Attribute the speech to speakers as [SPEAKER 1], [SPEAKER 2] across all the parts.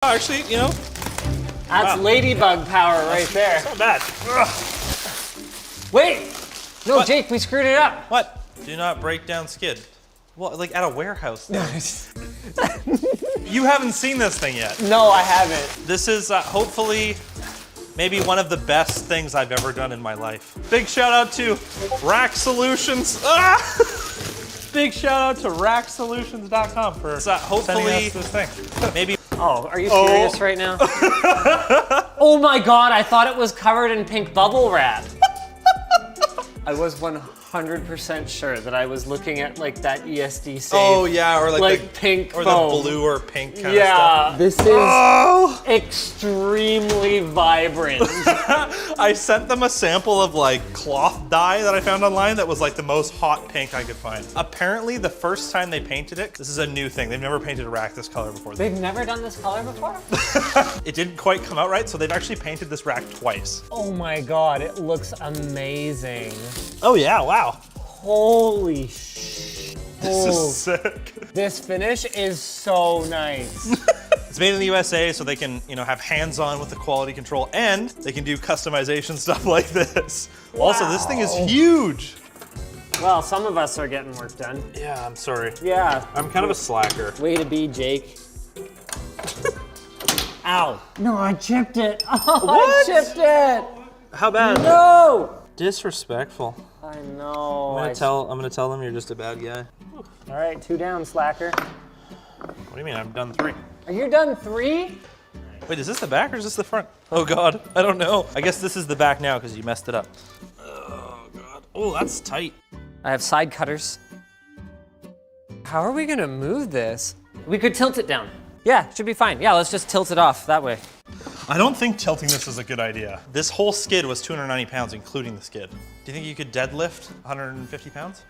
[SPEAKER 1] Actually, you know.
[SPEAKER 2] That's ladybug power right there.
[SPEAKER 1] It's not bad. Ugh.
[SPEAKER 2] Wait! No,
[SPEAKER 1] What?
[SPEAKER 2] Jake, we screwed it up.
[SPEAKER 1] What? Do not break down skid. Well, like at a warehouse. You haven't seen this thing yet.
[SPEAKER 2] No, I haven't.
[SPEAKER 1] This is hopefully maybe one of the best things I've ever done in my life. Big shout out to Rack Solutions. Ah! Big shout out to racksolutions.com for hopefully
[SPEAKER 2] us
[SPEAKER 1] this thing. Maybe.
[SPEAKER 2] Oh, are you serious right now? Oh my God, I thought it was covered in pink bubble wrap. I was 100% sure that I was looking at like that ESD save.
[SPEAKER 1] Oh yeah, or like the,
[SPEAKER 2] pink
[SPEAKER 1] or
[SPEAKER 2] foam.
[SPEAKER 1] the blue or pink kind of
[SPEAKER 2] Yeah,
[SPEAKER 1] stuff.
[SPEAKER 2] this is extremely vibrant.
[SPEAKER 1] I sent them a sample of like cloth dye that I found online that was like the most hot pink I could find. Apparently the first time they painted it, this is a new thing. They've never painted a rack this color before.
[SPEAKER 2] They've never done this color before?
[SPEAKER 1] It didn't quite come out right, so they've actually painted this rack twice.
[SPEAKER 2] Oh my God, it looks amazing.
[SPEAKER 1] Oh yeah, wow.
[SPEAKER 2] Holy sh!
[SPEAKER 1] This is sick.
[SPEAKER 2] This finish is so nice.
[SPEAKER 1] It's made in the USA, so they can, you know, have hands-on with the quality control, and they can do customization stuff like this.
[SPEAKER 2] Wow.
[SPEAKER 1] Also, this thing is huge.
[SPEAKER 2] Well, some of us are getting work done.
[SPEAKER 1] Yeah, I'm sorry.
[SPEAKER 2] Yeah.
[SPEAKER 1] I'm kind of a slacker.
[SPEAKER 2] Way to be, Jake. Ow. No, I chipped it. Oh,
[SPEAKER 1] What?
[SPEAKER 2] I chipped it.
[SPEAKER 1] How bad?
[SPEAKER 2] No.
[SPEAKER 1] Disrespectful.
[SPEAKER 2] I know.
[SPEAKER 1] I'm gonna tell them you're just a bad guy.
[SPEAKER 2] All right, 2 down, slacker.
[SPEAKER 1] What do you mean? I've done 3.
[SPEAKER 2] Are you done 3?
[SPEAKER 1] Wait, is this the back or is this the front? Oh God, I don't know. I guess this is the back now because you messed it up. Oh God. Oh, that's tight.
[SPEAKER 2] I have side cutters. How are we gonna move this? We could tilt it down. Yeah, should be fine. Yeah, let's just tilt it off that way.
[SPEAKER 1] I don't think tilting this is a good idea. This whole skid was 290 pounds, including the skid. Do you think you could deadlift 150 pounds?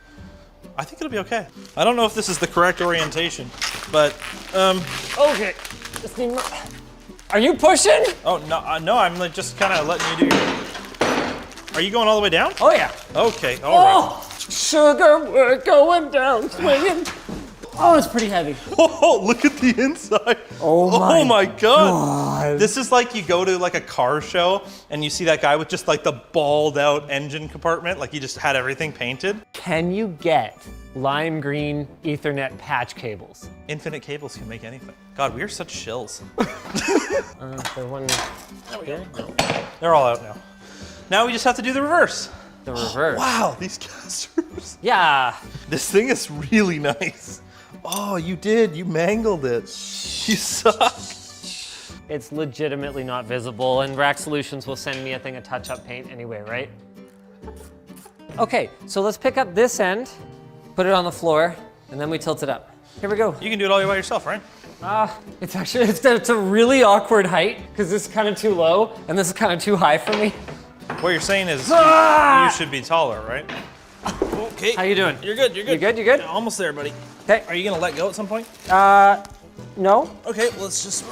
[SPEAKER 1] I think it'll be okay. I don't know if this is the correct orientation, but,
[SPEAKER 2] Okay. Just need more. Are you pushing?
[SPEAKER 1] oh, no, I'm like just kind of letting you do your, are you going all the way down?
[SPEAKER 2] Oh yeah.
[SPEAKER 1] Okay, all right.
[SPEAKER 2] Oh, sugar, we're going down swinging. Oh, it's pretty heavy.
[SPEAKER 1] Oh, look at the inside.
[SPEAKER 2] Oh
[SPEAKER 1] my God.
[SPEAKER 2] God.
[SPEAKER 1] This is like you go to like a car show and you see that guy with just like the balled out engine compartment, like he just had everything painted.
[SPEAKER 2] Can you get lime green Ethernet patch cables?
[SPEAKER 1] Infinite cables can make anything. God, we are such shills.
[SPEAKER 2] The one here? No.
[SPEAKER 1] They're all out now. Now we just have to do the reverse.
[SPEAKER 2] The reverse.
[SPEAKER 1] Wow, these casters.
[SPEAKER 2] Yeah.
[SPEAKER 1] This thing is really nice. Oh, you mangled it. You suck.
[SPEAKER 2] It's legitimately not visible, and Rack Solutions will send me a thing of touch-up paint anyway, right? Okay, so let's pick up this end, put it on the floor, and then we tilt it up. Here we go.
[SPEAKER 1] You can do it all by yourself, right?
[SPEAKER 2] It's actually, it's a really awkward height, because this is kind of too low, and this is kind of too high for me.
[SPEAKER 1] What you're saying is you should be taller, right? Okay.
[SPEAKER 2] How you doing?
[SPEAKER 1] You're good, you're good.
[SPEAKER 2] You good, you good?
[SPEAKER 1] Almost there, buddy.
[SPEAKER 2] Okay.
[SPEAKER 1] Are you gonna let go at some point?
[SPEAKER 2] No.
[SPEAKER 1] Okay, let's just,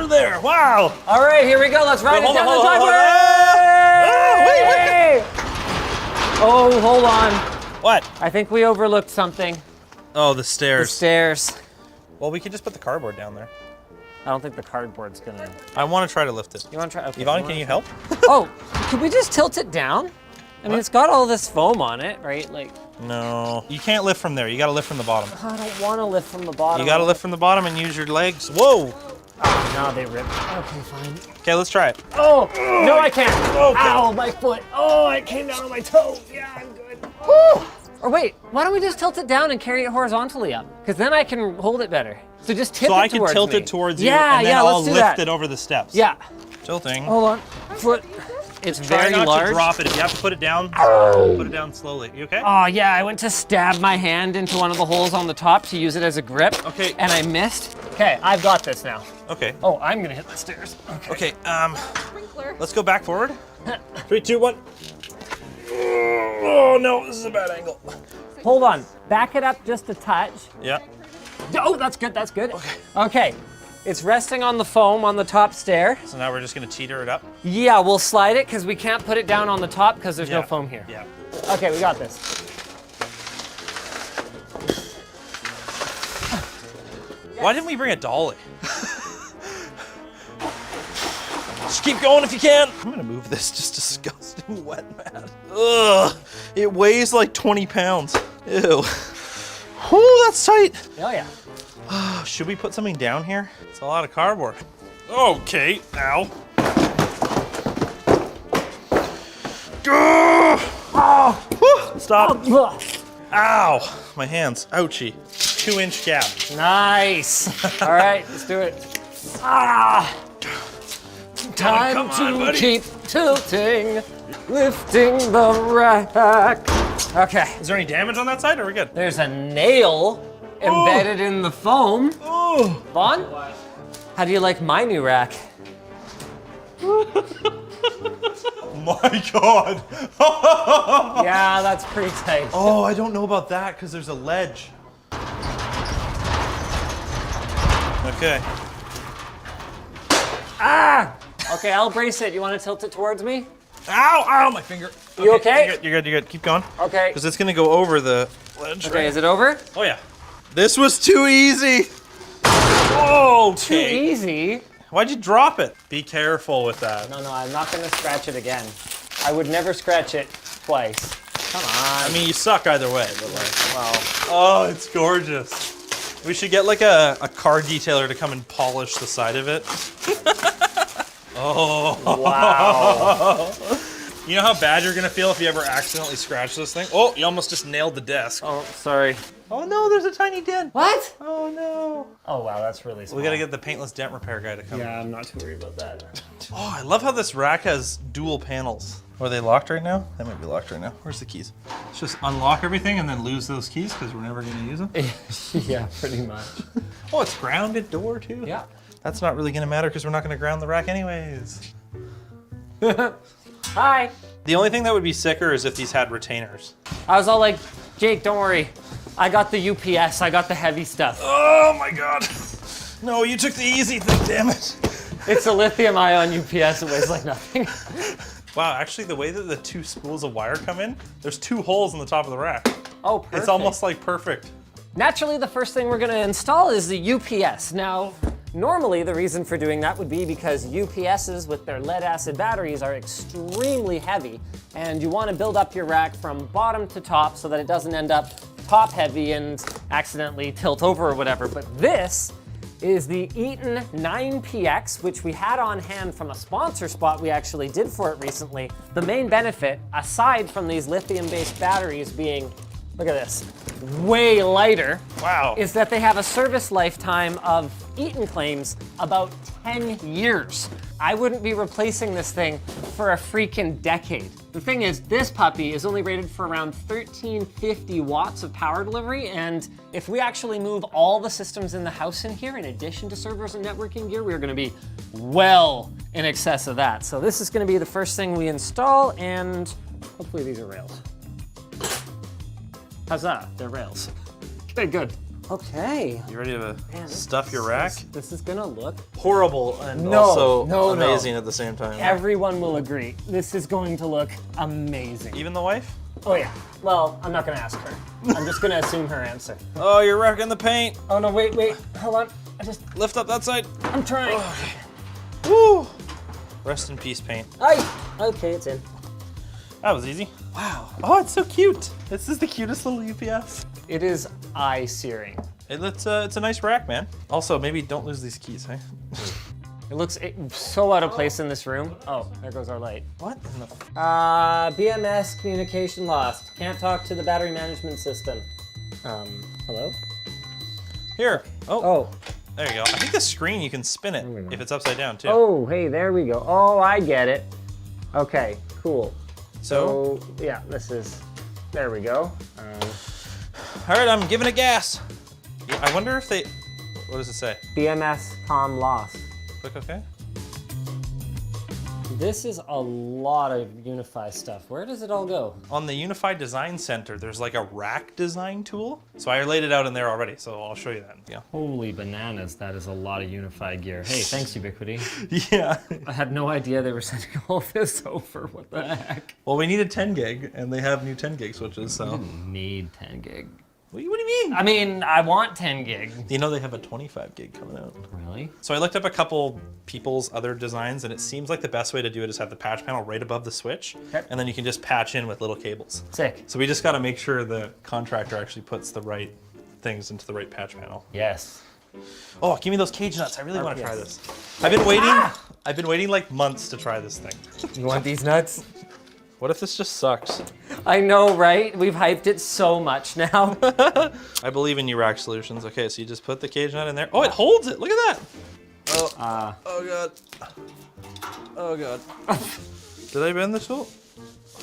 [SPEAKER 1] there, wow.
[SPEAKER 2] All right, here we go, let's ride it
[SPEAKER 1] Hold
[SPEAKER 2] down
[SPEAKER 1] on,
[SPEAKER 2] the
[SPEAKER 1] hold on,
[SPEAKER 2] driveway!
[SPEAKER 1] wait.
[SPEAKER 2] Oh, hold on.
[SPEAKER 1] What?
[SPEAKER 2] I think we overlooked something.
[SPEAKER 1] Oh, the
[SPEAKER 2] The
[SPEAKER 1] stairs.
[SPEAKER 2] stairs.
[SPEAKER 1] Well, we could just put the cardboard down there.
[SPEAKER 2] I don't think the cardboard's gonna.
[SPEAKER 1] I want to try to lift it.
[SPEAKER 2] You wanna try? Okay.
[SPEAKER 1] Yvonne, can you help?
[SPEAKER 2] Oh, could we just tilt it down? I mean, it's got all this foam on it, right? Like,
[SPEAKER 1] No, you can't lift from there. You gotta lift from the bottom.
[SPEAKER 2] I don't want to lift from the bottom.
[SPEAKER 1] You gotta lift from the bottom and use your legs. Whoa.
[SPEAKER 2] Oh, no, they ripped. Okay, fine.
[SPEAKER 1] Okay, let's try it.
[SPEAKER 2] Oh, no, I can't.
[SPEAKER 1] Okay.
[SPEAKER 2] Ow, my foot. Oh, it came down on my toe. Yeah, I'm good. Whew. Or wait, why don't we just tilt it down and carry it horizontally up? Because then I can hold it better. So just tip
[SPEAKER 1] So
[SPEAKER 2] it
[SPEAKER 1] I can
[SPEAKER 2] towards
[SPEAKER 1] tilt
[SPEAKER 2] me.
[SPEAKER 1] it towards you,
[SPEAKER 2] Yeah,
[SPEAKER 1] and then
[SPEAKER 2] yeah,
[SPEAKER 1] I'll
[SPEAKER 2] let's do
[SPEAKER 1] lift
[SPEAKER 2] that.
[SPEAKER 1] it over the steps.
[SPEAKER 2] Yeah.
[SPEAKER 1] Tilting.
[SPEAKER 2] Hold on. Foot. It's
[SPEAKER 1] Try
[SPEAKER 2] very
[SPEAKER 1] not
[SPEAKER 2] large.
[SPEAKER 1] to drop it. If you have to put it down, put it down slowly. You okay?
[SPEAKER 2] Oh yeah, I went to stab my hand into one of the holes on the top to use it as a grip.
[SPEAKER 1] Okay.
[SPEAKER 2] And I missed. Okay, I've got this now.
[SPEAKER 1] Okay.
[SPEAKER 2] Oh, I'm gonna hit the stairs. Okay.
[SPEAKER 1] Okay, let's go back forward. 3, 2, 1. Oh no, this is a bad angle.
[SPEAKER 2] Hold on. Back it up just a touch.
[SPEAKER 1] Yeah.
[SPEAKER 2] Oh, that's good, that's good. Okay. It's resting on the foam on the top stair.
[SPEAKER 1] So now we're just gonna teeter it up.
[SPEAKER 2] Yeah, we'll slide it because we can't put it down on the top because there's no
[SPEAKER 1] Yeah.
[SPEAKER 2] foam here.
[SPEAKER 1] Yeah.
[SPEAKER 2] Okay, we got this.
[SPEAKER 1] Why didn't we bring a dolly? Just keep going if you can. I'm gonna move this just disgusting wet mat. Ugh, it weighs like 20 pounds. Ew. Whew, that's tight.
[SPEAKER 2] Oh yeah.
[SPEAKER 1] Should we put something down here? It's a lot of cardboard. Okay, ow. Oh, stop. Ow, my hands, ouchie. 2-inch gap.
[SPEAKER 2] Nice. All right, let's do it. Ah. Time
[SPEAKER 1] come on,
[SPEAKER 2] to
[SPEAKER 1] buddy.
[SPEAKER 2] keep tilting, lifting the rack. Okay.
[SPEAKER 1] Is there any damage on that side, or are we good?
[SPEAKER 2] There's a nail embedded in the foam.
[SPEAKER 1] Oh,
[SPEAKER 2] Vaughn, how do you like my new rack?
[SPEAKER 1] my God.
[SPEAKER 2] Yeah, that's pretty tight.
[SPEAKER 1] Oh, I don't know about that because there's a ledge. Okay.
[SPEAKER 2] Ah! Okay, I'll brace it. You want to tilt it towards me?
[SPEAKER 1] Ow, ow, my finger.
[SPEAKER 2] You okay?
[SPEAKER 1] You're good, you're good. Keep going.
[SPEAKER 2] Okay.
[SPEAKER 1] Because it's going to go over the ledge.
[SPEAKER 2] Okay, is it over?
[SPEAKER 1] Oh, yeah. This was too easy. Oh,
[SPEAKER 2] Too easy.
[SPEAKER 1] Why'd you drop it? Be careful with that.
[SPEAKER 2] No, I'm not gonna scratch it again. I would never scratch it twice. Come on.
[SPEAKER 1] I mean, you suck either way, but like,
[SPEAKER 2] Well,
[SPEAKER 1] oh, it's gorgeous. We should get like a car detailer to come and polish the side of it. Oh.
[SPEAKER 2] wow.
[SPEAKER 1] You know how bad you're gonna feel if you ever accidentally scratch this thing? Oh, you almost just nailed the desk.
[SPEAKER 2] Oh, sorry.
[SPEAKER 1] Oh no, there's a tiny dent.
[SPEAKER 2] What?
[SPEAKER 1] Oh no.
[SPEAKER 2] Oh, wow, that's really small.
[SPEAKER 1] We gotta get the paintless dent repair guy to come.
[SPEAKER 2] Yeah, I'm not too worried about that.
[SPEAKER 1] Oh, I love how this rack has dual panels. Are they locked right now? They might be locked right now. Where's the keys? Let's just unlock everything and then lose those keys because we're never gonna use them.
[SPEAKER 2] Yeah, pretty much.
[SPEAKER 1] Oh, it's grounded door too.
[SPEAKER 2] Yeah.
[SPEAKER 1] That's not really gonna matter because we're not gonna ground the rack anyways.
[SPEAKER 2] Hi.
[SPEAKER 1] The only thing that would be sicker is if these had retainers.
[SPEAKER 2] I was all like, Jake, don't worry. I got the UPS. I got the heavy stuff.
[SPEAKER 1] Oh my God. No, you took the easy thing, damn it.
[SPEAKER 2] It's a lithium ion UPS. It weighs like nothing.
[SPEAKER 1] Wow, actually the way that the two spools of wire come in, there's 2 holes in the top of the rack.
[SPEAKER 2] Oh, perfect.
[SPEAKER 1] It's almost like perfect.
[SPEAKER 2] Naturally, the first thing we're gonna install is the UPS. Now, normally the reason for doing that would be because UPSs with their lead acid batteries are extremely heavy, and you wanna build up your rack from bottom to top so that it doesn't end up top heavy and accidentally tilt over or whatever. But this is the Eaton 9PX, which we had on hand from a sponsor spot we actually did for it recently. The main benefit, aside from these lithium-based batteries being, look at this, way lighter,
[SPEAKER 1] Wow.
[SPEAKER 2] is that they have a service lifetime of, Eaton claims, about 10 years. I wouldn't be replacing this thing for a freaking decade. The thing is, this puppy is only rated for around 1350 watts of power delivery, and if we actually move all the systems in the house in here, in addition to servers and networking gear, we're gonna be well in excess of that. So this is gonna be the first thing we install, and hopefully these are rails. How's that? They're rails. Okay, good. Okay.
[SPEAKER 1] You ready to
[SPEAKER 2] Man,
[SPEAKER 1] stuff your rack?
[SPEAKER 2] This is gonna look.
[SPEAKER 1] Horrible and
[SPEAKER 2] No,
[SPEAKER 1] also
[SPEAKER 2] no.
[SPEAKER 1] amazing at the same time.
[SPEAKER 2] Everyone will agree. This is going to look amazing.
[SPEAKER 1] Even the wife?
[SPEAKER 2] Oh yeah. Well, I'm not gonna ask her. I'm just gonna assume her answer.
[SPEAKER 1] Oh, you're wrecking the paint.
[SPEAKER 2] Oh no, wait, hold on.
[SPEAKER 1] Lift up that side.
[SPEAKER 2] I'm trying.
[SPEAKER 1] Woo! Rest in peace, paint.
[SPEAKER 2] Okay, it's in.
[SPEAKER 1] That was easy. Wow. Oh, it's so cute. This is the cutest little UPS.
[SPEAKER 2] It is eye-searing.
[SPEAKER 1] It's a nice rack, man. Also, maybe don't lose these keys, hey?
[SPEAKER 2] It looks so out of place in this room. Oh, there goes our light.
[SPEAKER 1] What in the...
[SPEAKER 2] BMS communication lost. Can't talk to the battery management system. Hello?
[SPEAKER 1] Here. Oh,
[SPEAKER 2] Oh.
[SPEAKER 1] there you go. I think the screen, you can spin it if it's upside down, too.
[SPEAKER 2] Oh, hey, there we go. Oh, I get it. Okay, cool.
[SPEAKER 1] So,
[SPEAKER 2] yeah, there we go.
[SPEAKER 1] all right, I'm giving it gas. Yeah, I wonder if they... What does it say?
[SPEAKER 2] BMS comm lost.
[SPEAKER 1] Click OK.
[SPEAKER 2] This is a lot of Unify stuff. Where does it all go?
[SPEAKER 1] On the Unified Design Center, there's like a rack design tool. So I laid it out in there already, so I'll show you that. Yeah.
[SPEAKER 2] Holy bananas, that is a lot of Unify gear. Hey, thanks Ubiquity.
[SPEAKER 1] Yeah.
[SPEAKER 2] I had no idea they were sending all this over. What the heck?
[SPEAKER 1] Well, we needed 10 gig, and they have new 10 gig switches, so.
[SPEAKER 2] Need 10 gig.
[SPEAKER 1] What do you mean?
[SPEAKER 2] I mean, I want 10 gig.
[SPEAKER 1] You know they have a 25 gig coming out.
[SPEAKER 2] Really?
[SPEAKER 1] So I looked up a couple people's other designs, and it seems like the best way to do it is have the patch panel right above the switch,
[SPEAKER 2] Okay.
[SPEAKER 1] and then you can just patch in with little cables.
[SPEAKER 2] Sick.
[SPEAKER 1] So we just got to make sure the contractor actually puts the right things into the right patch panel.
[SPEAKER 2] Yes.
[SPEAKER 1] Oh, give me those cage nuts. I really want to
[SPEAKER 2] yes.
[SPEAKER 1] try this. I've been waiting like months to try this thing.
[SPEAKER 2] You want these nuts?
[SPEAKER 1] What if this just sucks?
[SPEAKER 2] I know, right? We've hyped it so much now.
[SPEAKER 1] I believe in you, Rack Solutions. Okay, so you just put the cage nut in there. Oh, it holds it. Look at that. Oh, oh god. Oh god. Did I bend the tool?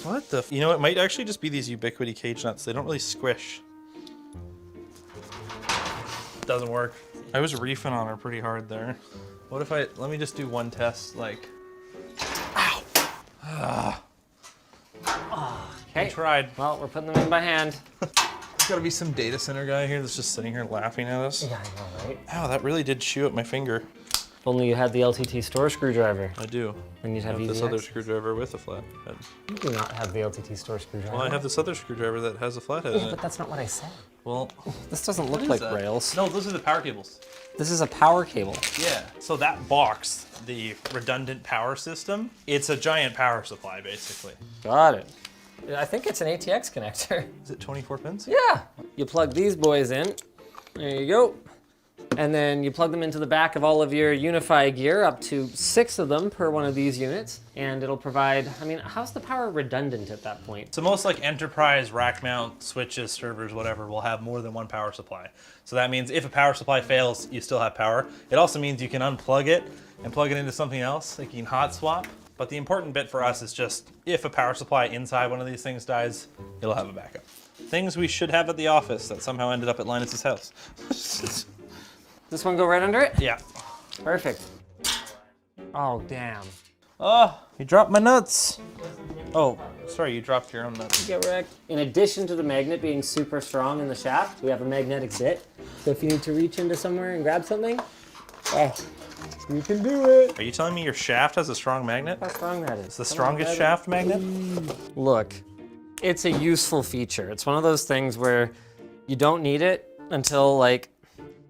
[SPEAKER 1] What the? You know, it might actually just be these Ubiquiti cage nuts. They don't really squish. Doesn't work. I was reefing on her pretty hard there. What if let me just do one test, like, ow. I
[SPEAKER 2] Okay.
[SPEAKER 1] tried.
[SPEAKER 2] Well, we're putting them in by hand.
[SPEAKER 1] There's gotta be some data center guy here that's just sitting here laughing at us.
[SPEAKER 2] Yeah, I know, right?
[SPEAKER 1] Ow, that really did chew at my finger.
[SPEAKER 2] If only you had the LTT store screwdriver.
[SPEAKER 1] I do.
[SPEAKER 2] Then you'd
[SPEAKER 1] I
[SPEAKER 2] have
[SPEAKER 1] have
[SPEAKER 2] easy
[SPEAKER 1] this other
[SPEAKER 2] access.
[SPEAKER 1] screwdriver with a flathead.
[SPEAKER 2] You do not have the LTT store screwdriver.
[SPEAKER 1] Well, I have this other screwdriver that has a flathead in
[SPEAKER 2] But
[SPEAKER 1] it.
[SPEAKER 2] that's not what I said.
[SPEAKER 1] Well,
[SPEAKER 2] This doesn't look
[SPEAKER 1] what
[SPEAKER 2] like
[SPEAKER 1] is that?
[SPEAKER 2] rails.
[SPEAKER 1] No, those are the power cables.
[SPEAKER 2] This is a power cable.
[SPEAKER 1] Yeah. So that box, the redundant power system, it's a giant power supply, basically.
[SPEAKER 2] Got it. I think it's an ATX connector.
[SPEAKER 1] Is it 24 pins?
[SPEAKER 2] Yeah. You plug these boys in. There you go. And then you plug them into the back of all of your Unify gear, up to 6 of them per one of these units. And it'll provide, I mean, how's the power redundant at that point?
[SPEAKER 1] So most like enterprise rack mount switches, servers, whatever, will have more than one power supply. So that means if a power supply fails, you still have power. It also means you can unplug it and plug it into something else, like you can hot swap. But the important bit for us is just if a power supply inside one of these things dies, it'll have a backup. Things we should have at the office that somehow ended up at Linus's house.
[SPEAKER 2] This one go right under it?
[SPEAKER 1] Yeah.
[SPEAKER 2] Perfect. Oh, damn.
[SPEAKER 1] Oh, you dropped my nuts. Oh, sorry, you dropped your own nuts.
[SPEAKER 2] Get wrecked. In addition to the magnet being super strong in the shaft, we have a magnetic bit. So if you need to reach into somewhere and grab something, oh, you can do it.
[SPEAKER 1] Are you telling me your shaft has a strong magnet?
[SPEAKER 2] How strong that is.
[SPEAKER 1] It's the strongest shaft magnet?
[SPEAKER 2] Look, it's a useful feature. It's one of those things where you don't need it until like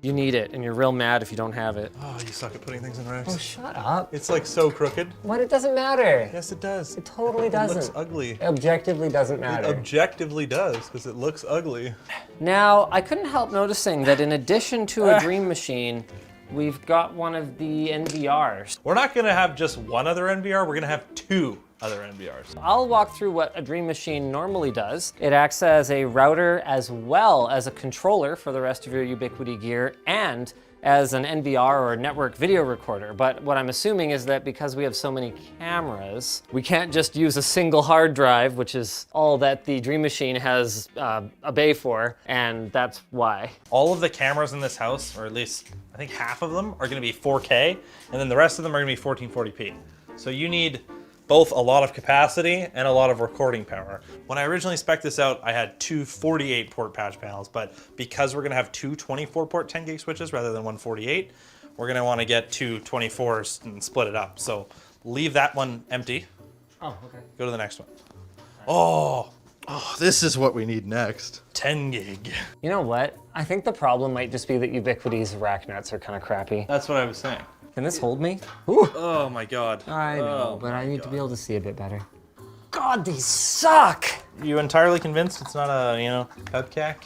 [SPEAKER 2] you need it and you're real mad if you don't have it.
[SPEAKER 1] Oh, you suck at putting things in racks.
[SPEAKER 2] Oh, shut up.
[SPEAKER 1] It's like so crooked.
[SPEAKER 2] What? It doesn't matter.
[SPEAKER 1] Yes, it does.
[SPEAKER 2] It totally
[SPEAKER 1] It looks
[SPEAKER 2] doesn't.
[SPEAKER 1] ugly.
[SPEAKER 2] It objectively doesn't
[SPEAKER 1] It
[SPEAKER 2] matter.
[SPEAKER 1] objectively does, because it looks ugly.
[SPEAKER 2] Now, I couldn't help noticing that in addition to a Dream Machine, we've got one of the NVRs.
[SPEAKER 1] We're not gonna have just one other NVR, we're gonna have 2 other NVRs.
[SPEAKER 2] I'll walk through what a Dream Machine normally does. It acts as a router as well as a controller for the rest of your Ubiquiti gear and as an NVR or network video recorder. But what I'm assuming is that because we have so many cameras, we can't just use a single hard drive, which is all that the Dream Machine has a bay for, and that's why.
[SPEAKER 1] All of the cameras in this house, or at least I think half of them, are gonna be 4K, and then the rest of them are gonna be 1440p. So you need both a lot of capacity and a lot of recording power. When I originally spec'd this out, I had 2 48 port patch panels, but because we're gonna have 2 24 port 10 gig switches rather than one 48, we're gonna wanna get 2 24s and split it up. So leave that one empty,
[SPEAKER 2] Oh, okay.
[SPEAKER 1] go to the next one. Oh, this is what we need next. 10 gig.
[SPEAKER 2] You know what? I think the problem might just be that Ubiquiti's rack nuts are kind of crappy.
[SPEAKER 1] That's what I was saying.
[SPEAKER 2] Can this hold me? Ooh.
[SPEAKER 1] Oh my God.
[SPEAKER 2] I know,
[SPEAKER 1] Oh
[SPEAKER 2] but I
[SPEAKER 1] my
[SPEAKER 2] need to be
[SPEAKER 1] God.
[SPEAKER 2] able to see a bit better. God, these suck!
[SPEAKER 1] You entirely convinced it's not a, hubcap?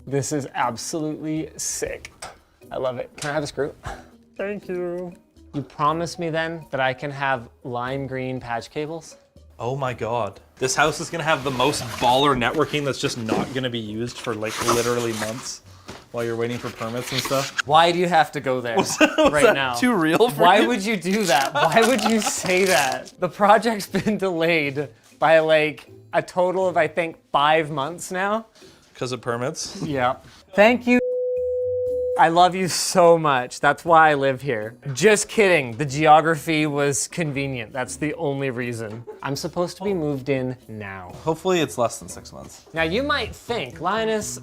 [SPEAKER 2] This is absolutely sick. I love it. Can I have a screw? Thank you. You promise me then that I can have lime green patch cables?
[SPEAKER 1] Oh my God. This house is gonna have the most baller networking that's just not gonna be used for like literally months while you're waiting for permits and stuff.
[SPEAKER 2] Why do you have to go there
[SPEAKER 1] Was
[SPEAKER 2] right
[SPEAKER 1] that
[SPEAKER 2] now?
[SPEAKER 1] too real for
[SPEAKER 2] Why
[SPEAKER 1] you?
[SPEAKER 2] would you do that? Why would you say that? The project's been delayed by like a total of, I think, 5 months now.
[SPEAKER 1] Because of permits?
[SPEAKER 2] Yeah. Thank you. I love you so much. That's why I live here. Just kidding. The geography was convenient. That's the only reason. I'm supposed to be moved in now.
[SPEAKER 1] Hopefully it's less than 6 months.
[SPEAKER 2] Now you might think, Linus,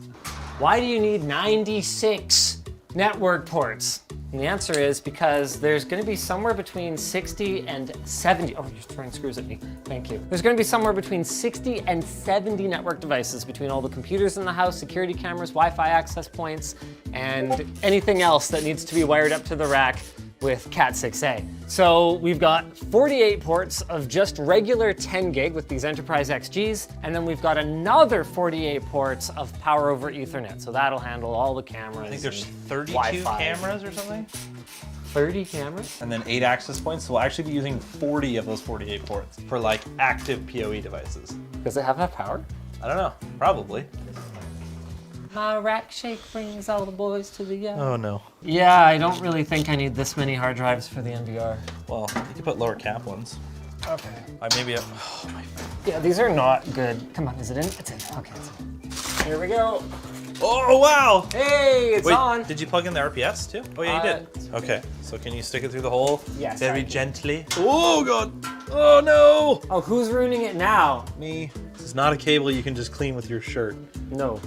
[SPEAKER 2] why do you need 96 network ports? And the answer is because there's going to be somewhere between 60 and 70. Oh, you're throwing screws at me. Thank you. There's going to be somewhere between 60 and 70 network devices between all the computers in the house, security cameras, Wi-Fi access points, and anything else that needs to be wired up to the rack with Cat6a. So we've got 48 ports of just regular 10 gig with these Enterprise XGs, and then we've got another 48 ports of power over Ethernet. So that'll handle all the cameras.
[SPEAKER 1] I think there's 32
[SPEAKER 2] Wi-Fi.
[SPEAKER 1] cameras or something.
[SPEAKER 2] 30 cameras?
[SPEAKER 1] And then 8 access points. So we'll actually be using 40 of those 48 ports for like active PoE devices.
[SPEAKER 2] Does it have that power?
[SPEAKER 1] I don't know, probably.
[SPEAKER 2] My rack shake brings all the boys to the yard.
[SPEAKER 1] Oh no.
[SPEAKER 2] Yeah, I don't really think I need this many hard drives for the NVR.
[SPEAKER 1] Well, you could put lower cap ones.
[SPEAKER 2] Okay.
[SPEAKER 1] Oh my.
[SPEAKER 2] Yeah, these are not good. Come on, is it in? It's in. Okay, it's in. Here we go.
[SPEAKER 1] Oh wow!
[SPEAKER 2] Hey, it's
[SPEAKER 1] Wait,
[SPEAKER 2] on.
[SPEAKER 1] did you plug in the RPS too? Oh yeah, you did. Okay, so can you stick it through the hole?
[SPEAKER 2] Yes,
[SPEAKER 1] Very
[SPEAKER 2] I can.
[SPEAKER 1] gently. Oh god! Oh no!
[SPEAKER 2] Oh, who's ruining it now?
[SPEAKER 1] Me. This is not a cable you can just clean with your shirt.
[SPEAKER 2] No.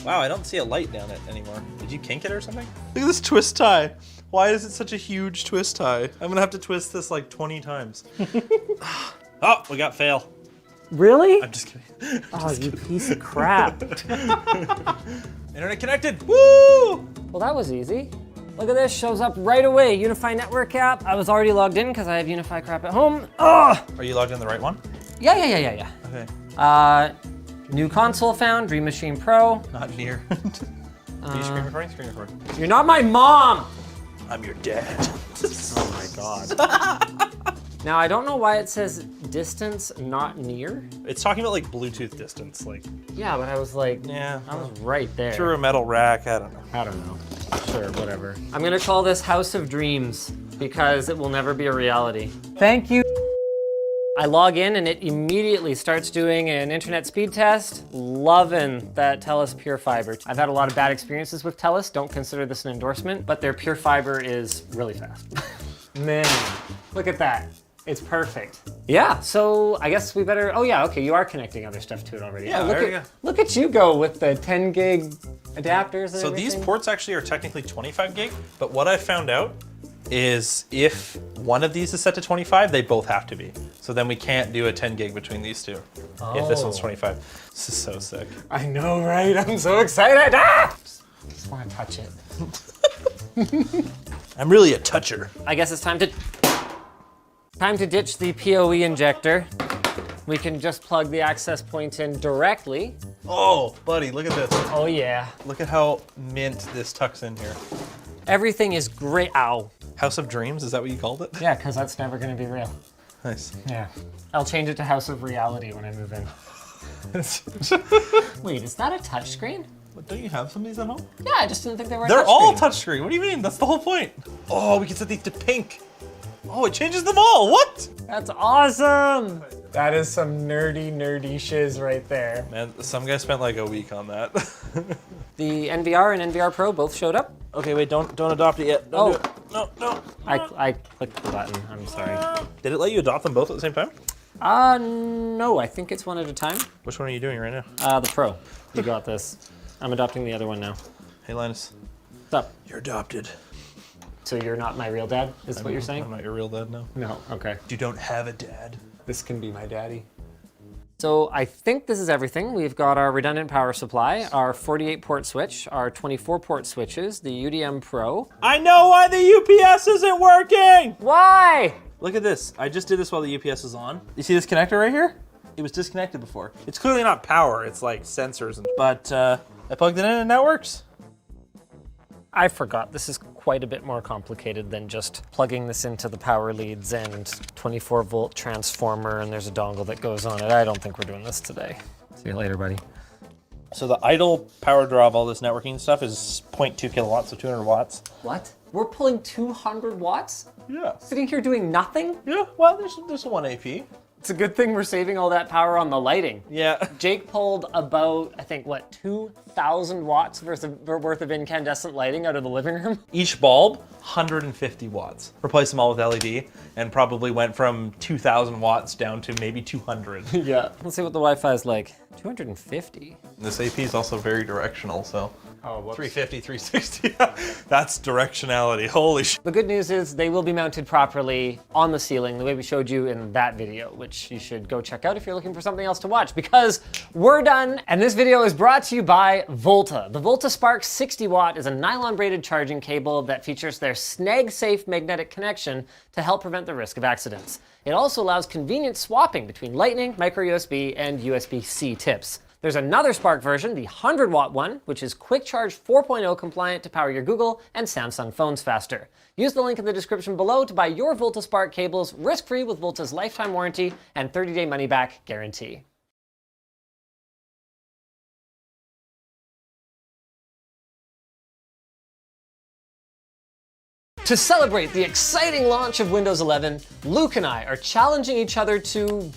[SPEAKER 1] Wow, I don't see a light down it anymore. Did you kink it or something? Look at this twist tie. Why is it such a huge twist tie? I'm gonna have to twist this like 20 times. Oh, we got fail.
[SPEAKER 2] Really?
[SPEAKER 1] I'm just kidding.
[SPEAKER 2] Oh, you piece of crap.
[SPEAKER 1] Internet connected. Woo!
[SPEAKER 2] Well, that was easy. Look at this, shows up right away. Unify Network app. I was already logged in because I have Unify crap at home. Oh!
[SPEAKER 1] Are you logged in the right one?
[SPEAKER 2] Yeah.
[SPEAKER 1] Okay.
[SPEAKER 2] New console found, Dream Machine Pro.
[SPEAKER 1] Not near. Are you screen recording? Screen recording.
[SPEAKER 2] You're not my mom!
[SPEAKER 1] I'm your dad.
[SPEAKER 2] Oh my god. Now, I don't know why it says distance, not near.
[SPEAKER 1] It's talking about like Bluetooth distance, like
[SPEAKER 2] Yeah, but I was like,
[SPEAKER 1] yeah.
[SPEAKER 2] I was right there.
[SPEAKER 1] Through a metal rack. I don't know.
[SPEAKER 2] I don't know. Sure, whatever. I'm gonna call this House of Dreams because it will never be a reality. Thank you. I log in and it immediately starts doing an internet speed test. Loving that TELUS Pure Fiber. I've had a lot of bad experiences with TELUS. Don't consider this an endorsement, but their Pure Fiber is really fast. Man, look at that. It's perfect. Yeah, so I guess we better, oh yeah, okay, you are connecting other stuff to it already.
[SPEAKER 1] Yeah,
[SPEAKER 2] Oh,
[SPEAKER 1] there you go.
[SPEAKER 2] look at you go with the 10 gig adapters and
[SPEAKER 1] So these
[SPEAKER 2] everything.
[SPEAKER 1] ports actually are technically 25 gig, but what I found out is if one of these is set to 25, they both have to be. So then we can't do a 10 gig between these two. If this one's 25. This is so sick.
[SPEAKER 2] I know, right? I'm so excited. Ah! Just want to touch it.
[SPEAKER 1] I'm really a toucher.
[SPEAKER 2] I guess it's time to ditch the PoE injector. We can just plug the access point in directly.
[SPEAKER 1] Oh, buddy, look at this.
[SPEAKER 2] Oh yeah.
[SPEAKER 1] Look at how mint this tucks in here.
[SPEAKER 2] Everything is great. Ow.
[SPEAKER 1] House of Dreams, is that what you called it?
[SPEAKER 2] Yeah, because that's never going to be real.
[SPEAKER 1] Nice.
[SPEAKER 2] Yeah. I'll change it to House of Reality when I move in. Wait, is that a touchscreen?
[SPEAKER 1] But don't you have some of these at home?
[SPEAKER 2] Yeah, I just didn't think they were.
[SPEAKER 1] They're all touchscreen. What do you mean? That's the whole point. Oh, we can set these to pink. Oh, it changes them all. What?
[SPEAKER 2] That's awesome. That is some nerdy shiz right there.
[SPEAKER 1] Man, some guy spent like a week on that.
[SPEAKER 2] The NVR and NVR Pro both showed up.
[SPEAKER 1] Okay, wait, don't adopt it yet. Don't do it. No.
[SPEAKER 2] I clicked the button. I'm sorry.
[SPEAKER 1] Did it let you adopt them both at the same time?
[SPEAKER 2] No, I think it's one at a time.
[SPEAKER 1] Which one are you doing right now?
[SPEAKER 2] The Pro. You got this. I'm adopting the other one now.
[SPEAKER 1] Hey, Linus.
[SPEAKER 2] What's up?
[SPEAKER 1] You're adopted.
[SPEAKER 2] So you're not my real dad, is what you're
[SPEAKER 1] I'm
[SPEAKER 2] saying?
[SPEAKER 1] not your real dad now.
[SPEAKER 2] No, okay.
[SPEAKER 1] You don't have a dad.
[SPEAKER 2] This can be my daddy. So I think this is everything. We've got our redundant power supply, our 48 port switch, our 24 port switches, the UDM Pro.
[SPEAKER 1] I know why the UPS isn't working!
[SPEAKER 2] Why?
[SPEAKER 1] Look at this. I just did this while the UPS is on. You see this connector right here? It was disconnected before. It's clearly not power, it's like sensors. But I plugged it in and now it works.
[SPEAKER 2] I forgot. This is quite a bit more complicated than just plugging this into the power leads and 24 volt transformer and there's a dongle that goes on it. I don't think we're doing this today. See you later, buddy.
[SPEAKER 1] So the idle power draw of all this networking stuff is 0.2 kilowatts, so 200 watts.
[SPEAKER 2] What? We're pulling 200 watts?
[SPEAKER 1] Yeah.
[SPEAKER 2] Sitting here doing nothing?
[SPEAKER 1] Yeah, well, there's a 1 AP.
[SPEAKER 2] It's a good thing we're saving all that power on the lighting.
[SPEAKER 1] Yeah.
[SPEAKER 2] Jake pulled about, I think, what, 2,000 watts worth of incandescent lighting out of the living room?
[SPEAKER 1] Each bulb, 150 watts. Replace them all with LED, and probably went from 2,000 watts down to maybe 200.
[SPEAKER 2] Yeah. Let's see what the Wi-Fi is like. 250.
[SPEAKER 1] This AP is also very directional, so.
[SPEAKER 3] Oh, whoops.
[SPEAKER 1] 350, 360. That's directionality. Holy shit.
[SPEAKER 2] The good news is they will be mounted properly on the ceiling the way we showed you in that video, which you should go check out if you're looking for something else to watch, because we're done. And this video is brought to you by Volta. The Volta Spark 60 watt is a nylon braided charging cable that features their snag safe magnetic connection to help prevent the risk of accidents. It also allows convenient swapping between Lightning, micro USB, and USB-C tips. There's another Spark version, the 100 watt one, which is Quick Charge 4.0 compliant to power your Google and Samsung phones faster. Use the link in the description below to buy your Volta Spark cables risk-free with Volta's lifetime warranty and 30-day money-back guarantee. To celebrate the exciting launch of Windows 11, Luke and I are challenging each other to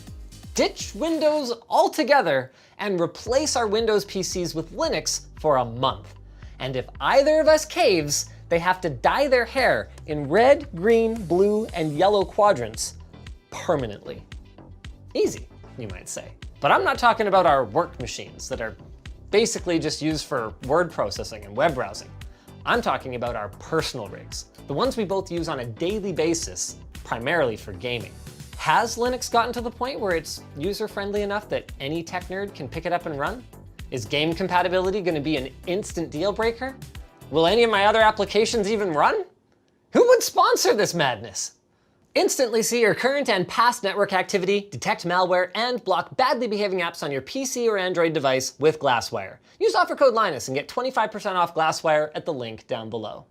[SPEAKER 2] ditch Windows altogether and replace our Windows PCs with Linux for a month. And if either of us caves, they have to dye their hair in red, green, blue, and yellow quadrants permanently. Easy, you might say. But I'm not talking about our work machines that are basically just used for word processing and web browsing. I'm talking about our personal rigs, the ones we both use on a daily basis, primarily for gaming. Has Linux gotten to the point where it's user-friendly enough that any tech nerd can pick it up and run? Is game compatibility going to be an instant deal breaker? Will any of my other applications even run? Who would sponsor this madness? Instantly see your current and past network activity, detect malware, and block badly behaving apps on your PC or Android device with Glasswire. Use offer code Linus and get 25% off Glasswire at the link down below.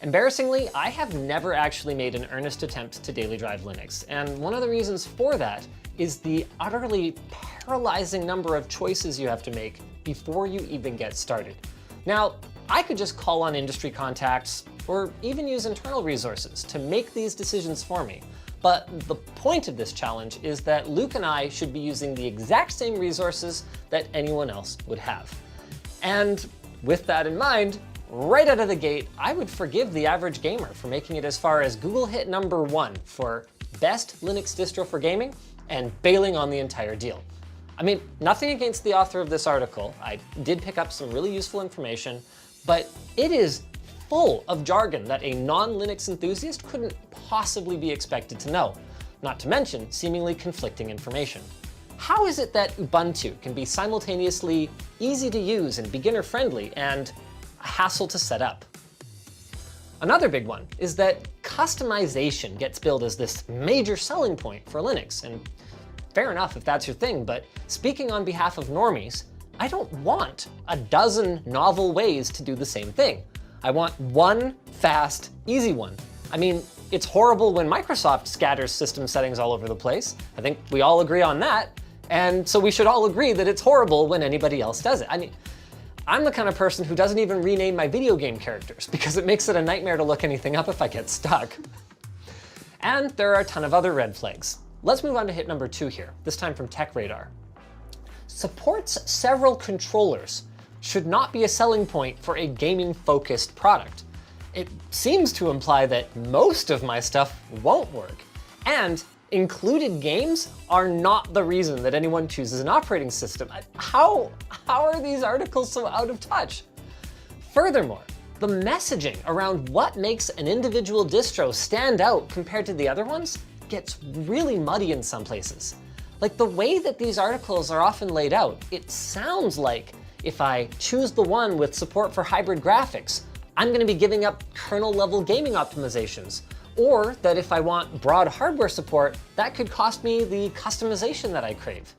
[SPEAKER 2] Embarrassingly, I have never actually made an earnest attempt to daily drive Linux, and one of the reasons for that is the utterly paralyzing number of choices you have to make before you even get started. Now, I could just call on industry contacts or even use internal resources to make these decisions for me, but the point of this challenge is that Luke and I should be using the exact same resources that anyone else would have. And with that in mind, right out of the gate, I would forgive the average gamer for making it as far as Google hit #1 for best Linux distro for gaming and bailing on the entire deal. I mean, nothing against the author of this article. I did pick up some really useful information, but it is full of jargon that a non-Linux enthusiast couldn't possibly be expected to know, not to mention seemingly conflicting information. How is it that Ubuntu can be simultaneously easy to use and beginner-friendly and a hassle to set up? Another big one is that customization gets billed as this major selling point for Linux, and fair enough if that's your thing, but speaking on behalf of normies, I don't want a dozen novel ways to do the same thing. I want one fast, easy one. I mean, it's horrible when Microsoft scatters system settings all over the place. I think we all agree on that, and so we should all agree that it's horrible when anybody else does it. I mean, I'm the kind of person who doesn't even rename my video game characters because it makes it a nightmare to look anything up if I get stuck. And there are a ton of other red flags. Let's move on to hit #2 here, this time from TechRadar. Supports several controllers should not be a selling point for a gaming-focused product. It seems to imply that most of my stuff won't work, and included games are not the reason that anyone chooses an operating system. How are these articles so out of touch? Furthermore, the messaging around what makes an individual distro stand out compared to the other ones gets really muddy in some places. Like the way that these articles are often laid out, it sounds like if I choose the one with support for hybrid graphics, I'm going to be giving up kernel-level gaming optimizations. Or that if I want broad hardware support, that could cost me the customization that I crave.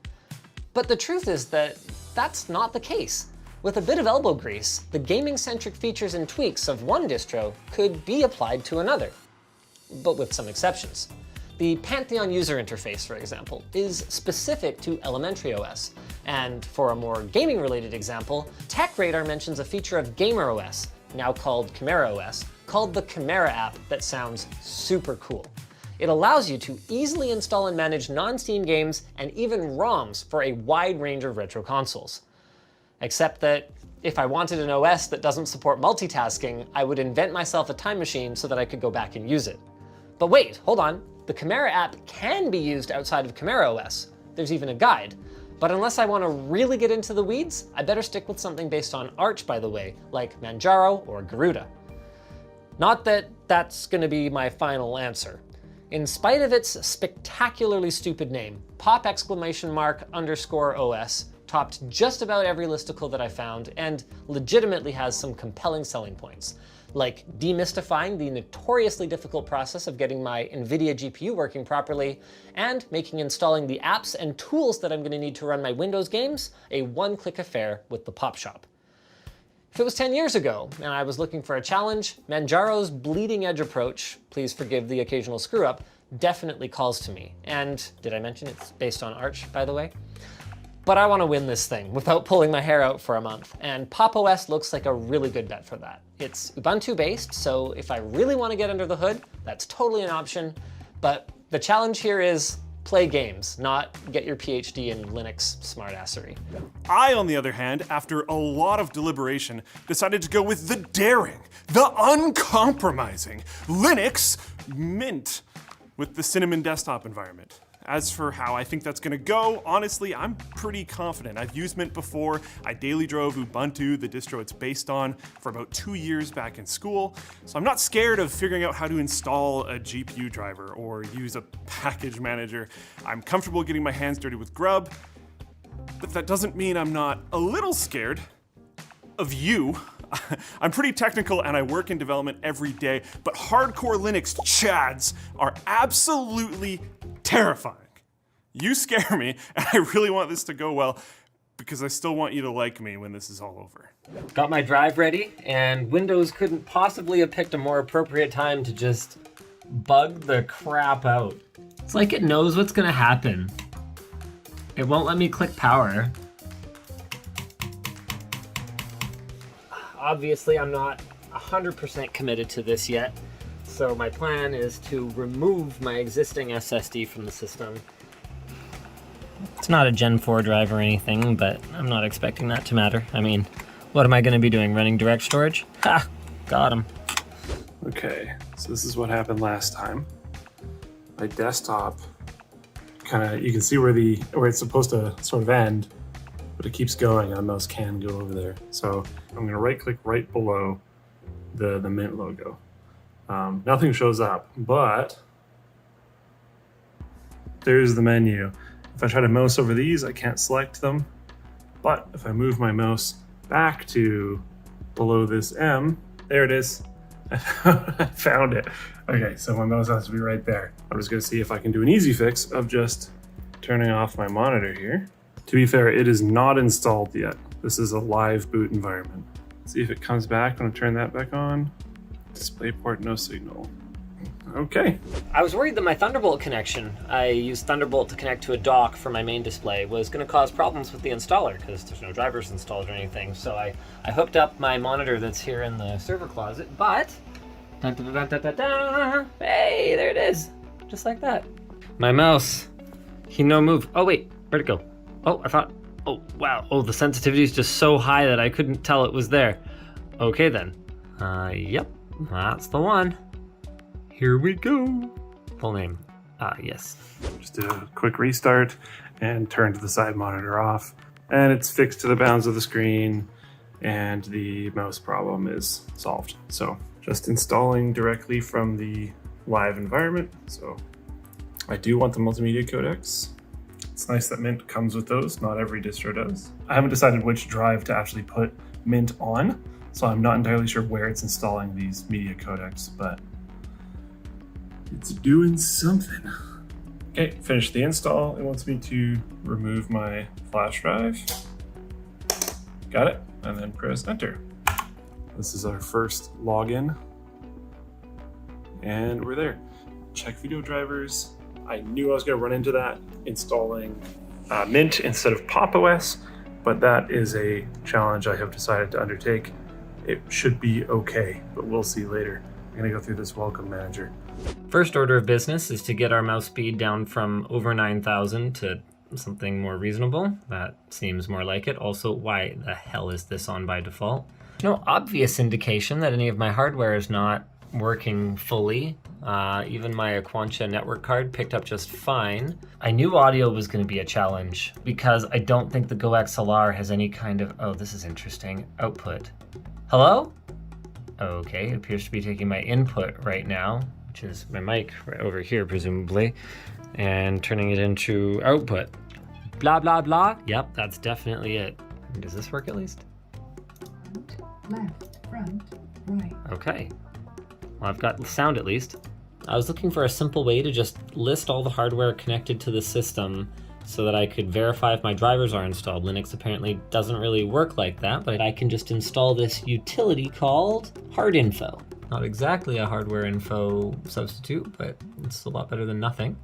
[SPEAKER 2] But the truth is that that's not the case. With a bit of elbow grease, the gaming-centric features and tweaks of one distro could be applied to another, but with some exceptions. The Pantheon user interface, for example, is specific to Elementary OS. And for a more gaming-related example, TechRadar mentions a feature of GamerOS, now called Chimera OS, called the Chimera app that sounds super cool. It allows you to easily install and manage non-Steam games and even ROMs for a wide range of retro consoles. Except that if I wanted an OS that doesn't support multitasking, I would invent myself a time machine so that I could go back and use it. But wait, hold on. The Chimera app can be used outside of Chimera OS. There's even a guide. But unless I want to really get into the weeds, I better stick with something based on Arch, by the way, like Manjaro or Garuda. Not that that's going to be my final answer. In spite of its spectacularly stupid name, pop!_OS topped just about every listicle that I found and legitimately has some compelling selling points, like demystifying the notoriously difficult process of getting my NVIDIA GPU working properly and making installing the apps and tools that I'm going to need to run my Windows games a one-click affair with the Pop Shop. If it was 10 years ago and I was looking for a challenge, Manjaro's bleeding edge approach, please forgive the occasional screw up, definitely calls to me. And did I mention it's based on Arch, by the way? But I want to win this thing without pulling my hair out for a month, and Pop! OS looks like a really good bet for that. It's Ubuntu based, so if I really want to get under the hood, that's totally an option, but the challenge here is play games, not get your PhD in Linux smartassery.
[SPEAKER 3] I, on the other hand, after a lot of deliberation, decided to go with the daring, the uncompromising Linux Mint with the Cinnamon desktop environment. As for how I think that's gonna go, honestly, I'm pretty confident. I've used Mint before. I daily drove Ubuntu, the distro it's based on, for about 2 years back in school. So I'm not scared of figuring out how to install a GPU driver or use a package manager. I'm comfortable getting my hands dirty with Grub, but that doesn't mean I'm not a little scared of you. I'm pretty technical and I work in development every day, but hardcore Linux chads are absolutely terrifying. You scare me, and I really want this to go well because I still want you to like me when this is all over.
[SPEAKER 2] Got my drive ready, and Windows couldn't possibly have picked a more appropriate time to just bug the crap out. It's like it knows what's gonna happen. It won't let me click power. Obviously, I'm not 100% committed to this yet, so my plan is to remove my existing SSD from the system. It's not a Gen 4 drive or anything, but I'm not expecting that to matter. I mean, what am I going to be doing, running direct storage? Ha! Got him.
[SPEAKER 4] Okay, so this is what happened last time. My desktop you can see where it's supposed to sort of end, but it keeps going and a mouse can go over there. So I'm gonna right click right below the Mint logo. Nothing shows up, but there's the menu. If I try to mouse over these, I can't select them. But if I move my mouse back to below this M, there it is. I found it. Okay, so my mouse has to be right there. I'm just gonna see if I can do an easy fix of just turning off my monitor here. To be fair, it is not installed yet. This is a live boot environment. See if it comes back when I turn that back on. DisplayPort, no signal. Okay.
[SPEAKER 2] I was worried that my Thunderbolt connection, I used Thunderbolt to connect to a dock for my main display, was going to cause problems with the installer because there's no drivers installed or anything. So I hooked up my monitor that's here in the server closet, but dun, dun, dun, dun, dun, dun, hey, there it is. Just like that. My mouse, he no move. Oh wait, where'd it go? Oh, oh wow. Oh, the sensitivity is just so high that I couldn't tell it was there. Okay then. Yep, that's the one. Here we go. Full name. Yes.
[SPEAKER 4] Just did a quick restart and turned the side monitor off. And it's fixed to the bounds of the screen and the mouse problem is solved. So just installing directly from the live environment. So I do want the multimedia codecs. It's nice that Mint comes with those. Not every distro does. I haven't decided which drive to actually put Mint on, so I'm not entirely sure where it's installing these media codecs, but it's doing something. Okay, finish the install. It wants me to remove my flash drive. Got it, and then press enter. This is our first login. And we're there. Check video drivers. I knew I was gonna run into that installing Mint instead of Pop! OS, but that is a challenge I have decided to undertake. It should be okay, but we'll see later. I'm gonna go through this welcome manager.
[SPEAKER 2] First order of business is to get our mouse speed down from over 9,000 to something more reasonable. That seems more like it. Also, why the hell is this on by default? No obvious indication that any of my hardware is not working fully. Even my Aquantia network card picked up just fine. I knew audio was going to be a challenge because I don't think the Go XLR has any kind of, oh, this is interesting, output. Hello? Okay, it appears to be taking my input right now, which is my mic right over here, presumably, and turning it into output. Blah, blah, blah. Yep, that's definitely it. Does this work at least?
[SPEAKER 5] Left, front, right.
[SPEAKER 2] Okay. Well, I've got sound at least. I was looking for a simple way to just list all the hardware connected to the system so that I could verify if my drivers are installed. Linux apparently doesn't really work like that, but I can just install this utility called HardInfo. Not exactly a hardware info substitute, but it's a lot better than nothing.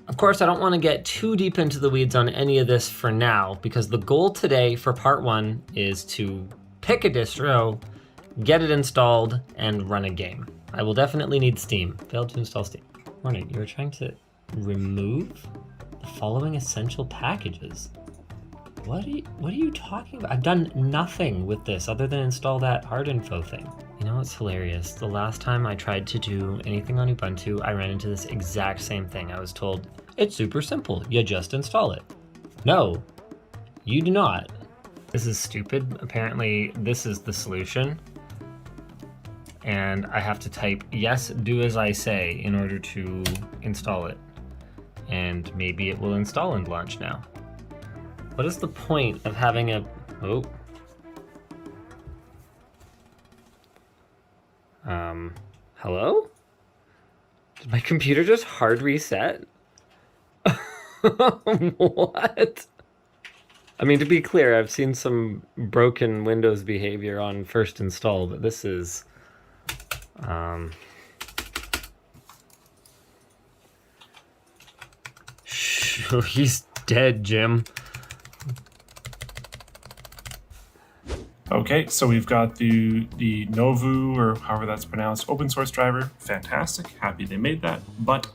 [SPEAKER 2] Of course, I don't want to get too deep into the weeds on any of this for now, because the goal today for part 1 is to pick a distro, get it installed, and run a game. I will definitely need Steam. Failed to install Steam. Morning, you were trying to remove the following essential packages. What are you talking about? I've done nothing with this other than install that HardInfo thing. You know what's hilarious? The last time I tried to do anything on Ubuntu, I ran into this exact same thing. I was told, it's super simple, you just install it. No, you do not. This is stupid. Apparently, this is the solution. And I have to type, yes, do as I say in order to install it. And maybe it will install and launch now. What is the point of having a, oh. Hello? Did my computer just hard reset? What? I mean, to be clear, I've seen some broken Windows behavior on first install, but this is, he's dead, Jim.
[SPEAKER 4] Okay, so we've got the Novu, or however that's pronounced, open source driver. Fantastic, happy they made that. But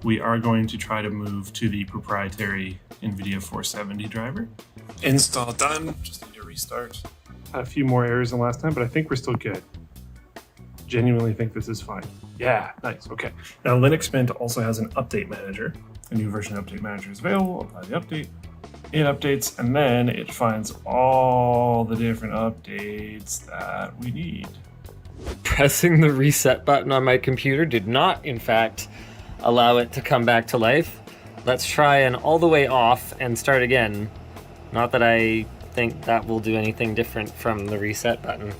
[SPEAKER 4] we are going to try to move to the proprietary NVIDIA 470 driver. Install done, just need to restart. A few more errors than last time, but I think we're still good. Genuinely think this is fine. Yeah, nice, okay. Now Linux Mint also has an update manager. A new version of Update Manager is available, apply the update. It updates, and then it finds all the different updates that we need.
[SPEAKER 2] Pressing the reset button on my computer did not, in fact, allow it to come back to life. Let's try an all the way off and start again. Not that I think that will do anything different from the reset button.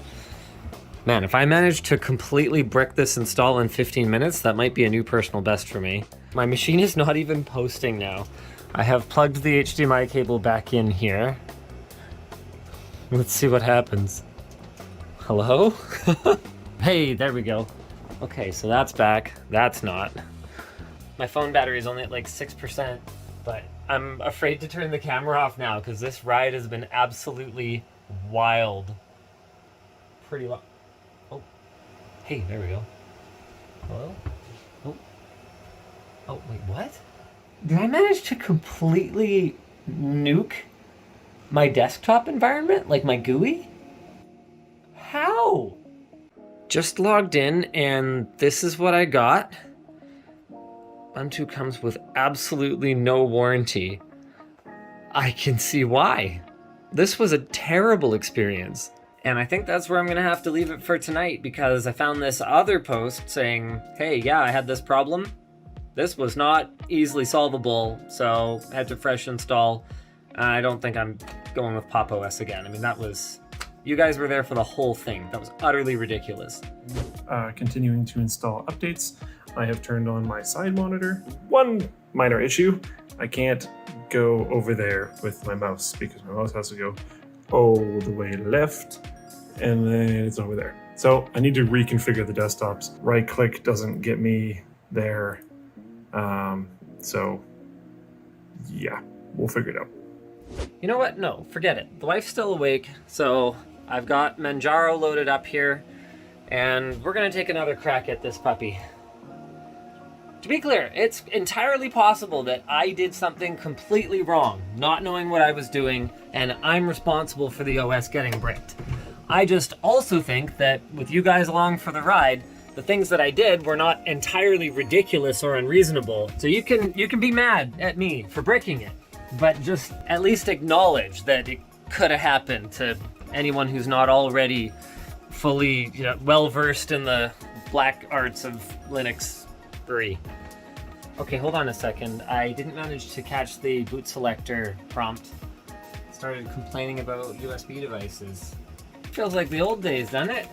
[SPEAKER 2] Man, if I manage to completely brick this install in 15 minutes, that might be a new personal best for me. My machine is not even posting now. I have plugged the HDMI cable back in here. Let's see what happens. Hello? Hey, there we go. Okay, so that's back. That's not. My phone battery is only at like 6%, but I'm afraid to turn the camera off now because this ride has been absolutely wild. Pretty long. Oh, hey, there we go. Hello? Oh. Oh, wait, what? Did I manage to completely nuke my desktop environment, like my GUI? How? Just logged in and this is what I got. Ubuntu comes with absolutely no warranty. I can see why. This was a terrible experience. And I think that's where I'm gonna have to leave it for tonight because I found this other post saying, hey, yeah, I had this problem. This was not easily solvable, so I had to fresh install. I don't think I'm going with Pop! OS again. I mean, that was, you guys were there for the whole thing. That was utterly ridiculous.
[SPEAKER 4] Continuing to install updates, I have turned on my side monitor. One minor issue, I can't go over there with my mouse because my mouse has to go all the way left and then it's over there. So I need to reconfigure the desktops. Right click doesn't get me there. So yeah, we'll figure it out.
[SPEAKER 2] You know what? No, forget it. The wife's still awake, so I've got Manjaro loaded up here, and we're gonna take another crack at this puppy. To be clear, it's entirely possible that I did something completely wrong, not knowing what I was doing, and I'm responsible for the OS getting bricked. I just also think that with you guys along for the ride, the things that I did were not entirely ridiculous or unreasonable. So you can be mad at me for breaking it, but just at least acknowledge that it could have happened to anyone who's not already fully well versed in the black arts of Linux 3. Okay, hold on a second. I didn't manage to catch the boot selector prompt. Started complaining about USB devices. Feels like the old days, doesn't it?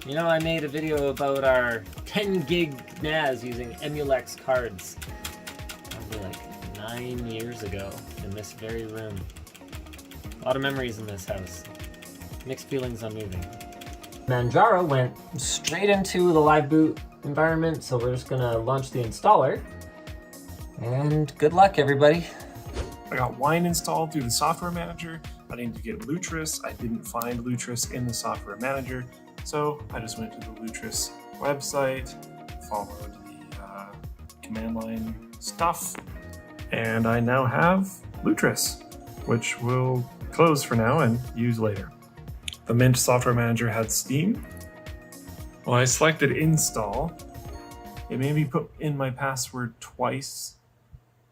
[SPEAKER 2] You know, I made a video about our 10 gig NAS using Emulex cards. Probably like 9 years ago in this very room. A lot of memories in this house. Mixed feelings on moving. Manjaro went straight into the live boot environment, so we're just gonna launch the installer. And good luck, everybody.
[SPEAKER 4] I got Wine installed through the software manager. I needed to get Lutris. I didn't find Lutris in the software manager, so I just went to the Lutris website, followed the command line stuff, and I now have Lutris, which we'll close for now and use later. The Mint software manager had Steam. Well, I selected install. It made me put in my password twice,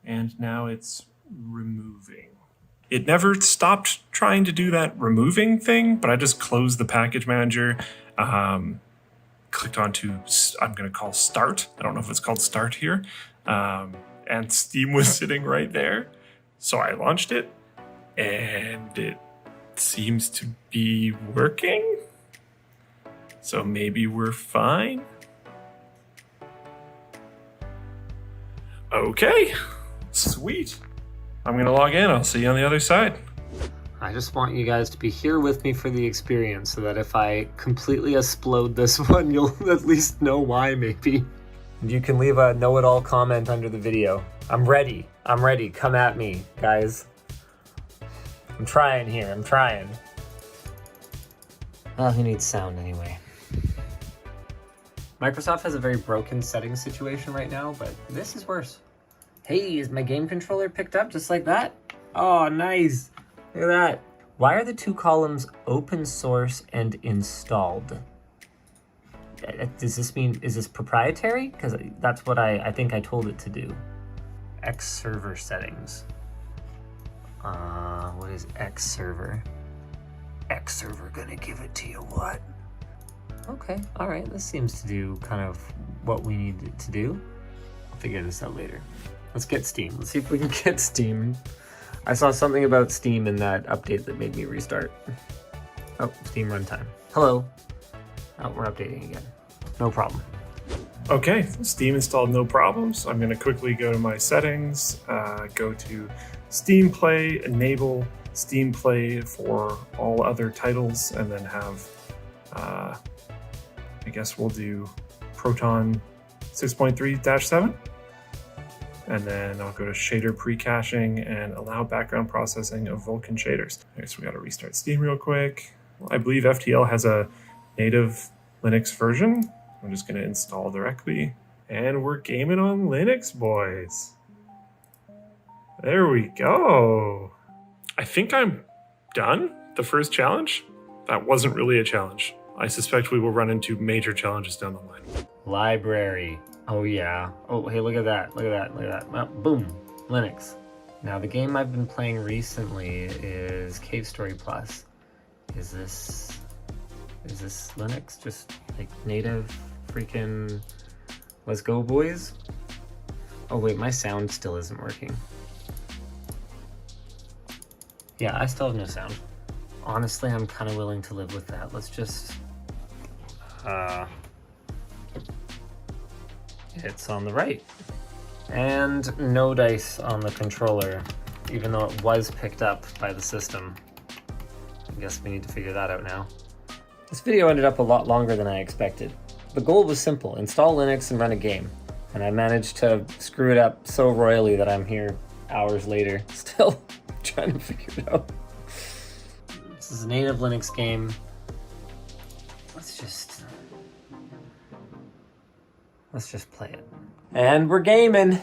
[SPEAKER 4] and now it's removing. It never stopped trying to do that removing thing, but I just closed the package manager, clicked onto, I'm going to call start. I don't know if it's called start here. And Steam was sitting right there. So I launched it, and it seems to be working. So maybe we're fine. Okay, sweet. I'm gonna log in. I'll see you on the other side.
[SPEAKER 2] I just want you guys to be here with me for the experience so that if I completely explode this one, you'll at least know why, maybe. You can leave a know-it-all comment under the video. I'm ready. I'm ready. Come at me, guys. I'm trying here. I'm trying. Well, who needs sound anyway? Microsoft has a very broken settings situation right now, but this is worse. Hey, is my game controller picked up just like that? Oh, nice. Look at that. Why are the two columns open source and installed? Does this mean, is this proprietary? Because that's what I think I told it to do. X server settings. What is X server? X server gonna give it to you what? Okay, all right, this seems to do kind of what we need it to do. I'll figure this out later. Let's get Steam. Let's see if we can get Steam. I saw something about Steam in that update that made me restart. Oh, Steam runtime. Hello. Oh, we're updating again. No problem.
[SPEAKER 4] Okay, Steam installed, no problems. I'm gonna quickly go to my settings, go to Steam Play, enable Steam Play for all other titles, and then have, I guess we'll do Proton 6.3-7. And then I'll go to shader pre-caching and allow background processing of Vulkan shaders. Okay, so we gotta restart Steam real quick. I believe FTL has a native Linux version. I'm just gonna install directly. And we're gaming on Linux, boys. There we go. I think I'm done. The first challenge? That wasn't really a challenge. I suspect we will run into major challenges down the line.
[SPEAKER 2] Library. Oh yeah. Oh, hey, look at that. Look at that. Look at that. Oh, boom. Linux. Now, the game I've been playing recently is Cave Story Plus. Is this Linux? Just like native freaking let's go, boys? Oh wait, my sound still isn't working. Yeah, I still have no sound. Honestly, I'm kind of willing to live with that. Let's just it's on the right. And no dice on the controller, even though it was picked up by the system. I guess we need to figure that out now. This video ended up a lot longer than I expected. The goal was simple: install Linux and run a game. And I managed to screw it up so royally that I'm here hours later, still trying to figure it out. This is a native Linux game. Let's just play it. And we're gaming.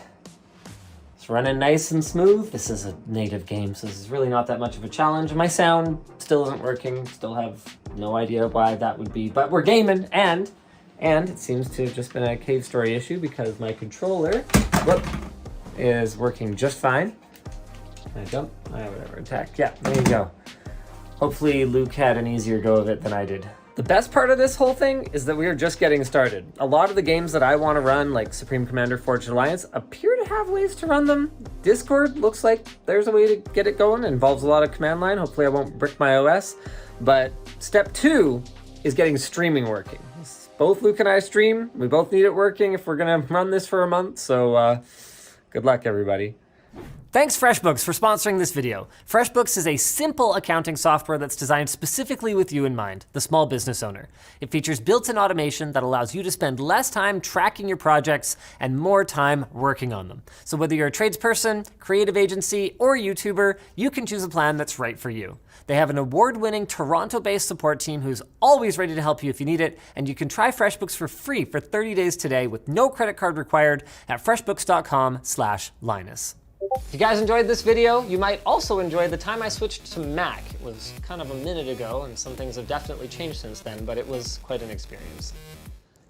[SPEAKER 2] It's running nice and smooth. This is a native game, so this is really not that much of a challenge. My sound still isn't working. Still have no idea why that would be, but we're gaming, and And it seems to have just been a Cave Story issue because my controller, is working just fine. Can I jump? Whatever, attack. Yeah, there you go. Hopefully Luke had an easier go of it than I did. The best part of this whole thing is that we are just getting started. A lot of the games that I want to run, like Supreme Commander Forged Alliance, appear to have ways to run them. Discord looks like there's a way to get it going. It involves a lot of command line. Hopefully I won't brick my OS. But step 2 is getting streaming working. Both Luke and I stream. We both need it working if we're gonna run this for a month. So good luck, everybody. Thanks FreshBooks for sponsoring this video. FreshBooks is a simple accounting software that's designed specifically with you in mind, the small business owner. It features built-in automation that allows you to spend less time tracking your projects and more time working on them. So whether you're a tradesperson, creative agency, or YouTuber, you can choose a plan that's right for you. They have an award-winning Toronto-based support team who's always ready to help you if you need it, and you can try FreshBooks for free for 30 days today with no credit card required at freshbooks.com/Linus. If you guys enjoyed this video, you might also enjoy the time I switched to Mac. It was kind of a minute ago, and some things have definitely changed since then, but it was quite an experience.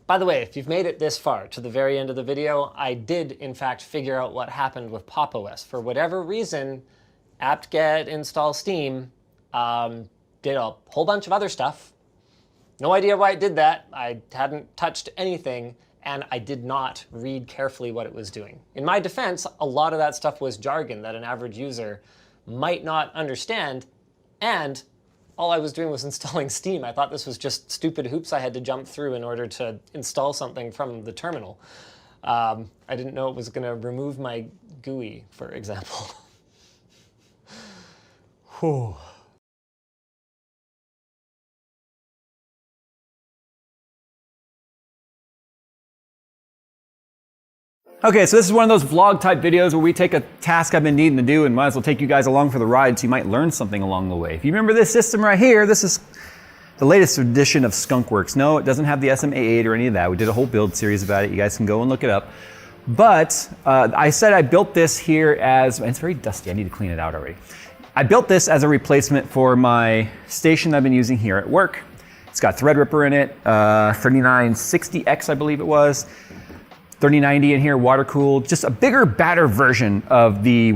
[SPEAKER 2] By the way, if you've made it this far, to the very end of the video, I did, in fact, figure out what happened with Pop! OS. For whatever reason, apt-get install Steam did a whole bunch of other stuff. No idea why it did that. I hadn't touched anything, and I did not read carefully what it was doing. In my defense, a lot of that stuff was jargon that an average user might not understand, and all I was doing was installing Steam. I thought this was just stupid hoops I had to jump through in order to install something from the terminal. I didn't know it was gonna remove my GUI, for example. Whew.
[SPEAKER 5] Okay, so this is one of those vlog type videos where we take a task I've been needing to do and might as well take you guys along for the ride so you might learn something along the way. If you remember this system right here, this is the latest edition of Skunkworks. No, it doesn't have the SMA8 or any of that. We did a whole build series about it. You guys can go and look it up. But I said I built this here as, it's very dusty, I need to clean it out already. I built this as a replacement for my station I've been using here at work. It's got Threadripper in it, 3960X I believe it was. 3090 in here, water cooled, just a bigger, badder version of the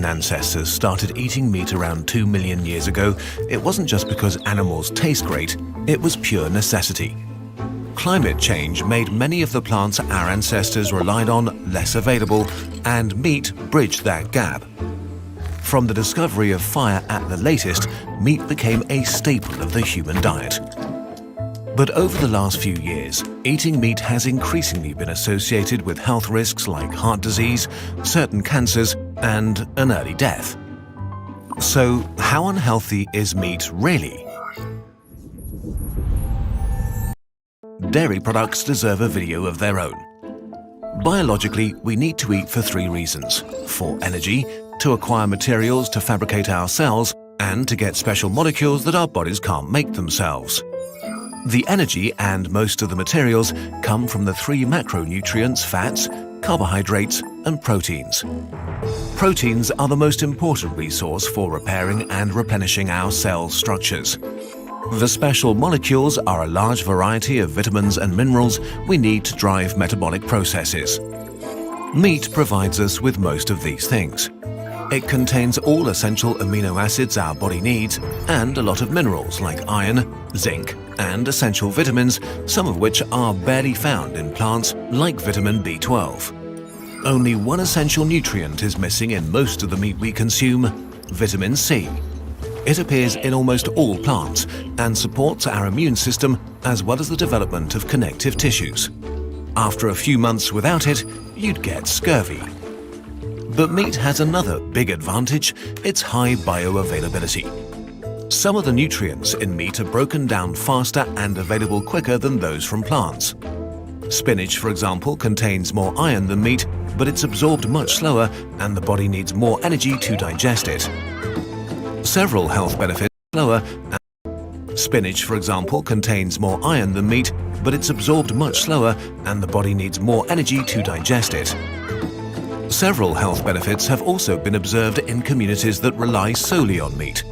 [SPEAKER 6] ancestors started eating meat around 2 million years ago, it wasn't just because animals taste great, it was pure necessity. Climate change made many of the plants our ancestors relied on less available, and meat bridged that gap. From the discovery of fire at the latest, meat became a staple of the human diet. But over the last few years, eating meat has increasingly been associated with health risks like heart disease, certain cancers, and an early death. So, how unhealthy is meat really? Dairy products deserve a video of their own. Biologically, we need to eat for 3 reasons: for energy, to acquire materials to fabricate our cells, and to get special molecules that our bodies can't make themselves. The energy and most of the materials come from the 3 macronutrients: fats, carbohydrates, and proteins. Proteins are the most important resource for repairing and replenishing our cell structures. The special molecules are a large variety of vitamins and minerals we need to drive metabolic processes. Meat provides us with most of these things. It contains all essential amino acids our body needs and a lot of minerals like iron, zinc, and essential vitamins, some of which are barely found in plants like vitamin B12. Only one essential nutrient is missing in most of the meat we consume: vitamin C. It appears in almost all plants and supports our immune system as well as the development of connective tissues. After a few months without it, you'd get scurvy. But meat has another big advantage: its high bioavailability. Some of the nutrients in meat are broken down faster and available quicker than those from plants. Spinach, for example, contains more iron than meat, but it's absorbed much slower and the body needs more energy to digest it. Several health benefits slower. Spinach, for example, contains more iron than meat, but it's absorbed much slower and the body needs more energy to digest it. Several health benefits have also been observed in communities that rely solely on meat.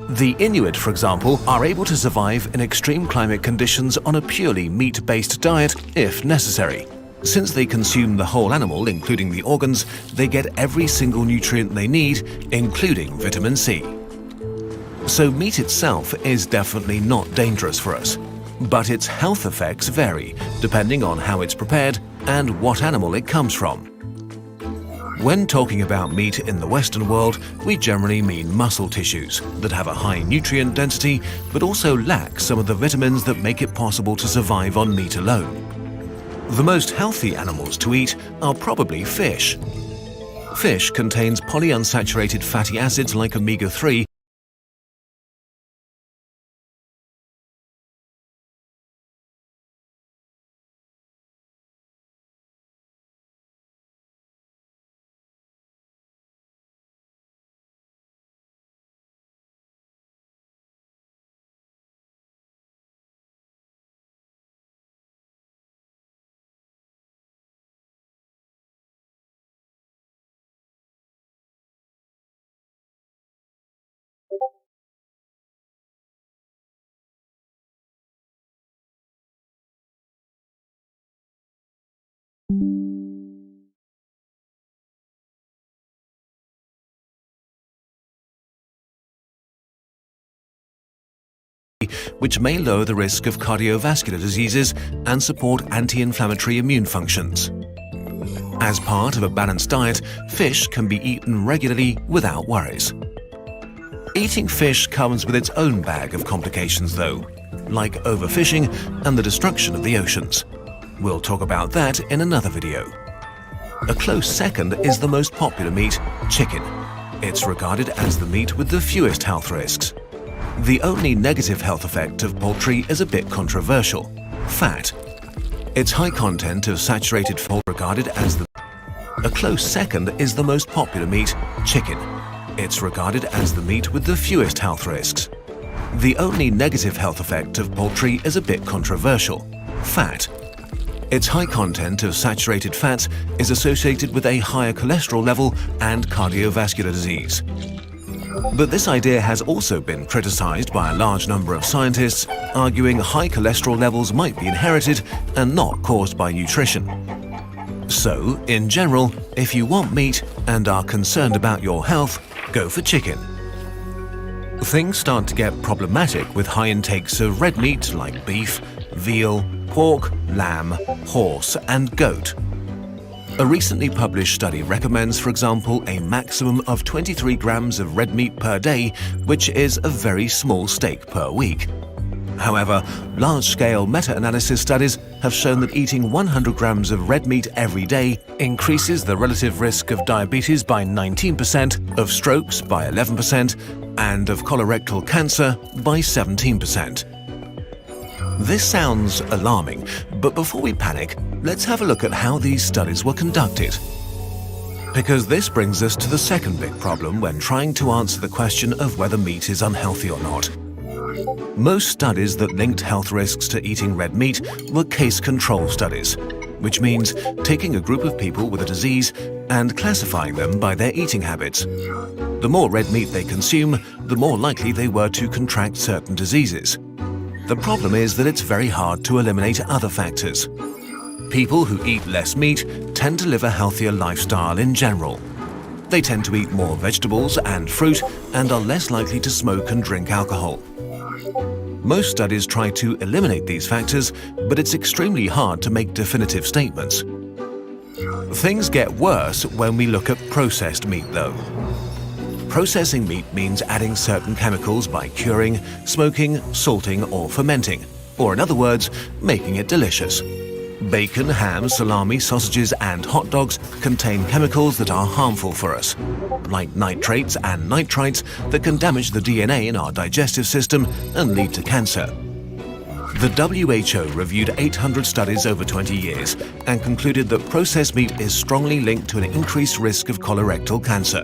[SPEAKER 6] The Inuit, for example, are able to survive in extreme climate conditions on a purely meat-based diet if necessary. Since they consume the whole animal, including the organs, they get every single nutrient they need, including vitamin C. So meat itself is definitely not dangerous for us, but its health effects vary depending on how it's prepared and what animal it comes from. When talking about meat in the Western world, we generally mean muscle tissues that have a high nutrient density but also lack some of the vitamins that make it possible to survive on meat alone. The most healthy animals to eat are probably fish. Fish contains polyunsaturated fatty acids like omega-3, which may lower the risk of cardiovascular diseases and support anti-inflammatory immune functions. As part of a balanced diet, fish can be eaten regularly without worries. Eating fish comes with its own bag of complications though, like overfishing and the destruction of the oceans. We'll talk about that in another video. A close second is the most popular meat, chicken. It's regarded as the meat with the fewest health risks. The only negative health effect of poultry is a bit controversial: fat. Its high content of saturated fat regarded as the... A close second is the most popular meat, chicken. It's regarded as the meat with the fewest health risks. The only negative health effect of poultry is a bit controversial: fat. Its high content of saturated fats is associated with a higher cholesterol level and cardiovascular disease. But this idea has also been criticized by a large number of scientists, arguing high cholesterol levels might be inherited and not caused by nutrition. So, in general, if you want meat, and are concerned about your health, go for chicken. Things start to get problematic with high intakes of red meat like beef, veal, pork, lamb, horse, and goat. A recently published study recommends, for example, a maximum of 23 grams of red meat per day, which is a very small steak per week. However, large-scale meta-analysis studies have shown that eating 100 grams of red meat every day increases the relative risk of diabetes by 19%, of strokes by 11%, and of colorectal cancer by 17%. This sounds alarming, but before we panic, let's have a look at how these studies were conducted. Because this brings us to the second big problem when trying to answer the question of whether meat is unhealthy or not. Most studies that linked health risks to eating red meat were case control studies, which means taking a group of people with a disease and classifying them by their eating habits. The more red meat they consume, the more likely they were to contract certain diseases. The problem is that it's very hard to eliminate other factors. People who eat less meat tend to live a healthier lifestyle in general. They tend to eat more vegetables and fruit and are less likely to smoke and drink alcohol. Most studies try to eliminate these factors, but it's extremely hard to make definitive statements. Things get worse when we look at processed meat, though. Processing meat means adding certain chemicals by curing, smoking, salting, or fermenting, or in other words, making it delicious. Bacon, ham, salami, sausages, and hot dogs contain chemicals that are harmful for us, like nitrates and nitrites that can damage the DNA in our digestive system and lead to cancer. The WHO reviewed 800 studies over 20 years and concluded that processed meat is strongly linked to an increased risk of colorectal cancer.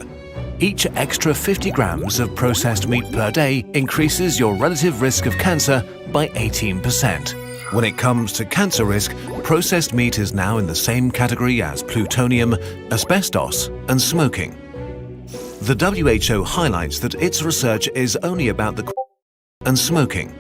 [SPEAKER 6] Each extra 50 grams of processed meat per day increases your relative risk of cancer by 18%. When it comes to cancer risk, processed meat is now in the same category as plutonium, asbestos, and smoking. The WHO highlights that its research is only about the and smoking.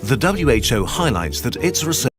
[SPEAKER 6] The WHO highlights that its research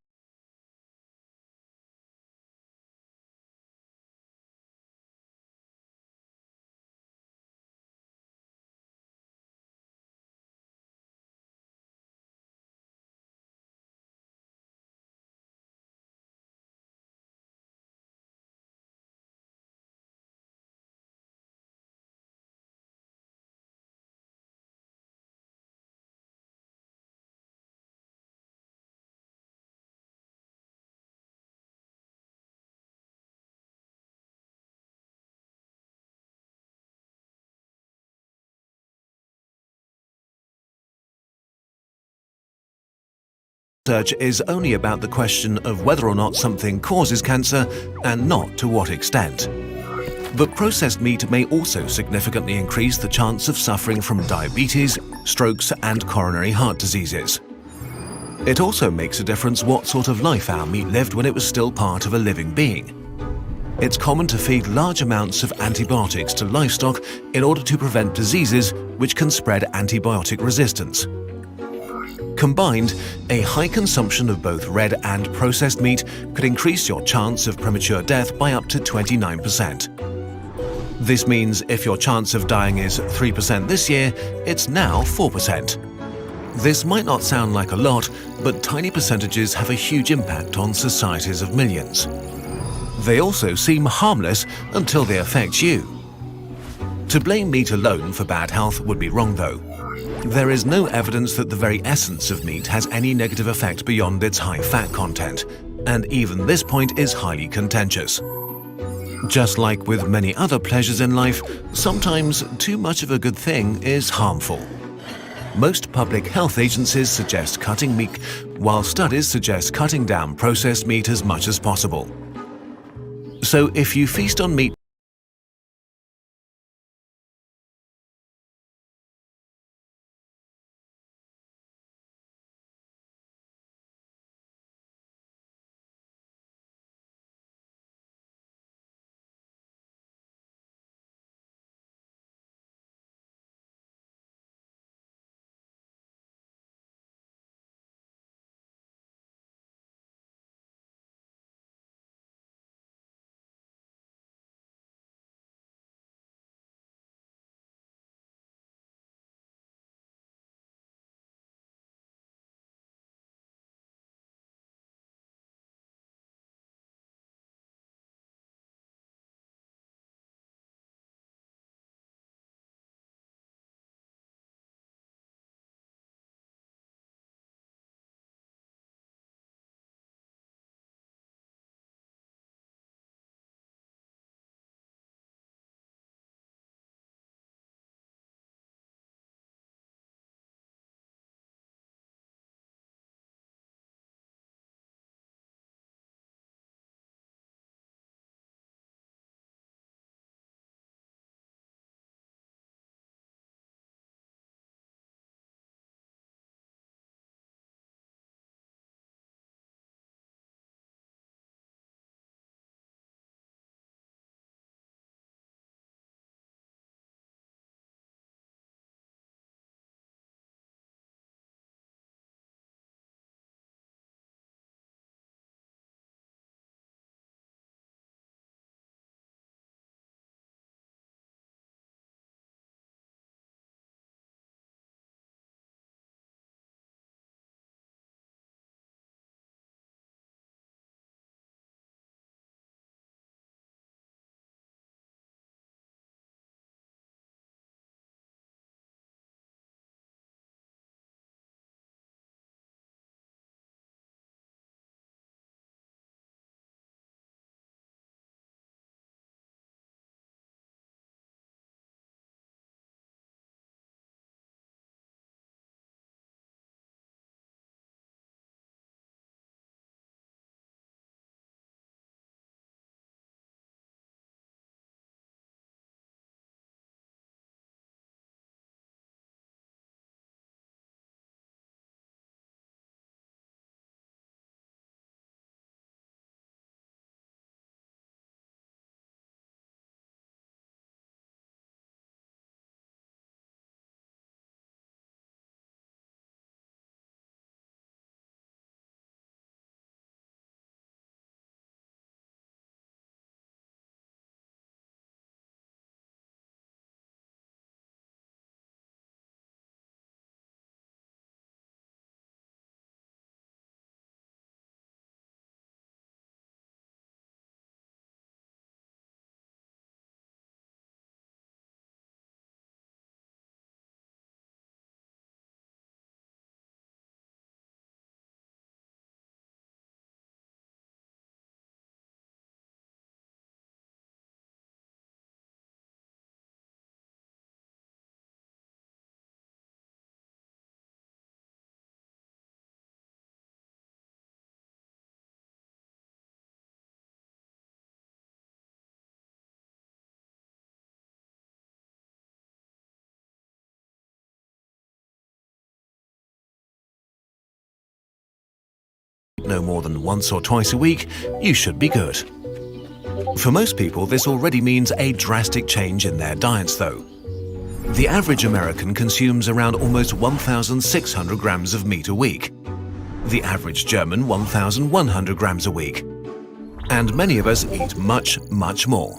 [SPEAKER 6] is only about the question of whether or not something causes cancer and not to what extent. But processed meat may also significantly increase the chance of suffering from diabetes, strokes, and coronary heart diseases. It also makes a difference what sort of life our meat lived when it was still part of a living being. It's common to feed large amounts of antibiotics to livestock in order to prevent diseases which can spread antibiotic resistance. Combined, a high consumption of both red and processed meat could increase your chance of premature death by up to 29%. This means if your chance of dying is 3% this year, it's now 4%. This might not sound like a lot, but tiny percentages have a huge impact on societies of millions. They also seem harmless until they affect you. To blame meat alone for bad health would be wrong, though. There is no evidence that the very essence of meat has any negative effect beyond its high fat content, and even this point is highly contentious. Just like with many other pleasures in life, sometimes too much of a good thing is harmful. Most public health agencies suggest cutting meat, while studies suggest cutting down processed meat as much as possible. So if you feast on meat no more than once or twice a week, you should be good. For most people, this already means a drastic change in their diets, though. The average American consumes around almost 1,600 grams of meat a week. The average German 1,100 grams a week. And many of us eat much, much more.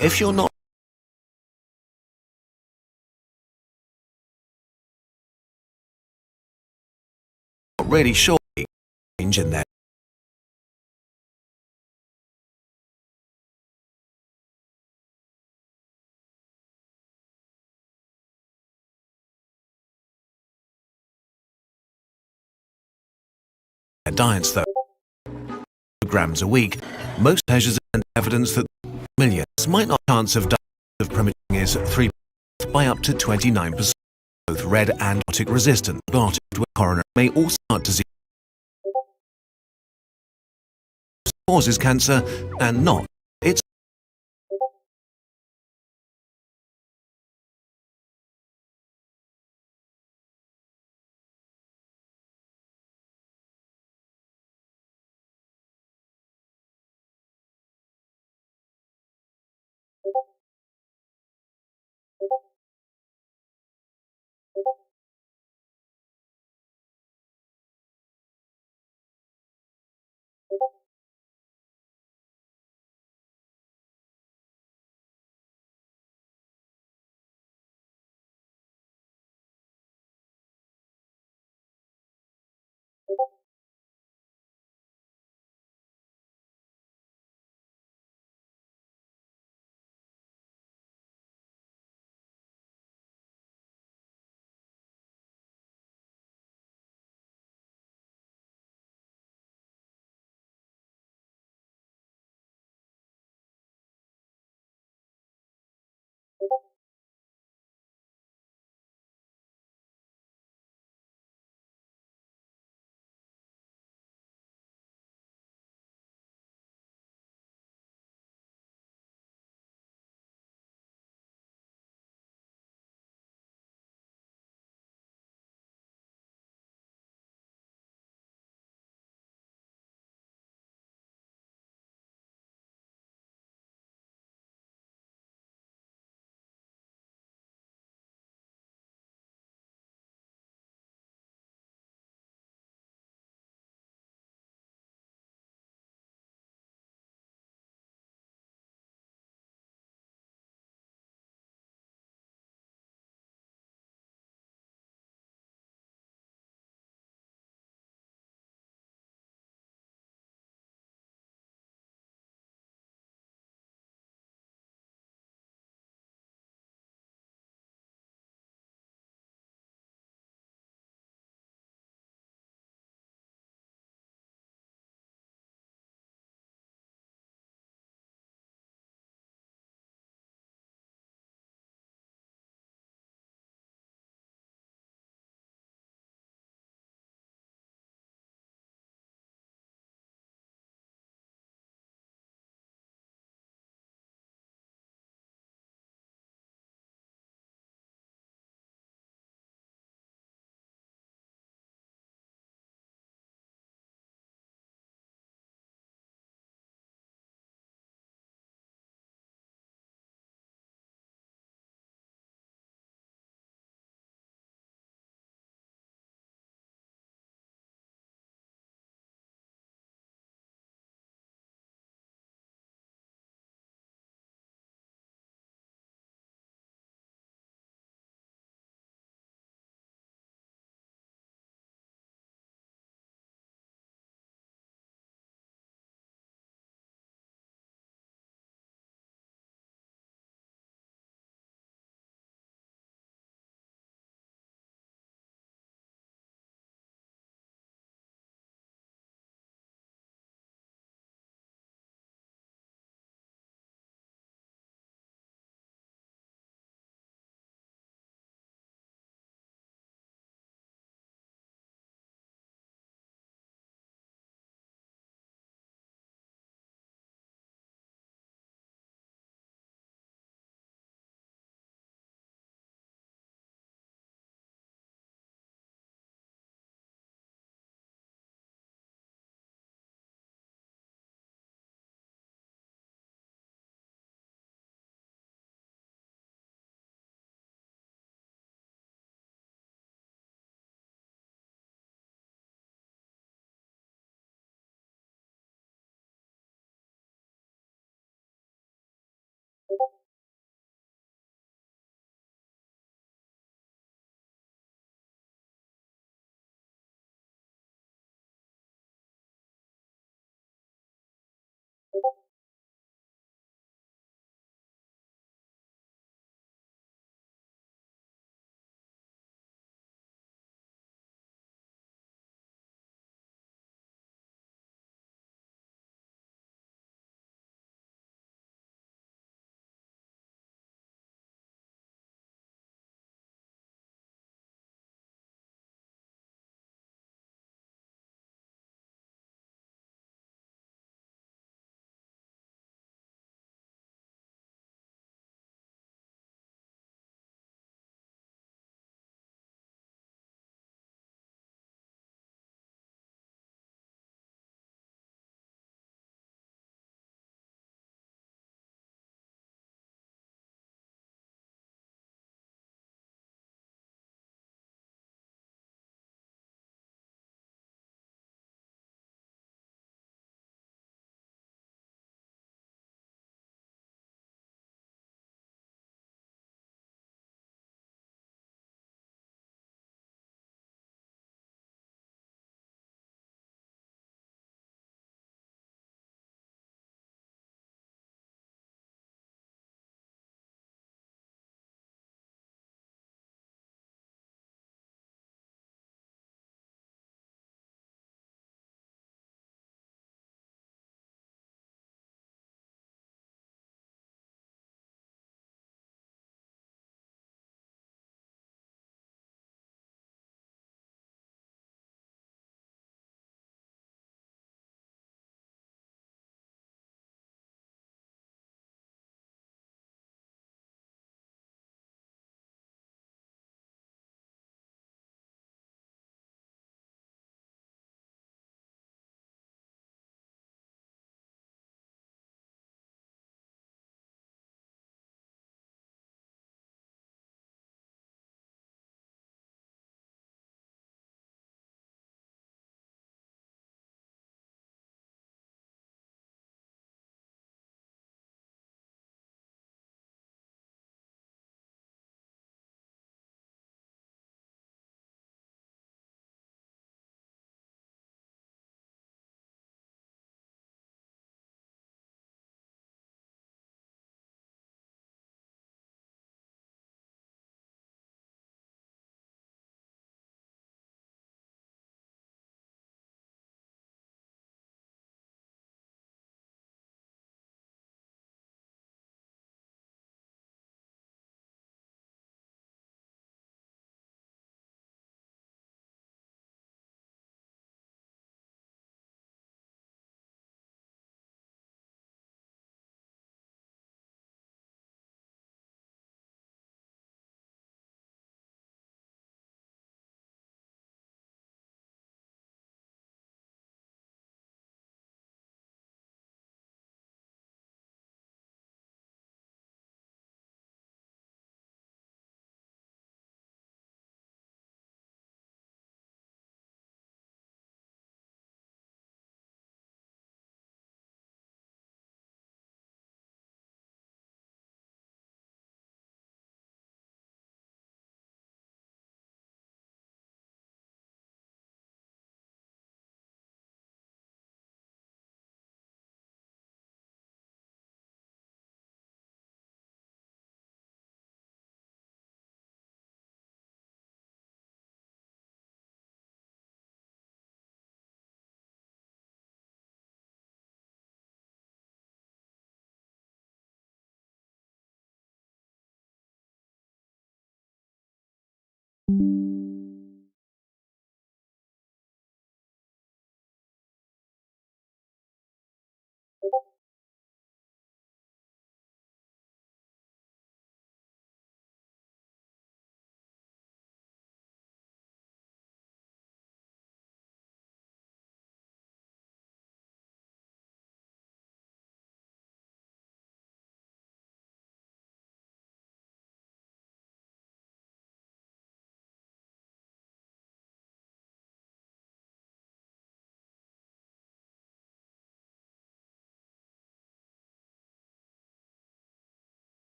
[SPEAKER 6] If you're not really sure change in their diets, though, grams a week, most measures and evidence that millions might not chance of dying of premature is 3 by up to 29%. Both red and antibiotic resistant antibiotic with coronary may also start disease causes cancer and not its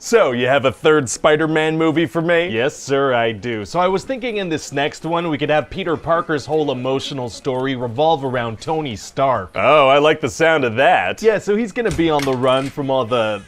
[SPEAKER 7] So, you have a third Spider-Man movie for me? Yes, sir, I do. So I was thinking in this next one, we could have Peter Parker's whole emotional story revolve around Tony Stark. Oh, I like the sound of that. Yeah, so he's gonna be on the run from all the...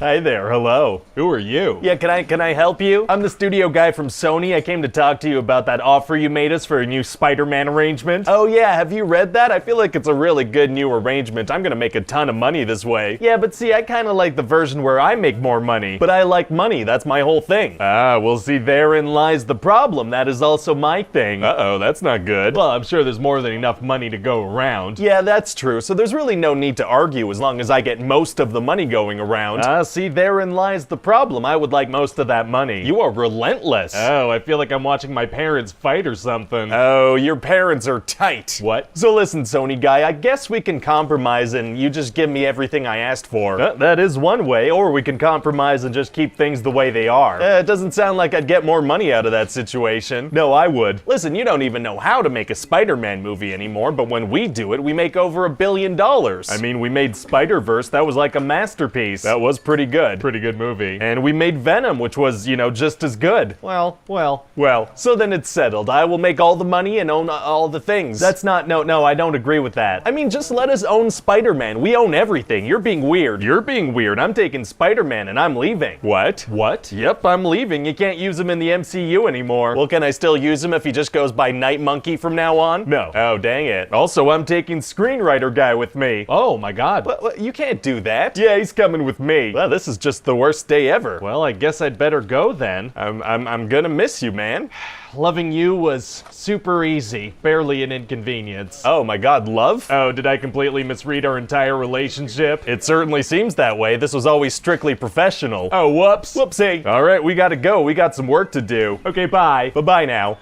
[SPEAKER 7] Hi there, hello. Who are you? Yeah, can I help you? I'm the studio guy from Sony. I came to talk to you about that offer you made us for a new Spider-Man arrangement. Oh yeah, have you read that? I feel like it's a really good new arrangement. I'm gonna make a ton of money this way. Yeah, but see, I kinda like the version where I make more money. But I like money, that's my whole thing. Ah, well see, therein lies the problem. That is also my thing. Uh-oh, that's not good. Well, I'm sure there's more than enough money to go around. Yeah, that's true. So there's really no need to argue as long as I get most of the money going around. Ah, see, therein lies the problem. I would like most of that money. You are relentless. Oh, I feel like I'm watching my parents fight or something. Oh, your parents are tight. What? So listen, Sony guy, I guess we can compromise and you just give me everything I asked for. That is one way, or we can compromise and just keep things the way they are. It doesn't sound like I'd get more money out of that situation. No, I would. Listen, you don't even know how to make a Spider-Man movie anymore, but when we do it, we make over $1 billion. I mean, we made Spider-Verse, that was like a masterpiece. That was pretty good. Pretty good movie. And we made Venom, which was, you know, just as good. Well. So then it's settled. I will make all the money and own all the things. That's not, no, I don't agree with that. I mean, just let us own Spider-Man. We own everything. You're being weird. You're being weird. I'm taking Spider-Man and I'm leaving. What? What? Yep, I'm leaving. You can't use him in the MCU anymore. Well, can I still use him if he just goes by Night Monkey from now on? No. Oh, dang it. Also, I'm taking screenwriter guy with me. Oh my god. What? You can't do that. Yeah, he's coming with me. Well, this is just the worst day ever. Well, I guess I'd better go then. I'm gonna miss you, man. Loving you was super easy, barely an inconvenience. Oh my god, love? Oh, did I completely misread our entire relationship? It certainly seems that way. This was always strictly professional. Oh, whoops. Whoopsie. All right, we gotta go. We got some work to do. Okay, bye. Bye-bye now.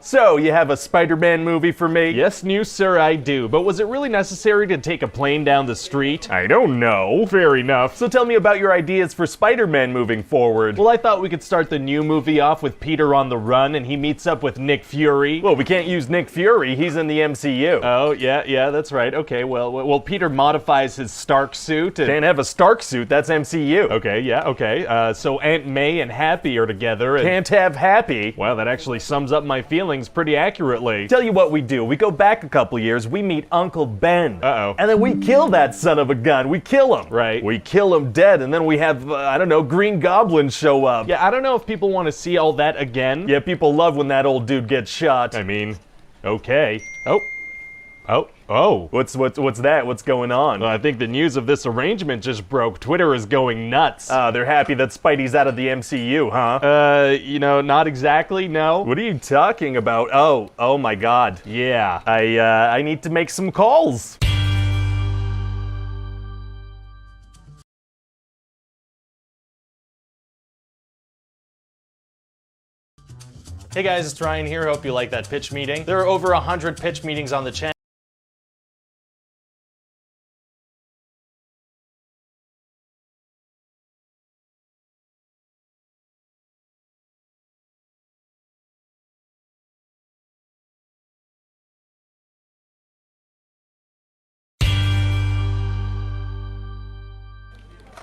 [SPEAKER 7] So, you have a Spider-Man movie for me? Yes, new sir, I do. But was it really necessary to take a plane down the street? I don't know. Fair enough. So tell me about your ideas for Spider-Man moving forward. Well, I thought we could start the new movie off with Peter on the run and he meets up with Nick Fury. Well, we can't use Nick Fury. He's in the MCU. Oh, yeah, that's right. Okay, well, Peter modifies his Stark suit and... Can't have a Stark suit, that's MCU. Okay, yeah, okay. So Aunt May and Happy are together and... Can't have Happy? Wow, that actually sums up my feelings pretty accurately. Tell you what we do. We go back a couple years, we meet Uncle Ben. Uh-oh. And then we kill that son of a gun. We kill him. Right. We kill him dead, and then we have, I don't know, Green Goblin show up. Yeah, I don't know if people want to see all that again. Yeah, people love when that old dude gets shot. I mean, okay. Oh, what's that? What's going on? Well, I think the news of this arrangement just broke. Twitter is going nuts. They're happy that Spidey's out of the MCU, huh? You know, not exactly, no. What are you talking about? Oh my god. Yeah, I need to make some calls. Hey guys, it's Ryan here. Hope you like that pitch meeting. There are over 100 pitch meetings on the channel.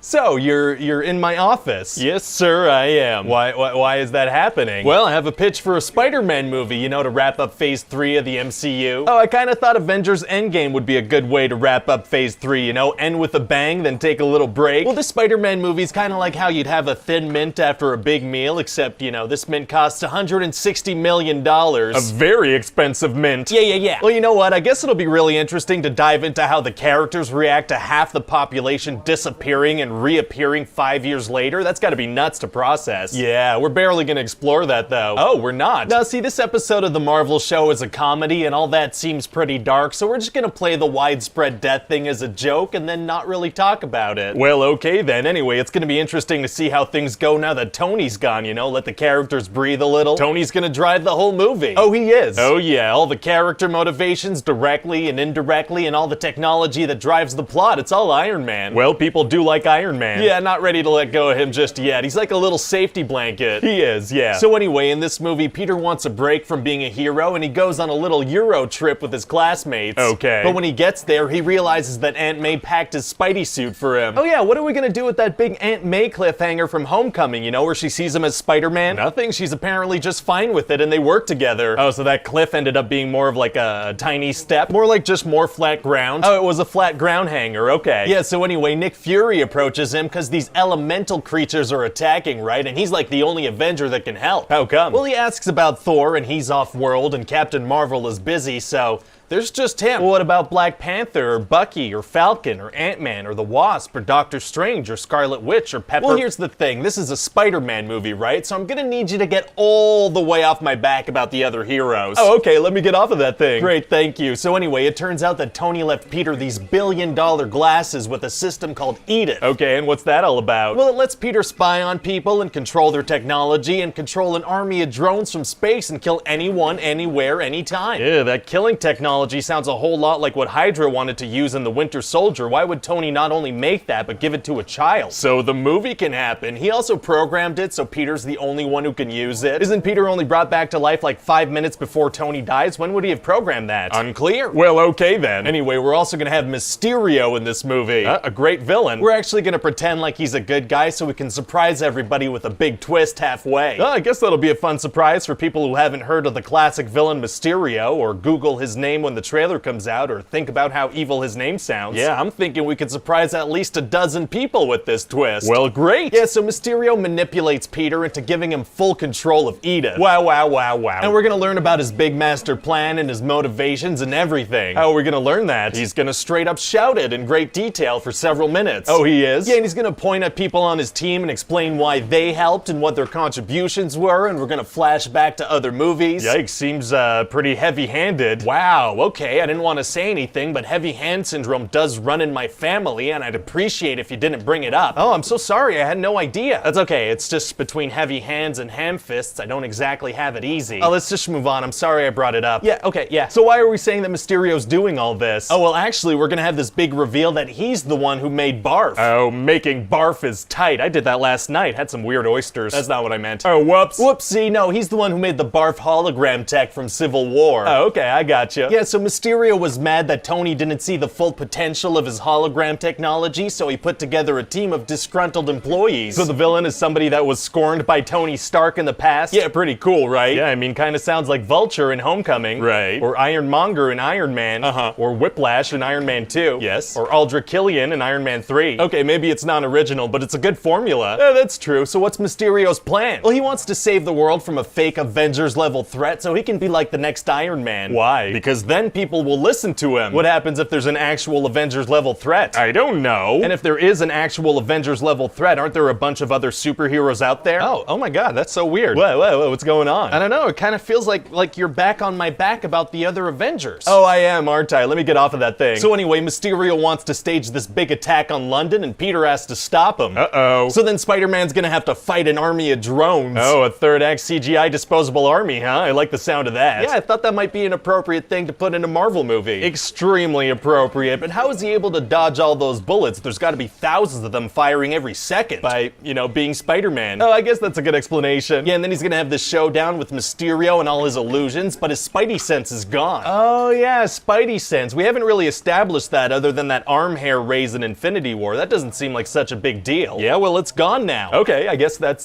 [SPEAKER 7] So, you're in my office? Yes, sir, I am. Why is that happening? Well, I have a pitch for a Spider-Man movie, you know, to wrap up Phase 3 of the MCU. Oh, I kinda thought Avengers Endgame would be a good way to wrap up Phase 3, you know? End with a bang, then take a little break. Well, this Spider-Man movie's kinda like how you'd have a Thin Mint after a big meal, except, you know, this mint costs $160 million. A very expensive mint. Yeah. Well, you know what? I guess it'll be really interesting to dive into how the characters react to half the population disappearing and reappearing 5 years later. That's gotta be nuts to process. Yeah, we're barely gonna explore that though. Oh, we're not. Now see, this episode of The Marvel Show is a comedy and all that seems pretty dark, so we're just gonna play the widespread death thing as a joke and then not really talk about it. Well, okay then. Anyway, it's gonna be interesting to see how things go now that Tony's gone, you know? Let the characters breathe a little. Tony's gonna drive the whole movie. Oh, he is? Oh yeah, all the character motivations directly and indirectly and all the technology that drives the plot. It's all Iron Man. Well, people do like Iron Iron Man. Yeah, not ready to let go of him just yet. He's like a little safety blanket. He is, yeah. So anyway, in this movie, Peter wants a break from being a hero, and he goes on a little Euro trip with his classmates. Okay. But when he gets there, he realizes that Aunt May packed his Spidey suit for him. Oh yeah, what are we gonna do with that big Aunt May cliffhanger from Homecoming, you know, where she sees him as Spider-Man? Nothing, she's apparently just fine with it, and they work together. Oh, so that cliff ended up being more of like a tiny step? More like just more flat ground? Oh, it was a flat ground hanger, okay. Yeah, so anyway, Nick Fury approaches him because these elemental creatures are attacking, right? And he's like the only Avenger that can help. How come? Well, he asks about Thor, and he's off-world, and Captain Marvel is busy, so there's just him. Well, what about Black Panther, or Bucky, or Falcon, or Ant-Man, or the Wasp, or Doctor Strange, or Scarlet Witch, or Pepper? Well, here's the thing. This is a Spider-Man movie, right? So I'm gonna need you to get all the way off my back about the other heroes. Oh, okay, let me get off of that thing. Great, thank you. So anyway, it turns out that Tony left Peter these billion-dollar glasses with a system called Edith. Okay, and what's that all about? Well, it lets Peter spy on people and control their technology and control an army of drones from space and kill anyone, anywhere, anytime. Yeah, that killing technology sounds a whole lot like what Hydra wanted to use in the Winter Soldier. Why would Tony not only make that, but give it to a child? So the movie can happen. He also programmed it so Peter's the only one who can use it. Isn't Peter only brought back to life like 5 minutes before Tony dies? When would he have programmed that? Unclear. Well, okay then. Anyway, we're also gonna have Mysterio in this movie. A great villain. We're actually gonna pretend like he's a good guy so we can surprise everybody with a big twist halfway. I guess that'll be a fun surprise for people who haven't heard of the classic villain Mysterio, or Google his name when the trailer comes out, or think about how evil his name sounds. Yeah, I'm thinking we could surprise at least a dozen people with this twist. Well, great. Yeah, so Mysterio manipulates Peter into giving him full control of Edith. Wow, wow, wow, wow. And we're gonna learn about his big master plan and his motivations and everything. How are we gonna learn that? He's gonna straight up shout it in great detail for several minutes. Oh, he is? Yeah, and he's gonna point at people on his team and explain why they helped and what their contributions were, and we're gonna flash back to other movies. Yikes, seems pretty heavy-handed. Wow, okay, I didn't want to say anything, but heavy hand syndrome does run in my family, and I'd appreciate if you didn't bring it up. Oh, I'm so sorry, I had no idea. That's okay, it's just between heavy hands and ham fists, I don't exactly have it easy. Oh, let's just move on, I'm sorry I brought it up. Yeah, okay, yeah. So why are we saying that Mysterio's doing all this? Oh, well, actually, we're gonna have this big reveal that he's the one who made Barf. Oh, making Barf is tight. I did that last night, had some weird oysters. That's not what I meant. Oh, whoops. Whoopsie, no, he's the one who made the Barf hologram tech from Civil War. Oh, okay, I gotcha. Yeah, so Mysterio was mad that Tony didn't see the full potential of his hologram technology, so he put together a team of disgruntled employees. So the villain is somebody that was scorned by Tony Stark in the past? Yeah, pretty cool, right? Yeah, I mean, kinda sounds like Vulture in Homecoming. Right. Or Ironmonger in Iron Man. Uh-huh. Or Whiplash in Iron Man 2. Yes. Or Aldrich Killian in Iron Man 3. Okay, maybe it's non-original, but it's a good formula. That's true. So what's Mysterio's plan? Well, he wants to save the world from a fake Avengers-level threat so he can be like the next Iron Man. Why? Because then people will listen to him. What happens if there's an actual Avengers-level threat? I don't know. And if there is an actual Avengers-level threat, aren't there a bunch of other superheroes out there? Oh my god, that's so weird. Whoa, what's going on? I don't know, it kind of feels like you're back on my back about the other Avengers. Oh, I am, aren't I? Let me get off of that thing. So anyway, Mysterio wants to stage this big attack on London, and Peter has to stop him. Uh-oh. So then Spider-Man's gonna have to fight an army of drones. Oh, a third-act CGI disposable army, huh? I like the sound of that. Yeah, I thought that might be an appropriate thing to put in a Marvel movie. Extremely appropriate, but how is he able to dodge all those bullets? There's gotta be thousands of them firing every second. By, you know, being Spider-Man. Oh, I guess that's a good explanation. Yeah, and then he's gonna have this showdown with Mysterio and all his illusions, but his Spidey sense is gone. Oh yeah, Spidey sense. We haven't really established that other than that arm hair raise in Infinity War. That doesn't seem like such a big deal. Yeah, well, it's gone now. Okay, I guess that's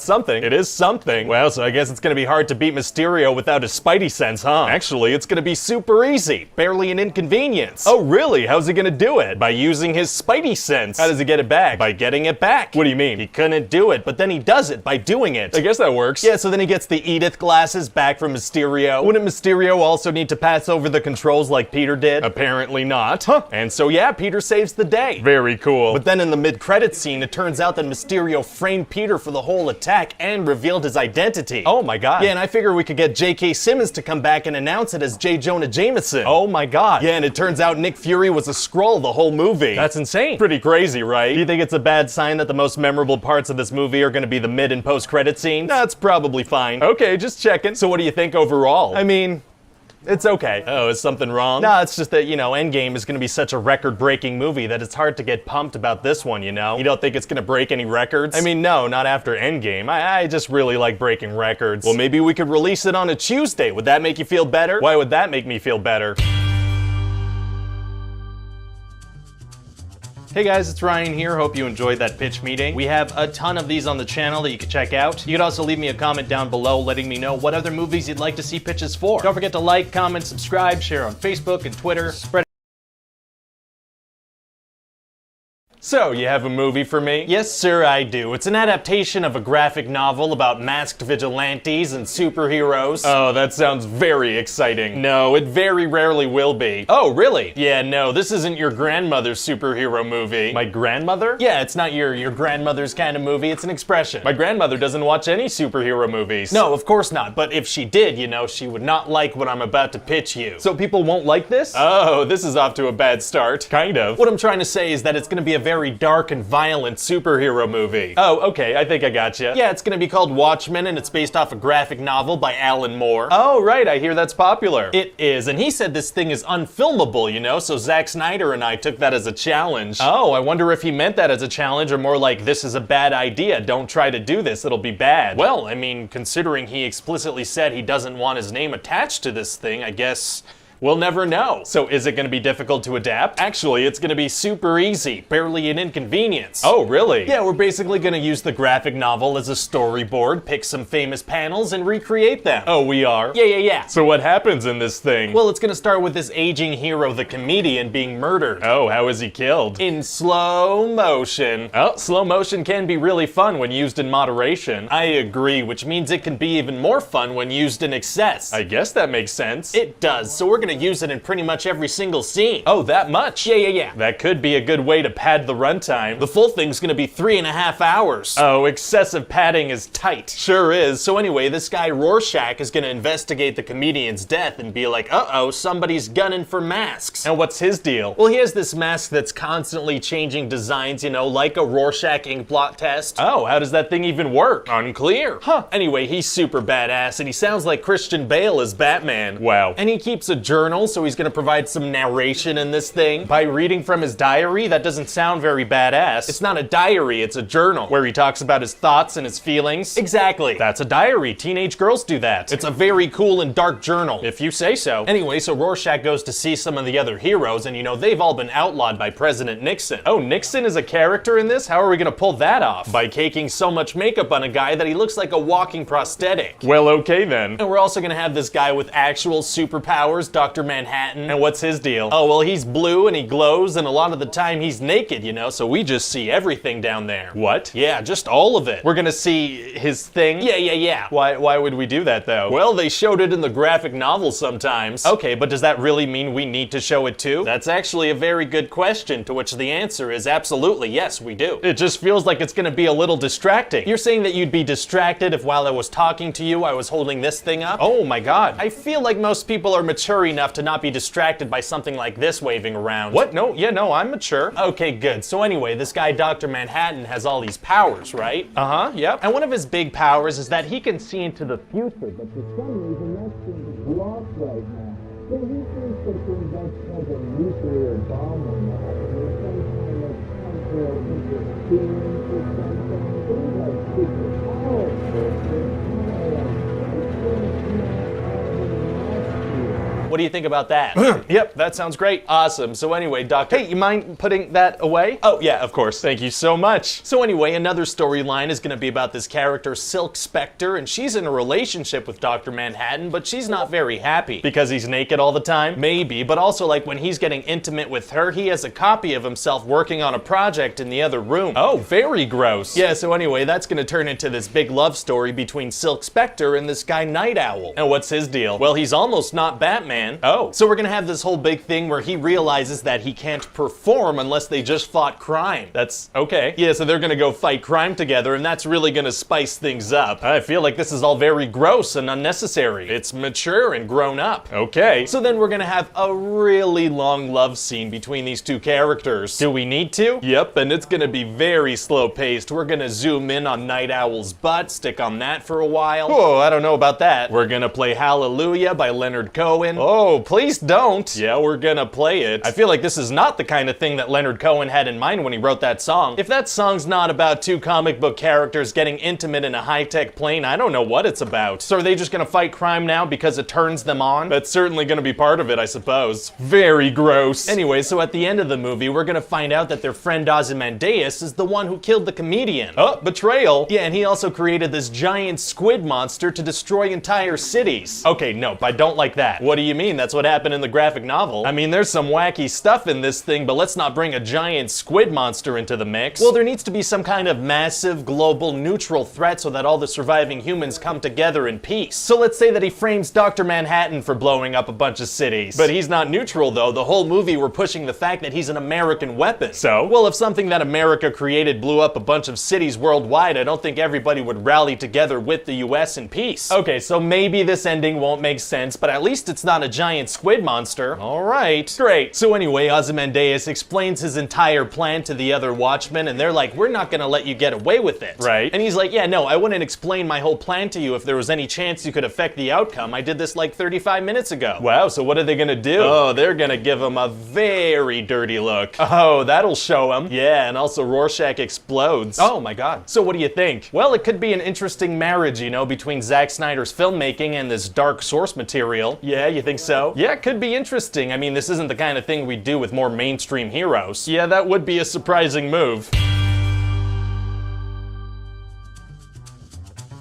[SPEAKER 7] something. It is something. Well, so I guess it's gonna be hard to beat Mysterio without his Spidey sense, huh? Actually, it's gonna be super easy. Barely an inconvenience. Oh, really? How's he gonna do it? By using his Spidey sense. How does he get it back? By getting it back. What do you mean? He couldn't do it, but then he does it by doing it. I guess that works. Yeah, so then he gets the Edith glasses back from Mysterio. Wouldn't Mysterio also need to pass over the controls like Peter did? Apparently not. Huh. And so yeah, Peter saves the day. Very cool. But then in the mid-credits scene, it turns out that Mysterio framed Peter for the whole attack and revealed his identity. Oh my god. Yeah, and I figure we could get J.K. Simmons to come back and announce it as J. Jonah Jameson. Oh my god. Yeah, and it turns out Nick Fury was a Skrull the whole movie. That's insane. Pretty crazy, right? Do you think it's a bad sign that the most memorable parts of this movie are gonna be the mid and post-credit scenes? That's probably fine. Okay, just checking. So what do you think overall? I mean, It's okay. Oh, is something wrong? No, it's just that, you know, Endgame is gonna be such a record-breaking movie that it's hard to get pumped about this one, you know? You don't think it's gonna break any records? I mean, no, not after Endgame. I just really like breaking records. Well, maybe we could release it on a Tuesday. Would that make you feel better? Why would that make me feel better? Hey guys, it's Ryan here. Hope you enjoyed that pitch meeting. We have a ton of these on the channel that you can check out. You can also leave me a comment down below letting me know what other movies you'd like to see pitches for. Don't forget to like, comment, subscribe, share on Facebook and Twitter. Spread. So, you have a movie for me? Yes, sir, I do. It's an adaptation of a graphic novel about masked vigilantes and superheroes. Oh, that sounds very exciting. No, it very rarely will be. Oh, really? Yeah, no, this isn't your grandmother's superhero movie. My grandmother? Yeah, it's not your grandmother's kind of movie, it's an expression. My grandmother doesn't watch any superhero movies. No, of course not, but if she did, you know, she would not like what I'm about to pitch you. So people won't like this? Oh, this is off to a bad start. Kind of. What I'm trying to say is that it's gonna be a very dark and violent superhero movie. Oh, okay, I think I gotcha. Yeah, it's gonna be called Watchmen, and it's based off a graphic novel by Alan Moore. Oh, right, I hear that's popular. It is, and he said this thing is unfilmable, you know, so Zack Snyder and I took that as a challenge. Oh, I wonder if he meant that as a challenge or more like, this is a bad idea, don't try to do this, it'll be bad. Well, I mean, considering he explicitly said he doesn't want his name attached to this thing, I guess we'll never know. So is it gonna be difficult to adapt? Actually, it's gonna be super easy, barely an inconvenience. Oh, really? Yeah, we're basically gonna use the graphic novel as a storyboard, pick some famous panels, and recreate them. Oh, we are? Yeah. So what happens in this thing? Well, it's gonna start with this aging hero, the comedian, being murdered. Oh, how is he killed? In slow motion. Oh, slow motion can be really fun when used in moderation. I agree, which means it can be even more fun when used in excess. I guess that makes sense. It does, so we're gonna use it in pretty much every single scene. Oh, that much? Yeah. That could be a good way to pad the runtime. The full thing's gonna be 3.5 hours. Oh, excessive padding is tight. Sure is. So anyway, this guy Rorschach is gonna investigate the comedian's death and be like, uh-oh, somebody's gunning for masks. And what's his deal? Well, he has this mask that's constantly changing designs, you know, like a Rorschach ink blot test. Oh, how does that thing even work? Unclear. Huh. Anyway, he's super badass and he sounds like Christian Bale as Batman. Wow. And he keeps a journal, so he's gonna provide some narration in this thing. By reading from his diary, that doesn't sound very badass. It's not a diary, it's a journal, where he talks about his thoughts and his feelings. Exactly. That's a diary. Teenage girls do that. It's a very cool and dark journal, if you say so. Anyway, so Rorschach goes to see some of the other heroes, and you know, they've all been outlawed by President Nixon. Oh, Nixon is a character in this? How are we gonna pull that off? By caking so much makeup on a guy that he looks like a walking prosthetic. Well, okay then. And we're also gonna have this guy with actual superpowers, Dr. Manhattan. And what's his deal? Oh, well, he's blue and he glows, and a lot of the time he's naked, you know, so we just see everything down there. What? Yeah, just all of it. We're gonna see his thing? Yeah. Why would we do that, though? Well, they showed it in the graphic novel sometimes. Okay, but does that really mean we need to show it too? That's actually a very good question, to which the answer is absolutely yes, we do. It just feels like it's gonna be a little distracting. You're saying that you'd be distracted if while I was talking to you, I was holding this thing up? Oh my god. I feel like most people are mature enough to not be distracted by something like this waving around. What? No, I'm mature. Okay, good. So anyway, this guy Dr. Manhattan has all these powers, right? Uh-huh, yep. And one of his big powers is that he can see into the future, but for some reason that seems blocked right now. So he thinks that there's like a nuclear bomb or not, and there's some kind of temporal interference or something. Things like superpowers. What do you think about that? Yep, that sounds great. Awesome. So anyway, Doctor, hey, you mind putting that away? Oh yeah, of course. Thank you so much. So anyway, another storyline is gonna be about this character, Silk Spectre, and she's in a relationship with Dr. Manhattan, but she's not very happy. Because he's naked all the time? Maybe, but also like when he's getting intimate with her, he has a copy of himself working on a project in the other room. Oh, very gross. Yeah, so anyway, that's gonna turn into this big love story between Silk Spectre and this guy Night Owl. And what's his deal? Well, he's almost not Batman. Oh. So we're gonna have this whole big thing where he realizes that he can't perform unless they just fought crime. That's okay. Yeah, so they're gonna go fight crime together, and that's really gonna spice things up. I feel like this is all very gross and unnecessary. It's mature and grown up. Okay. So then we're gonna have a really long love scene between these two characters. Do we need to? Yep, and it's gonna be very slow paced. We're gonna zoom in on Night Owl's butt, stick on that for a while. Whoa, I don't know about that. We're gonna play Hallelujah by Leonard Cohen. Oh, Oh, please don't. Yeah, we're gonna play it. I feel like this is not the kind of thing that Leonard Cohen had in mind when he wrote that song. If that song's not about two comic book characters getting intimate in a high-tech plane, I don't know what it's about. So are they just gonna fight crime now because it turns them on? That's certainly gonna be part of it, I suppose. Very gross. Anyway, so at the end of the movie, we're gonna find out that their friend Ozymandias is the one who killed the comedian. Oh, betrayal. Yeah, and he also created this giant squid monster to destroy entire cities. Okay, nope, I don't like that. What do you mean? That's what happened in the graphic novel. I mean, there's some wacky stuff in this thing, but let's not bring a giant squid monster into the mix. Well, there needs to be some kind of massive, global, neutral threat so that all the surviving humans come together in peace. So let's say that he frames Dr. Manhattan for blowing up a bunch of cities. But he's not neutral, though. The whole movie we're pushing the fact that he's an American weapon. So? Well, if something that America created blew up a bunch of cities worldwide, I don't think everybody would rally together with the US in peace. Okay, so maybe this ending won't make sense, but at least it's not a giant squid monster. All right, great. So anyway, Ozymandias explains his entire plan to the other Watchmen, and they're like, we're not gonna let you get away with it. Right. And he's like, yeah, no, I wouldn't explain my whole plan to you if there was any chance you could affect the outcome. I did this like 35 minutes ago. Wow, so what are they gonna do? Oh, they're gonna give him a very dirty look. Oh, that'll show him. Yeah, and also Rorschach explodes. Oh my god. So what do you think? Well, it could be an interesting marriage, you know, between Zack Snyder's filmmaking and this dark source material. Yeah, you think so? Yeah, it could be interesting. I mean, this isn't the kind of thing we do with more mainstream heroes. Yeah, that would be a surprising move.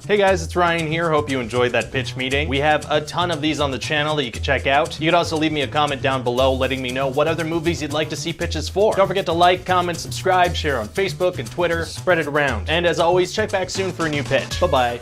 [SPEAKER 7] Hey guys, it's Ryan here. Hope you enjoyed that pitch meeting. We have a ton of these on the channel that you can check out. You could also leave me a comment down below letting me know what other movies you'd like to see pitches for. Don't forget to like, comment, subscribe, share on Facebook and Twitter, spread it around. And as always, check back soon for a new pitch. Bye-bye.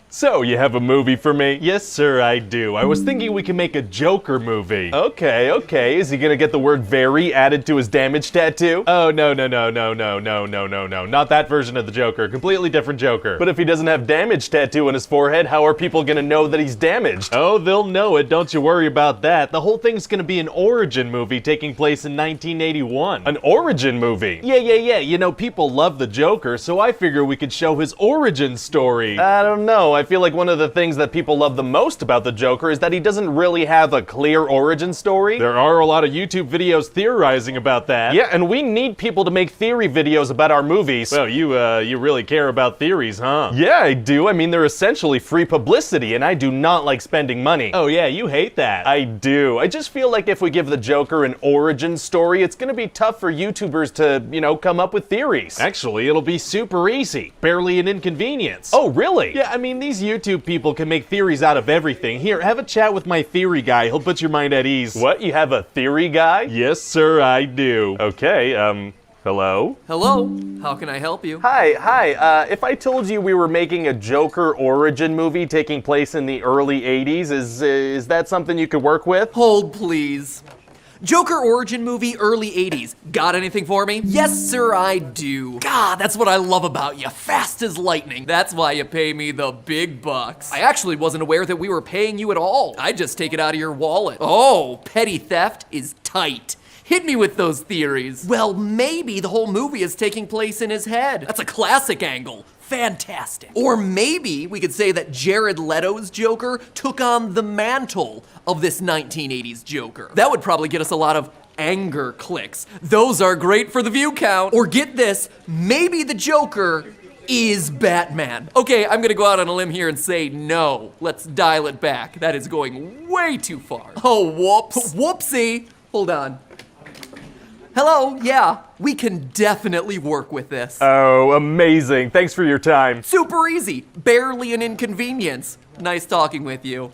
[SPEAKER 7] So, you have a movie for me? Yes, sir, I do. I was thinking we could make a Joker movie. Okay. Is he gonna get the word very added to his damage tattoo? Oh, no. Not that version of the Joker. Completely different Joker. But if he doesn't have damage tattoo on his forehead, how are people gonna know that he's damaged? Oh, they'll know it. Don't you worry about that. The whole thing's gonna be an origin movie taking place in 1981. An origin movie? Yeah. You know, people love the Joker, so I figure we could show his origin story. I don't know. I feel like one of the things that people love the most about the Joker is that he doesn't really have a clear origin story. There are a lot of YouTube videos theorizing about that. Yeah, and we need people to make theory videos about our movies. Well, you really care about theories, huh? Yeah, I do. I mean, they're essentially free publicity, and I do not like spending money. Oh yeah, you hate that. I do. I just feel like if we give the Joker an origin story, it's gonna be tough for YouTubers to, you know, come up with theories. Actually, it'll be super easy. Barely an inconvenience. Oh, really? Yeah, I mean, these YouTube people can make theories out of everything. Here, have a chat with my theory guy. He'll put your mind at ease. What? You have a theory guy? Yes, sir, I do. Okay, hello?
[SPEAKER 8] Hello, how can I help you?
[SPEAKER 7] Hi. If I told you we were making a Joker origin movie taking place in the early 80s, is that something you could work with?
[SPEAKER 8] Hold, please. Joker origin movie, early 80s. Got anything for me? Yes, sir, I do. God, that's what I love about you. Fast as lightning. That's why you pay me the big bucks. I actually wasn't aware that we were paying you at all. I just take it out of your wallet. Oh, petty theft is tight. Hit me with those theories. Well, maybe the whole movie is taking place in his head. That's a classic angle. Fantastic. Or maybe we could say that Jared Leto's Joker took on the mantle of this 1980s Joker. That would probably get us a lot of anger clicks. Those are great for the view count. Or get this, maybe the Joker is Batman. Okay, I'm gonna go out on a limb here and say no. Let's dial it back. That is going way too far. Oh, whoops. Whoopsie. Hold on. Hello, yeah, we can definitely work with this.
[SPEAKER 7] Oh, amazing. Thanks for your time.
[SPEAKER 8] Super easy, barely an inconvenience. Nice talking with you.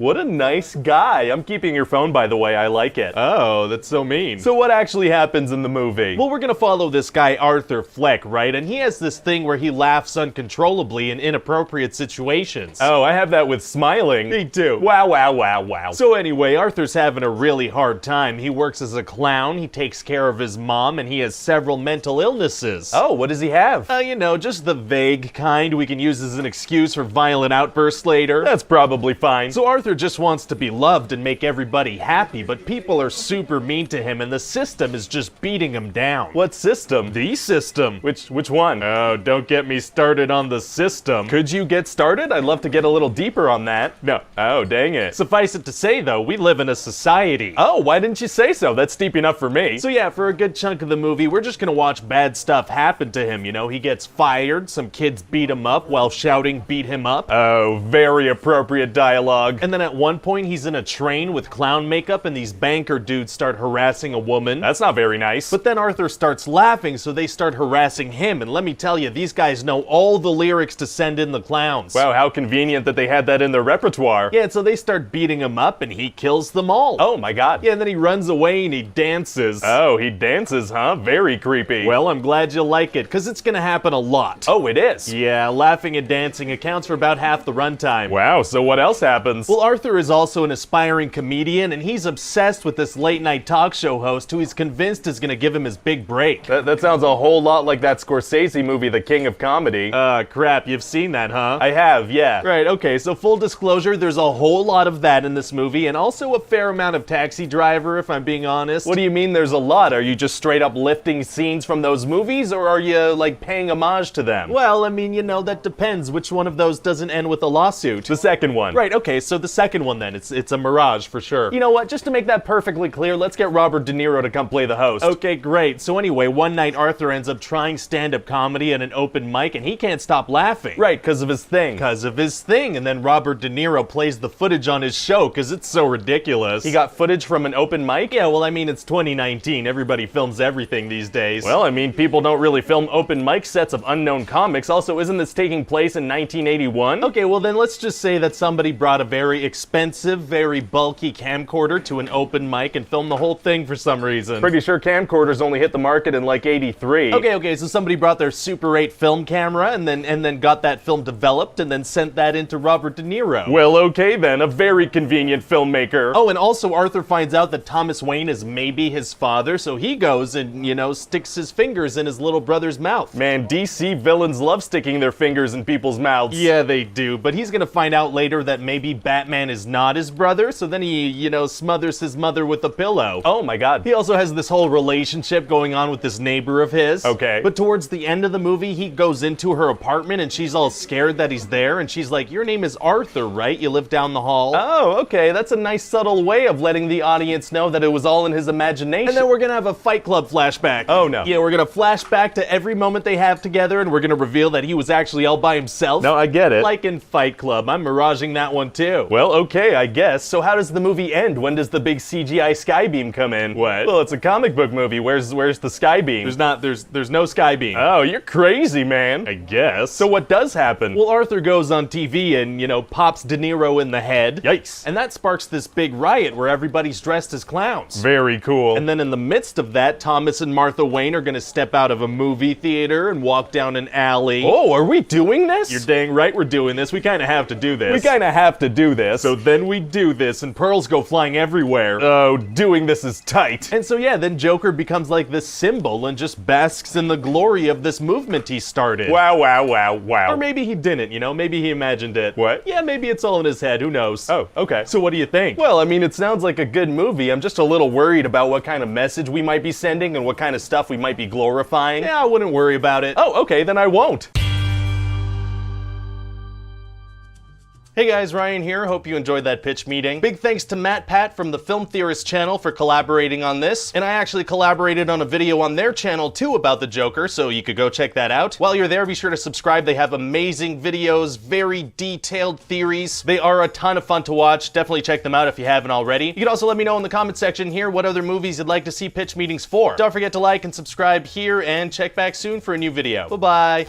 [SPEAKER 7] What a nice guy. I'm keeping your phone, by the way. I like it. Oh, that's so mean. So what actually happens in the movie? Well, we're gonna follow this guy, Arthur Fleck, right? And he has this thing where he laughs uncontrollably in inappropriate situations. Oh, I have that with smiling. Me too. Wow, wow, wow, wow. So anyway, Arthur's having a really hard time. He works as a clown, he takes care of his mom, and he has several mental illnesses. Oh, what does he have? You know, just the vague kind we can use as an excuse for violent outbursts later. That's probably fine. So Arthur just wants to be loved and make everybody happy, but people are super mean to him and the system is just beating him down. What system? The system. Which one? Oh, don't get me started on the system. Could you get started? I'd love to get a little deeper on that. No. Oh, dang it. Suffice it to say, though, we live in a society. Oh, why didn't you say so? That's steep enough for me. So yeah, for a good chunk of the movie, we're just gonna watch bad stuff happen to him, you know? He gets fired, some kids beat him up while shouting beat him up. Oh, very appropriate dialogue. And then at one point, he's in a train with clown makeup and these banker dudes start harassing a woman. That's not very nice. But then Arthur starts laughing, so they start harassing him. And let me tell you, these guys know all the lyrics to Send in the Clowns. Wow, how convenient that they had that in their repertoire. Yeah, and so they start beating him up and he kills them all. Oh my god. Yeah, and then he runs away and he dances. Oh, he dances, huh? Very creepy. Well, I'm glad you like it, because it's gonna happen a lot. Oh, it is? Yeah, laughing and dancing accounts for about half the runtime. Wow, so what else happens? Well, Arthur is also an aspiring comedian, and he's obsessed with this late-night talk show host who he's convinced is gonna give him his big break. That sounds a whole lot like that Scorsese movie, The King of Comedy. Crap, you've seen that, huh? I have, yeah. Right, okay, so full disclosure, there's a whole lot of that in this movie, and also a fair amount of Taxi Driver, if I'm being honest. What do you mean there's a lot? Are you just straight up lifting scenes from those movies, or are you, like, paying homage to them? Well, I mean, you know, that depends. Which one of those doesn't end with a lawsuit? The second one. Right, okay, so the second one then. It's a mirage for sure. You know what, just to make that perfectly clear, let's get Robert De Niro to come play the host. Okay, great. So anyway, one night Arthur ends up trying stand-up comedy at an open mic, and he can't stop laughing. Right, because of his thing. Because of his thing, and then Robert De Niro plays the footage on his show, because it's so ridiculous. He got footage from an open mic? Yeah, well, I mean, it's 2019. Everybody films everything these days. Well, I mean, people don't really film open mic sets of unknown comics. Also, isn't this taking place in 1981? Okay, well then let's just say that somebody brought a very expensive, very bulky camcorder to an open mic and filmed the whole thing for some reason. Pretty sure camcorders only hit the market in like 83. Okay, so somebody brought their Super 8 film camera and then got that film developed and then sent that into Robert De Niro. Well, okay then, a very convenient filmmaker. Oh, and also Arthur finds out that Thomas Wayne is maybe his father, so he goes and, you know, sticks his fingers in his little brother's mouth. Man, DC villains love sticking their fingers in people's mouths. Yeah, they do, but he's gonna find out later that maybe Batman is not his brother, so then he, you know, smothers his mother with a pillow. Oh my god. He also has this whole relationship going on with this neighbor of his. Okay. But towards the end of the movie, he goes into her apartment and she's all scared that he's there, and she's like, your name is Arthur, right? You live down the hall? Oh, okay, that's a nice subtle way of letting the audience know that it was all in his imagination. And then we're gonna have a Fight Club flashback. Oh no. Yeah, we're gonna flash back to every moment they have together, and we're gonna reveal that he was actually all by himself. No, I get it. Like in Fight Club. I'm miraging that one too. Well, okay, I guess. So how does the movie end? When does the big CGI skybeam come in? What? Well, it's a comic book movie. Where's the skybeam? There's no skybeam. Oh, you're crazy, man. I guess. So what does happen? Well, Arthur goes on TV and, you know, pops De Niro in the head. Yikes. And that sparks this big riot where everybody's dressed as clowns. Very cool. And then in the midst of that, Thomas and Martha Wayne are gonna step out of a movie theater and walk down an alley. Oh, are we doing this? You're dang right we're doing this. We kinda have to do this. We kinda have to do this. So then we do this and pearls go flying everywhere. Oh, doing this is tight. And so yeah, then Joker becomes like this symbol and just basks in the glory of this movement he started. Wow, wow, wow, wow. Or maybe he didn't, you know? Maybe he imagined it. What? Yeah, maybe it's all in his head. Who knows? Oh, okay. So what do you think? Well, I mean, it sounds like a good movie. I'm just a little worried about what kind of message we might be sending and what kind of stuff we might be glorifying. Yeah, I wouldn't worry about it. Oh, okay, then I won't. Hey guys, Ryan here. Hope you enjoyed that pitch meeting. Big thanks to MatPat from the Film Theorist channel for collaborating on this. And I actually collaborated on a video on their channel too about the Joker, so you could go check that out. While you're there, be sure to subscribe. They have amazing videos, very detailed theories. They are a ton of fun to watch. Definitely check them out if you haven't already. You can also let me know in the comment section here what other movies you'd like to see pitch meetings for. Don't forget to like and subscribe here, and check back soon for a new video. Bye-bye.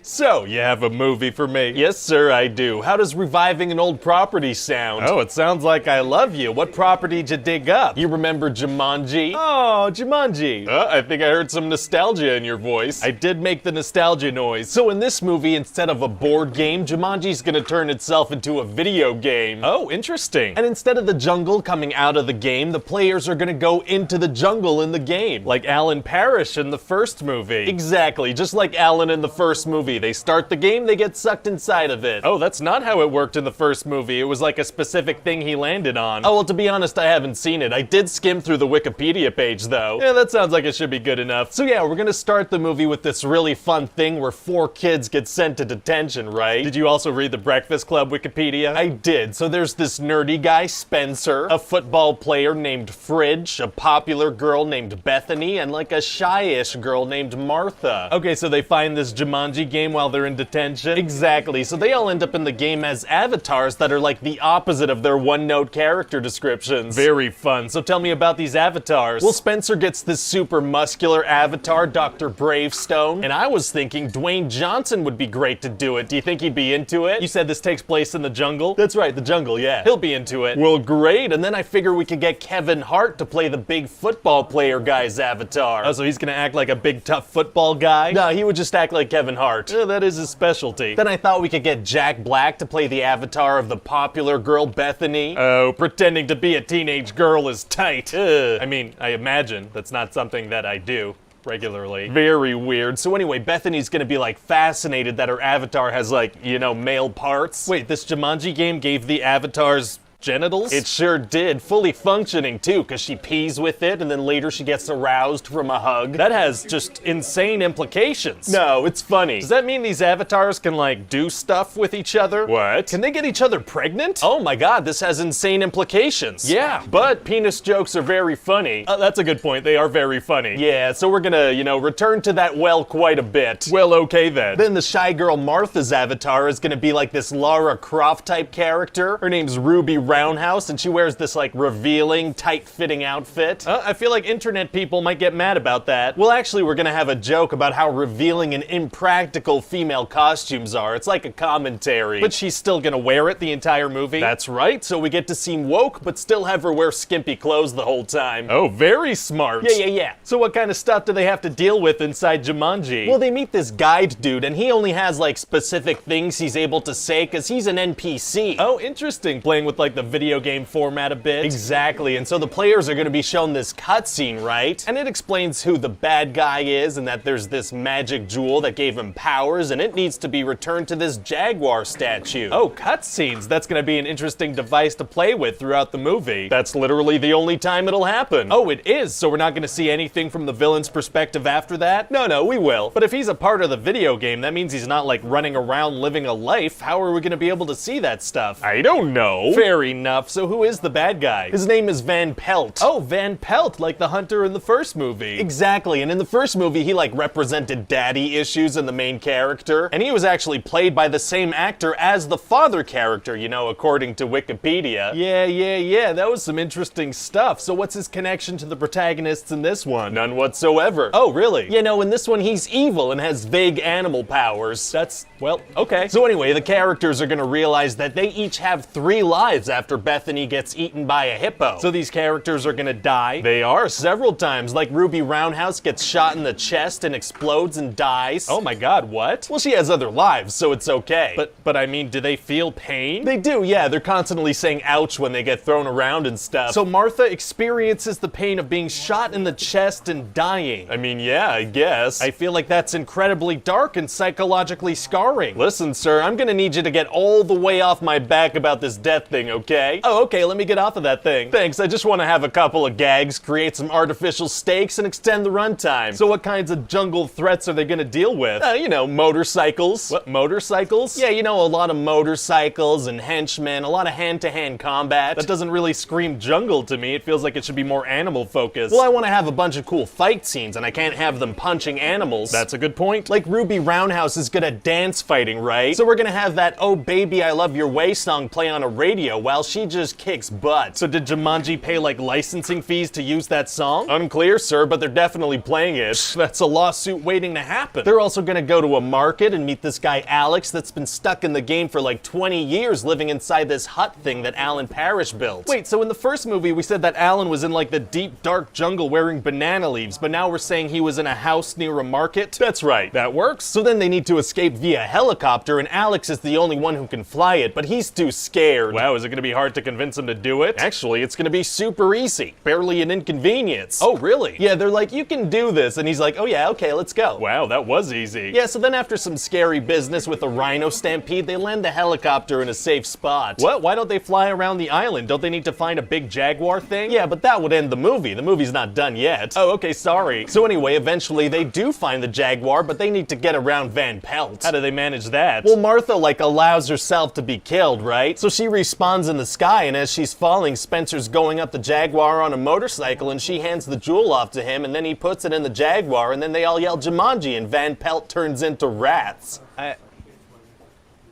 [SPEAKER 7] So, you have a movie for me? Yes, sir, I do. How does reviving an old property sound? Oh, it sounds like I Love You. What property did you dig up? You remember Jumanji? Oh, Jumanji. I think I heard some nostalgia in your voice. I did make the nostalgia noise. So in this movie, instead of a board game, Jumanji's gonna turn itself into a video game. Oh, interesting. And instead of the jungle coming out of the game, the players are gonna go into the jungle in the game. Like Alan Parrish in the first movie. Exactly, just like Alan in the first movie. They start the game, they get sucked inside of it. Oh, that's not how it worked in the first movie. It was like a specific thing he landed on. Oh, well, to be honest, I haven't seen it. I did skim through the Wikipedia page, though. Yeah, that sounds like it should be good enough. So yeah, we're gonna start the movie with this really fun thing where 4 kids get sent to detention, right? Did you also read the Breakfast Club Wikipedia? I did. So there's this nerdy guy, Spencer, a football player named Fridge, a popular girl named Bethany, and like a shy-ish girl named Martha. Okay, so they find this Jumanji game while they're in detention? Exactly, so they all end up in the game as avatars that are like the opposite of their one-note character descriptions. Very fun. So tell me about these avatars. Well, Spencer gets this super muscular avatar, Dr. Bravestone, and I was thinking Dwayne Johnson would be great to do it. Do you think he'd be into it? You said this takes place in the jungle? That's right, the jungle, yeah. He'll be into it. Well, great, and then I figure we could get Kevin Hart to play the big football player guy's avatar. Oh, so he's gonna act like a big tough football guy? No, he would just act like Kevin Hart. That is his specialty. Then I thought we could get Jack Black to play the avatar of the popular girl Bethany. Oh, pretending to be a teenage girl is tight. I mean, I imagine that's not something that I do regularly. Very weird. So anyway, Bethany's gonna be like fascinated that her avatar has like, you know, male parts. Wait, this Jumanji game gave the avatars genitals? It sure did. Fully functioning too, because she pees with it and then later she gets aroused from a hug. That has just insane implications. No, it's funny. Does that mean these avatars can like do stuff with each other? What? Can they get each other pregnant? Oh my god, this has insane implications. Yeah, but penis jokes are very funny. That's a good point. They are very funny. Yeah, so we're gonna, you know, return to that well quite a bit. Well, okay then. Then the shy girl Martha's avatar is gonna be like this Lara Croft type character. Her name's Ruby Roundhouse, and she wears this like revealing, tight-fitting outfit. I feel like internet people might get mad about that. Well, actually, we're gonna have a joke about how revealing and impractical female costumes are. It's like a commentary. But she's still gonna wear it the entire movie. That's right, so we get to seem woke, but still have her wear skimpy clothes the whole time. Oh, very smart. Yeah. So what kind of stuff do they have to deal with inside Jumanji? Well, they meet this guide dude, and he only has like specific things he's able to say, because he's an NPC. Oh, interesting. Playing with like the video game format a bit. Exactly, and so the players are gonna be shown this cutscene, right? And it explains who the bad guy is and that there's this magic jewel that gave him powers and it needs to be returned to this jaguar statue. Oh, cutscenes. That's gonna be an interesting device to play with throughout the movie. That's literally the only time it'll happen. Oh, it is, so we're not gonna see anything from the villain's perspective after that? No, we will. But if he's a part of the video game, that means he's not like running around living a life. How are we gonna be able to see that stuff? I don't know. Fair enough. So who is the bad guy? His name is Van Pelt. Oh, Van Pelt, like the hunter in the first movie. Exactly, and in the first movie, he like represented daddy issues in the main character, and he was actually played by the same actor as the father character, you know, according to Wikipedia. Yeah, that was some interesting stuff. So what's his connection to the protagonists in this one? None whatsoever. Oh, really? You know, in this one, he's evil and has vague animal powers. That's, well, okay. So anyway, the characters are gonna realize that they each have 3 lives after Bethany gets eaten by a hippo. So these characters are gonna die. They are several times, like Ruby Roundhouse gets shot in the chest and explodes and dies. Oh my god, what? Well, she has other lives, so it's okay. But I mean, do they feel pain? They do, yeah. They're constantly saying ouch when they get thrown around and stuff. So Martha experiences the pain of being shot in the chest and dying. I mean, yeah, I guess. I feel like that's incredibly dark and psychologically scarring. Listen, sir, I'm gonna need you to get all the way off my back about this death thing, okay? Oh, okay, let me get off of that thing. Thanks, I just want to have a couple of gags, create some artificial stakes, and extend the runtime. So what kinds of jungle threats are they gonna deal with? You know, motorcycles. What, motorcycles? Yeah, you know, a lot of motorcycles and henchmen, a lot of hand-to-hand combat. That doesn't really scream jungle to me. It feels like it should be more animal-focused. Well, I want to have a bunch of cool fight scenes, and I can't have them punching animals. That's a good point. Like Ruby Roundhouse is good at dance fighting, right? So we're gonna have that "Oh Baby, I Love Your Way" song play on a radio while pal. She just kicks butt. So did Jumanji pay like licensing fees to use that song? Unclear, sir, but they're definitely playing it. That's a lawsuit waiting to happen. They're also gonna go to a market and meet this guy Alex that's been stuck in the game for like 20 years living inside this hut thing that Alan Parrish built. Wait, so in the first movie we said that Alan was in like the deep dark jungle wearing banana leaves, but now we're saying he was in a house near a market? That's right, that works. So then they need to escape via helicopter and Alex is the only one who can fly it, but he's too scared. Wow, is it gonna be hard to convince him to do it? Actually, it's gonna be super easy. Barely an inconvenience. Oh, really? Yeah, they're like, you can do this, and he's like, oh yeah, okay, let's go. Wow, that was easy. Yeah, so then after some scary business with a rhino stampede, they land the helicopter in a safe spot. What? Why don't they fly around the island? Don't they need to find a big jaguar thing? Yeah, but that would end the movie. The movie's not done yet. Oh, okay, sorry. So anyway, eventually they do find the jaguar, but they need to get around Van Pelt. How do they manage that? Well, Martha like allows herself to be killed, right? So she respawns in the sky, and as she's falling, Spencer's going up the jaguar on a motorcycle, and she hands the jewel off to him, and then he puts it in the jaguar, and then they all yell Jumanji, and Van Pelt turns into rats.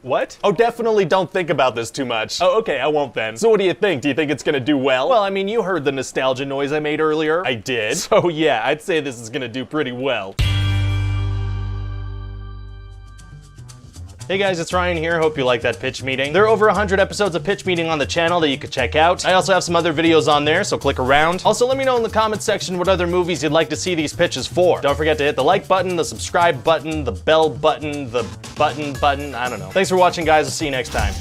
[SPEAKER 7] What? Oh, definitely don't think about this too much. Oh, okay, I won't then. So what do you think? Do you think it's gonna do well? Well, I mean, you heard the nostalgia noise I made earlier. I did. So yeah, I'd say this is gonna do pretty well. Hey guys, it's Ryan here. Hope you like that pitch meeting. There are over 100 episodes of pitch meeting on the channel that you could check out. I also have some other videos on there, so click around. Also, let me know in the comments section what other movies you'd like to see these pitches for. Don't forget to hit the like button, the subscribe button, the bell button, the button, I don't know. Thanks for watching, guys. I'll see you next time.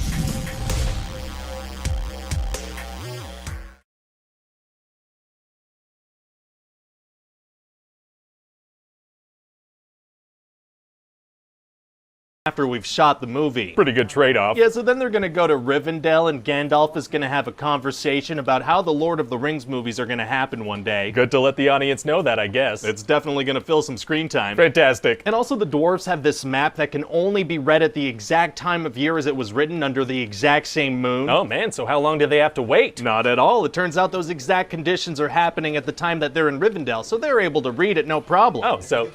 [SPEAKER 7] After we've shot the movie. Pretty good trade-off. Yeah, so then they're gonna go to Rivendell and Gandalf is gonna have a conversation about how the Lord of the Rings movies are gonna happen one day. Good to let the audience know that, I guess. It's definitely gonna fill some screen time. Fantastic. And also the dwarves have this map that can only be read at the exact time of year as it was written under the exact same moon. Oh man, so how long do they have to wait? Not at all. It turns out those exact conditions are happening at the time that they're in Rivendell, so they're able to read it no problem. Oh, so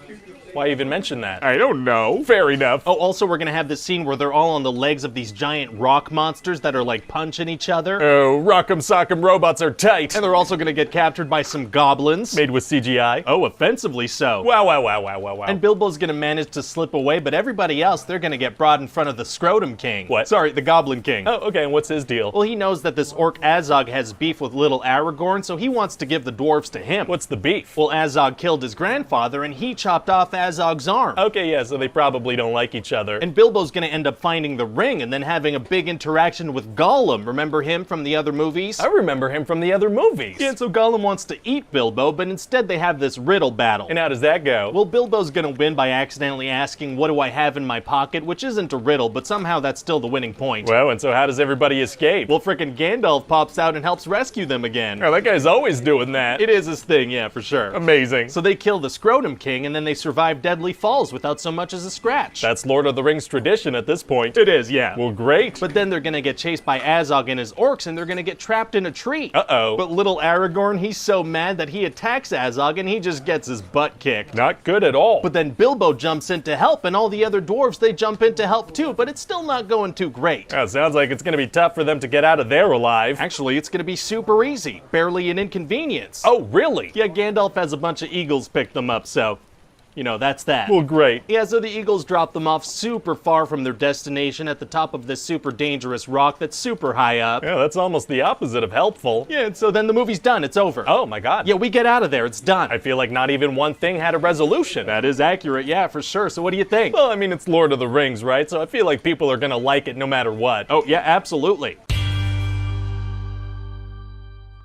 [SPEAKER 7] why even mention that? I don't know. Fair enough. Oh, also we're gonna have this scene where they're all on the legs of these giant rock monsters that are like punching each other. Oh, rock'em sock'em robots are tight. And they're also gonna get captured by some goblins. Made with CGI. Oh, offensively so. Wow, wow, wow, wow, wow, wow. And Bilbo's gonna manage to slip away, but everybody else, they're gonna get brought in front of the Scrotum King. What? Sorry, the Goblin King. Oh, okay, and what's his deal? Well, he knows that this orc Azog has beef with little Aragorn, so he wants to give the dwarves to him. What's the beef? Well, Azog killed his grandfather, and he chopped off Azog's arm. Okay, yeah, so they probably don't like each other. And Bilbo's gonna end up finding the ring and then having a big interaction with Gollum. Remember him from the other movies? I remember him from the other movies. Yeah, and so Gollum wants to eat Bilbo, but instead they have this riddle battle. And how does that go? Well, Bilbo's gonna win by accidentally asking, what do I have in my pocket? Which isn't a riddle, but somehow that's still the winning point. Well, and so how does everybody escape? Well, frickin' Gandalf pops out and helps rescue them again. Oh, that guy's always doing that. It is his thing, yeah, for sure. Amazing. So they kill the Scrotum King, and then they survive Deadly Falls without so much as a scratch. That's Lord of the Rings tradition at this point. It is, yeah. Well, great. But then they're gonna get chased by Azog and his orcs, and they're gonna get trapped in a tree. Uh-oh. But little Aragorn, he's so mad that he attacks Azog, and he just gets his butt kicked. Not good at all. But then Bilbo jumps in to help, and all the other dwarves, they jump in to help too, but it's still not going too great. Yeah, sounds like it's gonna be tough for them to get out of there alive. Actually, it's gonna be super easy. Barely an inconvenience. Oh, really? Yeah, Gandalf has a bunch of eagles pick them up, so you know, that's that. Well, great. Yeah, so the Eagles drop them off super far from their destination at the top of this super dangerous rock that's super high up. Yeah, that's almost the opposite of helpful. Yeah, and so then the movie's done. It's over. Oh my god. Yeah, we get out of there. It's done. I feel like not even one thing had a resolution. That is accurate, yeah, for sure. So what do you think? Well, I mean, it's Lord of the Rings, right? So I feel like people are gonna like it no matter what. Oh, yeah, absolutely.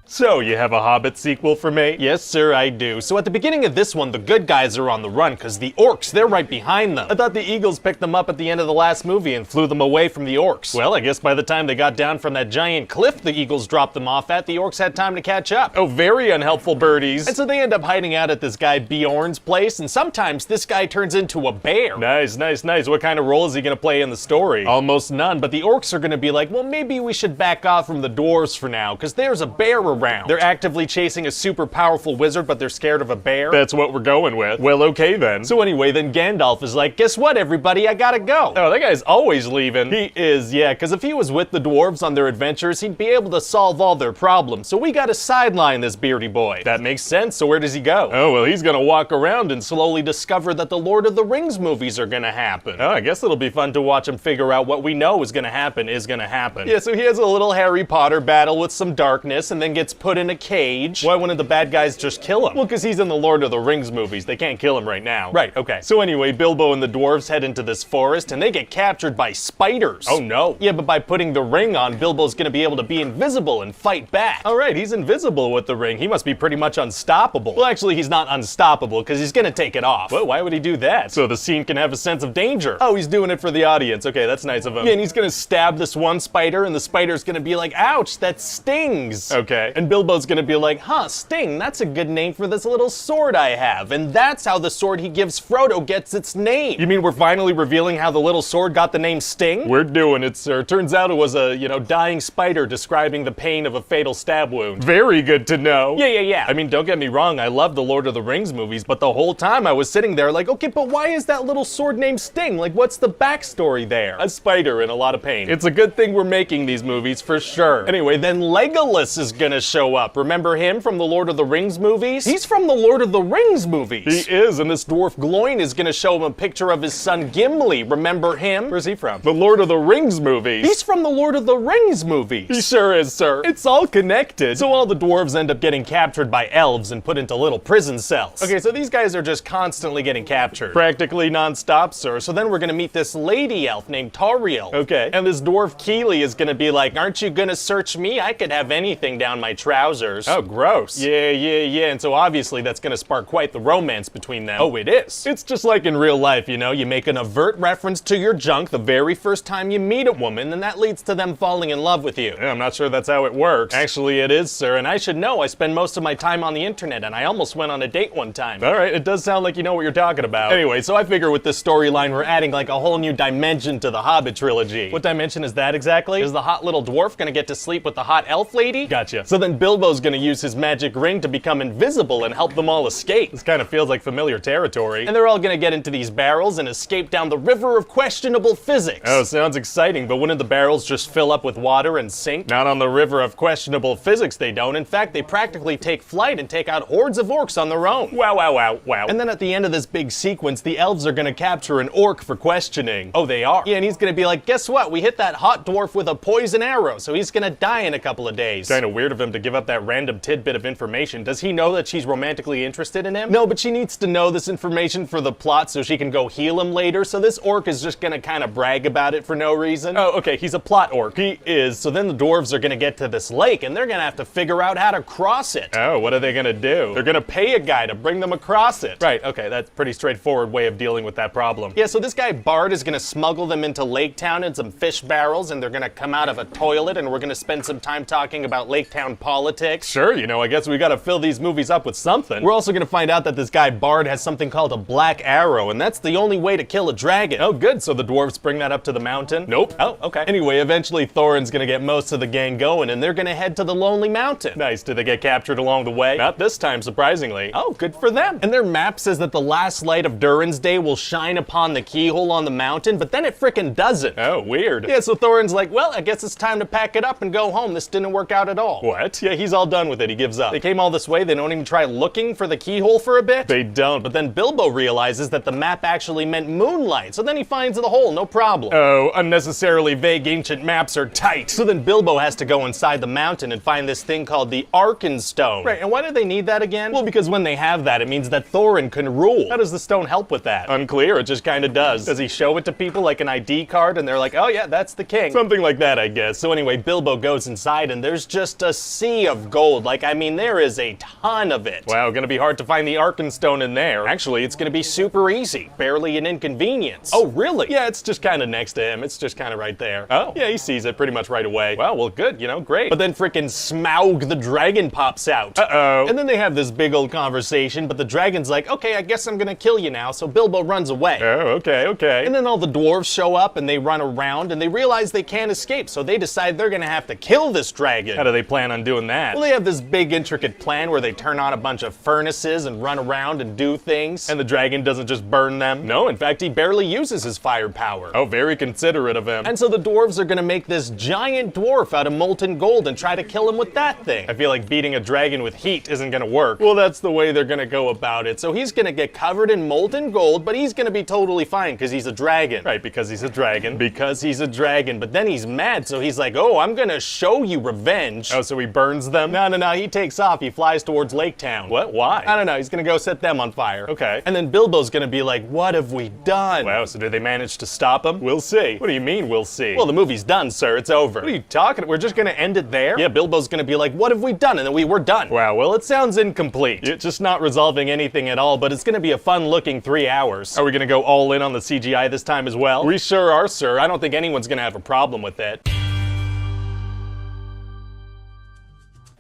[SPEAKER 7] So, you have a Hobbit sequel for me? Yes, sir, I do. So at the beginning of this one, the good guys are on the run, because the orcs, they're right behind them. I thought the Eagles picked them up at the end of the last movie and flew them away from the orcs. Well, I guess by the time they got down from that giant cliff the Eagles dropped them off at, the orcs had time to catch up. Oh, very unhelpful birdies. And so they end up hiding out at this guy Bjorn's place, and sometimes this guy turns into a bear. Nice, nice, nice. What kind of role is he gonna play in the story? Almost none, but the orcs are gonna be like, well, maybe we should back off from the dwarves for now, because there's a bear around. They're actively chasing a super powerful wizard, but they're scared of a bear. That's what we're going with. Well, okay then. So anyway, then Gandalf is like, guess what, everybody? I gotta go. Oh, that guy's always leaving. He is, yeah, because if he was with the dwarves on their adventures, he'd be able to solve all their problems. So we gotta sideline this beardy boy. That makes sense. So where does he go? Oh, well, he's gonna walk around and slowly discover that the Lord of the Rings movies are gonna happen. Oh, I guess it'll be fun to watch him figure out what we know is gonna happen. Yeah, so he has a little Harry Potter battle with some darkness and then gets put in a cage. Why wouldn't the bad guys just kill him? Well, because he's in the Lord of the Rings movies. They can't kill him right now. Right, okay. So anyway, Bilbo and the dwarves head into this forest and they get captured by spiders. Oh no. Yeah, but by putting the ring on, Bilbo's gonna be able to be invisible and fight back. All right, he's invisible with the ring. He must be pretty much unstoppable. Well, actually, he's not unstoppable because he's gonna take it off. Well, why would he do that? So the scene can have a sense of danger. Oh, he's doing it for the audience. Okay, that's nice of him. Yeah, and he's gonna stab this one spider and the spider's gonna be like, ouch, that stings. Okay. And Bilbo's gonna be like, huh, Sting, that's a good name for this little sword I have. And that's how the sword he gives Frodo gets its name. You mean we're finally revealing how the little sword got the name Sting? We're doing it, sir. Turns out it was a, dying spider describing the pain of a fatal stab wound. Very good to know. Yeah. I mean, don't get me wrong, I love the Lord of the Rings movies, but the whole time I was sitting there like, okay, but why is that little sword named Sting? Like, what's the backstory there? A spider in a lot of pain. It's a good thing we're making these movies for sure. Anyway, then Legolas is gonna show up. Remember him from the Lord of the Rings movies? He's from the Lord of the Rings movies. He is, and this dwarf Gloin is gonna show him a picture of his son Gimli. Remember him? Where's he from? The Lord of the Rings movies. He's from the Lord of the Rings movies. He sure is, sir. It's all connected. So all the dwarves end up getting captured by elves and put into little prison cells. Okay, so these guys are just constantly getting captured. Practically non-stop, sir. So then we're gonna meet this lady elf named Tauriel. Okay. And this dwarf Keely is gonna be like, aren't you gonna search me? I could have anything down my trousers. Oh, gross. Yeah. And so obviously that's gonna spark quite the romance between them. Oh, it is. It's just like in real life, you make an overt reference to your junk the very first time you meet a woman, and that leads to them falling in love with you. Yeah, I'm not sure that's how it works. Actually, it is, sir, and I should know. I spend most of my time on the internet, and I almost went on a date one time. All right, it does sound like you know what you're talking about. Anyway, so I figure with this storyline, we're adding like a whole new dimension to the Hobbit trilogy. What dimension is that exactly? Is the hot little dwarf gonna get to sleep with the hot elf lady? Gotcha. So then Bilbo's gonna use his magic ring to become invisible and help them all escape. This kind of feels like familiar territory. And they're all gonna get into these barrels and escape down the river of questionable physics. Oh, sounds exciting, but wouldn't the barrels just fill up with water and sink? Not on the river of questionable physics, they don't. In fact, they practically take flight and take out hordes of orcs on their own. Wow. And then at the end of this big sequence, the elves are gonna capture an orc for questioning. Oh, they are? Yeah, and he's gonna be like, guess what? We hit that hot dwarf with a poison arrow, so he's gonna die in a couple of days. Kinda weird of him to give up that random tidbit of information. Does he know that she's romantically interested in him? No, but she needs to know this information for the plot so she can go heal him later, so this orc is just gonna kinda brag about it for no reason. Oh, okay, he's a plot orc. He is. So then the dwarves are gonna get to this lake, and they're gonna have to figure out how to cross it. Oh, what are they gonna do? They're gonna pay a guy to bring them across it. Right, okay, that's a pretty straightforward way of dealing with that problem. Yeah, so this guy Bard is gonna smuggle them into Lake Town in some fish barrels, and they're gonna come out of a toilet, and we're gonna spend some time talking about Lake Town politics. Sure, I guess we gotta fill these movies up with something. We're also gonna find out that this guy Bard has something called a black arrow, and that's the only way to kill a dragon. Oh, good, so the dwarves bring that up to the mountain? Nope. Oh, okay. Anyway, eventually Thorin's gonna get most of the gang going, and they're gonna head to the Lonely Mountain. Nice. Did they get captured along the way? Not this time, surprisingly. Oh, good for them. And their map says that the last light of Durin's Day will shine upon the keyhole on the mountain, but then it frickin' doesn't. Oh, weird. Yeah, so Thorin's like, well, I guess it's time to pack it up and go home. This didn't work out at all. What? Yeah, he's all done with it. He gives up. They came all this way, they don't even try looking for the keyhole for a bit? They don't, but then Bilbo realizes that the map actually meant moonlight, so then he finds the hole, no problem. Oh, unnecessarily vague ancient maps are tight. So then Bilbo has to go inside the mountain and find this thing called the Arkenstone. Right, and why do they need that again? Well, because when they have that, it means that Thorin can rule. How does the stone help with that? Unclear, it just kinda does. Does he show it to people like an ID card and they're like, oh yeah, that's the king? Something like that, I guess. So anyway, Bilbo goes inside and there's just a sea of gold. Like, I mean, there is a ton of it. Wow, gonna be hard to find the Arkenstone in there. Actually, it's gonna be super easy. Barely an inconvenience. Oh, really? Yeah, it's just kinda next to him. It's just kinda right there. Oh, yeah, he sees it pretty much right away. Well, good, great. But then frickin' Smaug the dragon pops out. Uh-oh. And then they have this big old conversation, but the dragon's like, okay, I guess I'm gonna kill you now, so Bilbo runs away. Oh, okay. And then all the dwarves show up and they run around and they realize they can't escape, so they decide they're gonna have to kill this dragon. How do they plan on doing that. Well, they have this big intricate plan where they turn on a bunch of furnaces and run around and do things, and the dragon doesn't just burn them. No, in fact, he barely uses his firepower. Oh, very considerate of him. And so the dwarves are gonna make this giant dwarf out of molten gold and try to kill him with that thing. I feel like beating a dragon with heat isn't gonna work. Well, that's the way they're gonna go about it. So he's gonna get covered in molten gold, but he's gonna be totally fine because he's a dragon. Right, because he's a dragon. Because he's a dragon. But then he's mad, so he's like, oh, I'm gonna show you revenge. Oh, so he burns them? No, he takes off. He flies towards Lake Town. What? Why? I don't know. He's gonna go set them on fire. Okay. And then Bilbo's gonna be like, what have we done? Wow, so did they manage to stop him? We'll see. What do you mean, we'll see? Well, the movie's done, sir. It's over. What are you talking about? We're just gonna end it there? Yeah, Bilbo's gonna be like, what have we done? And then we're done. Wow, well, it sounds incomplete. It's just not resolving anything at all, but it's gonna be a fun-looking 3 hours. Are we gonna go all in on the CGI this time as well? We sure are, sir. I don't think anyone's gonna have a problem with it.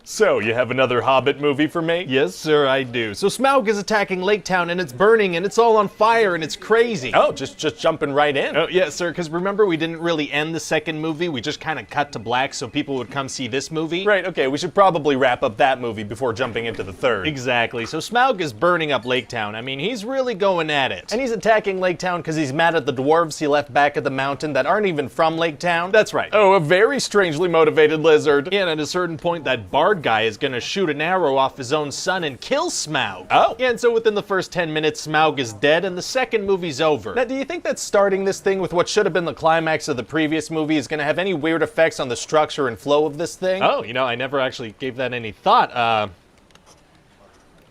[SPEAKER 7] So, you have another Hobbit movie for me? Yes, sir, I do. So Smaug is attacking Lake Town and it's burning and it's all on fire and it's crazy. Oh, just jumping right in. Oh, yeah, sir, because remember we didn't really end the second movie, we just kind of cut to black so people would come see this movie? Right, okay, we should probably wrap up that movie before jumping into the third. Exactly, so Smaug is burning up Lake Town. I mean, he's really going at it. And he's attacking Lake Town because he's mad at the dwarves he left back at the mountain that aren't even from Lake Town. That's right. Oh, a very strangely motivated lizard. Yeah, and at a certain point, that bard guy is gonna shoot an arrow off his own son and kill Smaug. Oh. Yeah, and so within the first 10 minutes, Smaug is dead and the second movie's over. Now, do you think that starting this thing with what should have been the climax of the previous movie is gonna have any weird effects on the structure and flow of this thing? Oh, you know, I never actually gave that any thought.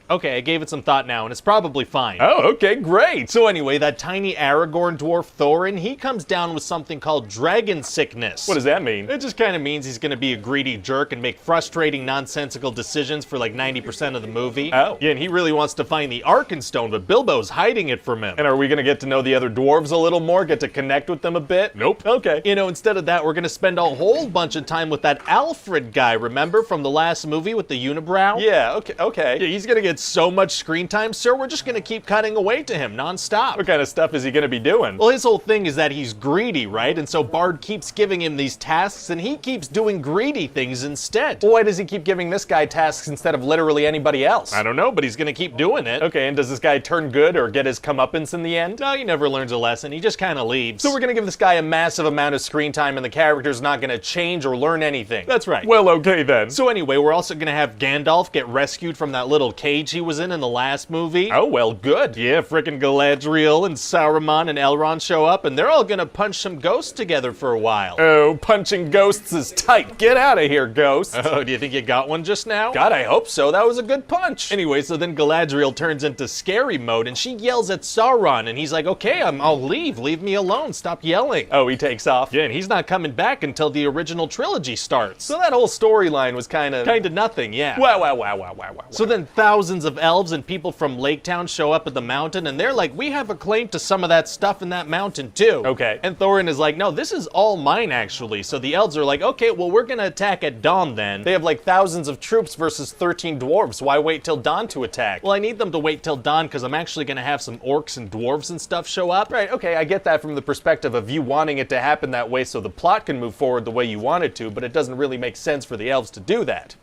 [SPEAKER 7] Okay, I gave it some thought now, and it's probably fine. Oh, okay, great. So anyway, that tiny Aragorn dwarf Thorin, he comes down with something called dragon sickness. What does that mean? It just kind of means he's gonna be a greedy jerk and make frustrating, nonsensical decisions for like 90% of the movie. Oh. Yeah, and he really wants to find the Arkenstone, but Bilbo's hiding it from him. And are we gonna get to know the other dwarves a little more, get to connect with them a bit? Nope. Okay. You know, instead of that, we're gonna spend a whole bunch of time with that Alfred guy, remember, from the last movie with the unibrow? Yeah, okay. Yeah, he's gonna get so much screen time, sir, we're just gonna keep cutting away to him non-stop. What kind of stuff is he gonna be doing? Well, his whole thing is that he's greedy, right? And so Bard keeps giving him these tasks and he keeps doing greedy things instead. Well, why does he keep giving this guy tasks instead of literally anybody else? I don't know, but he's gonna keep doing it. Okay, and does this guy turn good or get his comeuppance in the end? No, he never learns a lesson, he just kind of leaves. So we're gonna give this guy a massive amount of screen time and the character's not gonna change or learn anything. That's right. Well, okay then. So anyway, we're also gonna have Gandalf get rescued from that little cage he was in the last movie. Oh, well, good. Yeah, frickin' Galadriel and Saruman and Elrond show up and they're all gonna punch some ghosts together for a while. Oh, punching ghosts is tight. Get out of here, ghost. Oh, do you think you got one just now? God, I hope so. That was a good punch. Anyway, so then Galadriel turns into scary mode and she yells at Sauron and he's like, okay, I'll leave. Leave me alone. Stop yelling. Oh, he takes off. Yeah, and he's not coming back until the original trilogy starts. So that whole storyline was kind of nothing, yeah. Wow. So then thousands of elves and people from Lake Town show up at the mountain and they're like, we have a claim to some of that stuff in that mountain too. Okay. And Thorin is like, no, this is all mine actually. So the elves are like, okay, well, we're gonna attack at dawn then. They have like thousands of troops versus 13 dwarves. Why wait till dawn to attack? Well, I need them to wait till dawn because I'm actually gonna have some orcs and dwarves and stuff show up. Right, okay, I get that from the perspective of you wanting it to happen that way so the plot can move forward the way you want it to, but it doesn't really make sense for the elves to do that.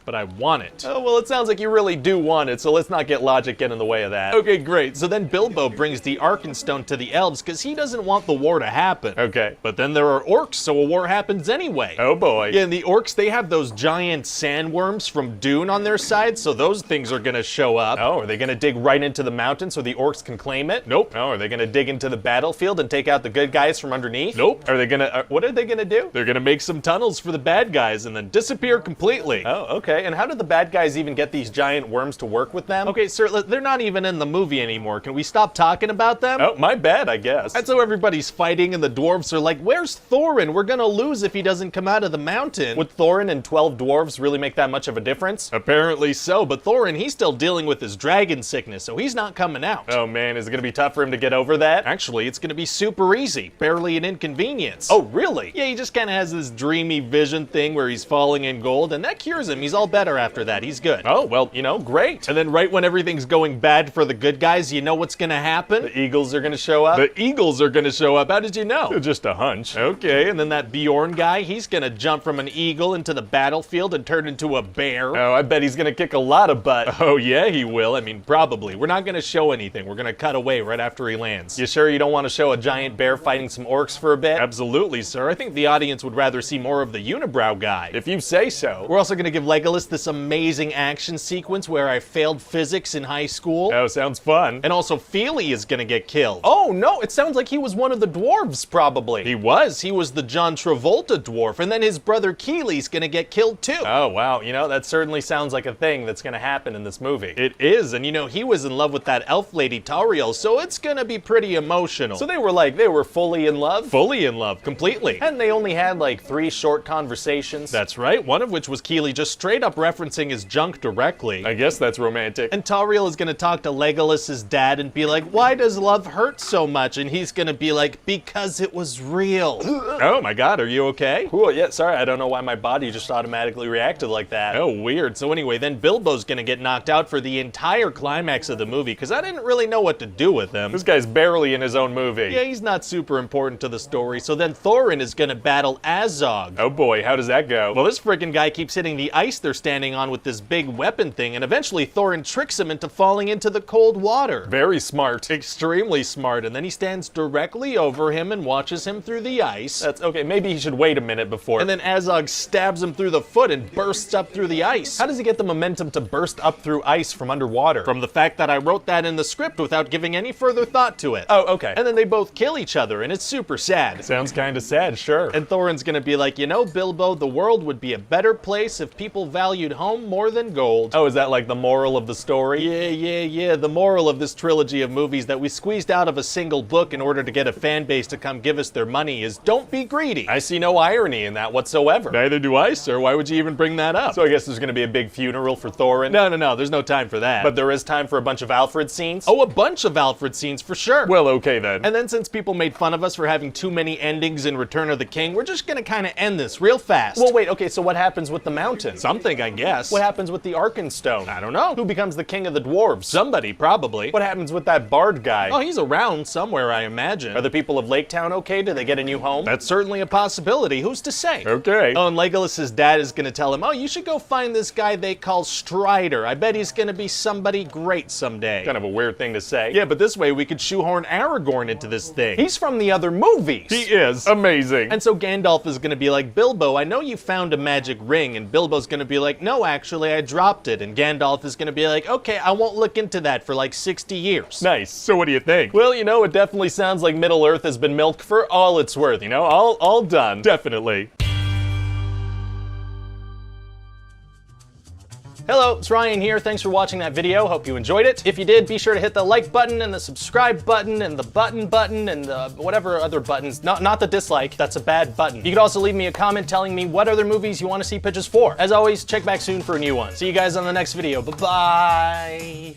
[SPEAKER 7] But I want it. Oh, well, it sounds like you really do want it, so let's not get logic get in the way of that. Okay, great. So then Bilbo brings the Arkenstone to the elves because he doesn't want the war to happen. Okay, but then there are orcs, so a war happens anyway. Oh boy. Yeah, and the orcs, they have those giant sandworms from Dune on their side, so those things are gonna show up. Oh, are they gonna dig right into the mountain so the orcs can claim it? Nope. Oh, are they gonna dig into the battlefield and take out the good guys from underneath? Nope. Are they gonna, what are they gonna do? They're gonna make some tunnels for the bad guys and then disappear completely. Oh, okay. And how did the bad guys even get these giant worms to work with them? Okay, sir, they're not even in the movie anymore. Can we stop talking about them? Oh, my bad, I guess. And so everybody's fighting and the dwarves are like, where's Thorin? We're gonna lose if he doesn't come out of the mountain. Would Thorin and 12 dwarves really make that much of a difference? Apparently so, but Thorin, he's still dealing with his dragon sickness, so he's not coming out. Oh man, is it gonna be tough for him to get over that? Actually, it's gonna be super easy. Barely an inconvenience. Oh, really? Yeah, he just kinda has this dreamy vision thing where he's falling in gold, and that cures him. He's all all better after that. He's good. Oh, well, you know, great. And then right when everything's going bad for the good guys, you know what's gonna happen? The Eagles are gonna show up? The Eagles are gonna show up. How did you know? Just a hunch. Okay, and then that Bjorn guy, he's gonna jump from an eagle into the battlefield and turn into a bear. Oh, I bet he's gonna kick a lot of butt. Oh, yeah, he will. I mean, probably. We're not gonna show anything. We're gonna cut away right after he lands. You sure you don't want to show a giant bear fighting some orcs for a bit? Absolutely, sir. I think the audience would rather see more of the unibrow guy. If you say so. We're also gonna give Legolas this amazing action sequence where I failed physics in high school. Oh, sounds fun. And also Feely is gonna get killed. Oh, no, it sounds like he was one of the dwarves, probably. He was. He was the John Travolta dwarf, and then his brother Keely's gonna get killed too. Oh, wow. You know, that certainly sounds like a thing that's gonna happen in this movie. It is, and you know, he was in love with that elf lady Tauriel, so it's gonna be pretty emotional. So they were fully in love? Fully in love, completely. And they only had like 3 short conversations. That's right, one of which was Keely just straight up referencing his junk directly. I guess that's romantic. And Tauriel is gonna talk to Legolas's dad and be like, why does love hurt so much? And he's gonna be like, because it was real. Oh my god, are you okay? Cool, yeah, sorry, I don't know why my body just automatically reacted like that. Oh, weird. So anyway, then Bilbo's gonna get knocked out for the entire climax of the movie, because I didn't really know what to do with him. This guy's barely in his own movie. Yeah, he's not super important to the story. So then Thorin is gonna battle Azog. Oh boy, how does that go? Well, this freaking guy keeps hitting the ice they're standing on with this big weapon thing, and eventually Thorin tricks him into falling into the cold water. Very smart. Extremely smart. And then he stands directly over him and watches him through the ice. That's okay, maybe he should wait a minute before. And then Azog stabs him through the foot and bursts up through the ice. How does he get the momentum to burst up through ice from underwater? From the fact that I wrote that in the script without giving any further thought to it. Oh, okay. And then they both kill each other, and it's super sad. Sounds kinda sad, sure. And Thorin's gonna be like, you know, Bilbo, the world would be a better place if people valued home more than gold. Oh, is that like the moral of the story? Yeah. The moral of this trilogy of movies that we squeezed out of a single book in order to get a fan base to come give us their money is don't be greedy. I see no irony in that whatsoever. Neither do I, sir. Why would you even bring that up? So I guess there's gonna be a big funeral for Thorin? No, there's no time for that. But there is time for a bunch of Alfred scenes? Oh, a bunch of Alfred scenes for sure. Well, okay then. And then since people made fun of us for having too many endings in Return of the King, we're just gonna kinda end this real fast. Well, wait, okay, so what happens with the mountain? Something, I guess. What happens with the Arkenstone? I don't know. Who becomes the king of the dwarves? Somebody, probably. What happens with that bard guy? Oh, he's around somewhere, I imagine. Are the people of Lake Town okay? Do they get a new home? That's certainly a possibility. Who's to say? Okay. Oh, and Legolas's dad is gonna tell him, oh, you should go find this guy they call Strider. I bet he's gonna be somebody great someday. Kind of a weird thing to say. Yeah, but this way we could shoehorn Aragorn into this thing. He's from the other movies. He is. Amazing. And so Gandalf is gonna be like, Bilbo, I know you found a magic ring. And Bilbo's gonna be like, no, actually, I dropped it. And Gandalf is gonna be like, okay, I won't look into that for like 60 years. Nice. So what do you think? Well, you know, it definitely sounds like Middle-earth has been milked for all it's worth, you know? All done. Definitely. Hello, it's Ryan here. Thanks for watching that video. Hope you enjoyed it. If you did, be sure to hit the like button and the subscribe button and the button and the whatever other buttons. Not the dislike. That's a bad button. You could also leave me a comment telling me what other movies you want to see pitches for. As always, check back soon for a new one. See you guys on the next video. Bye-bye.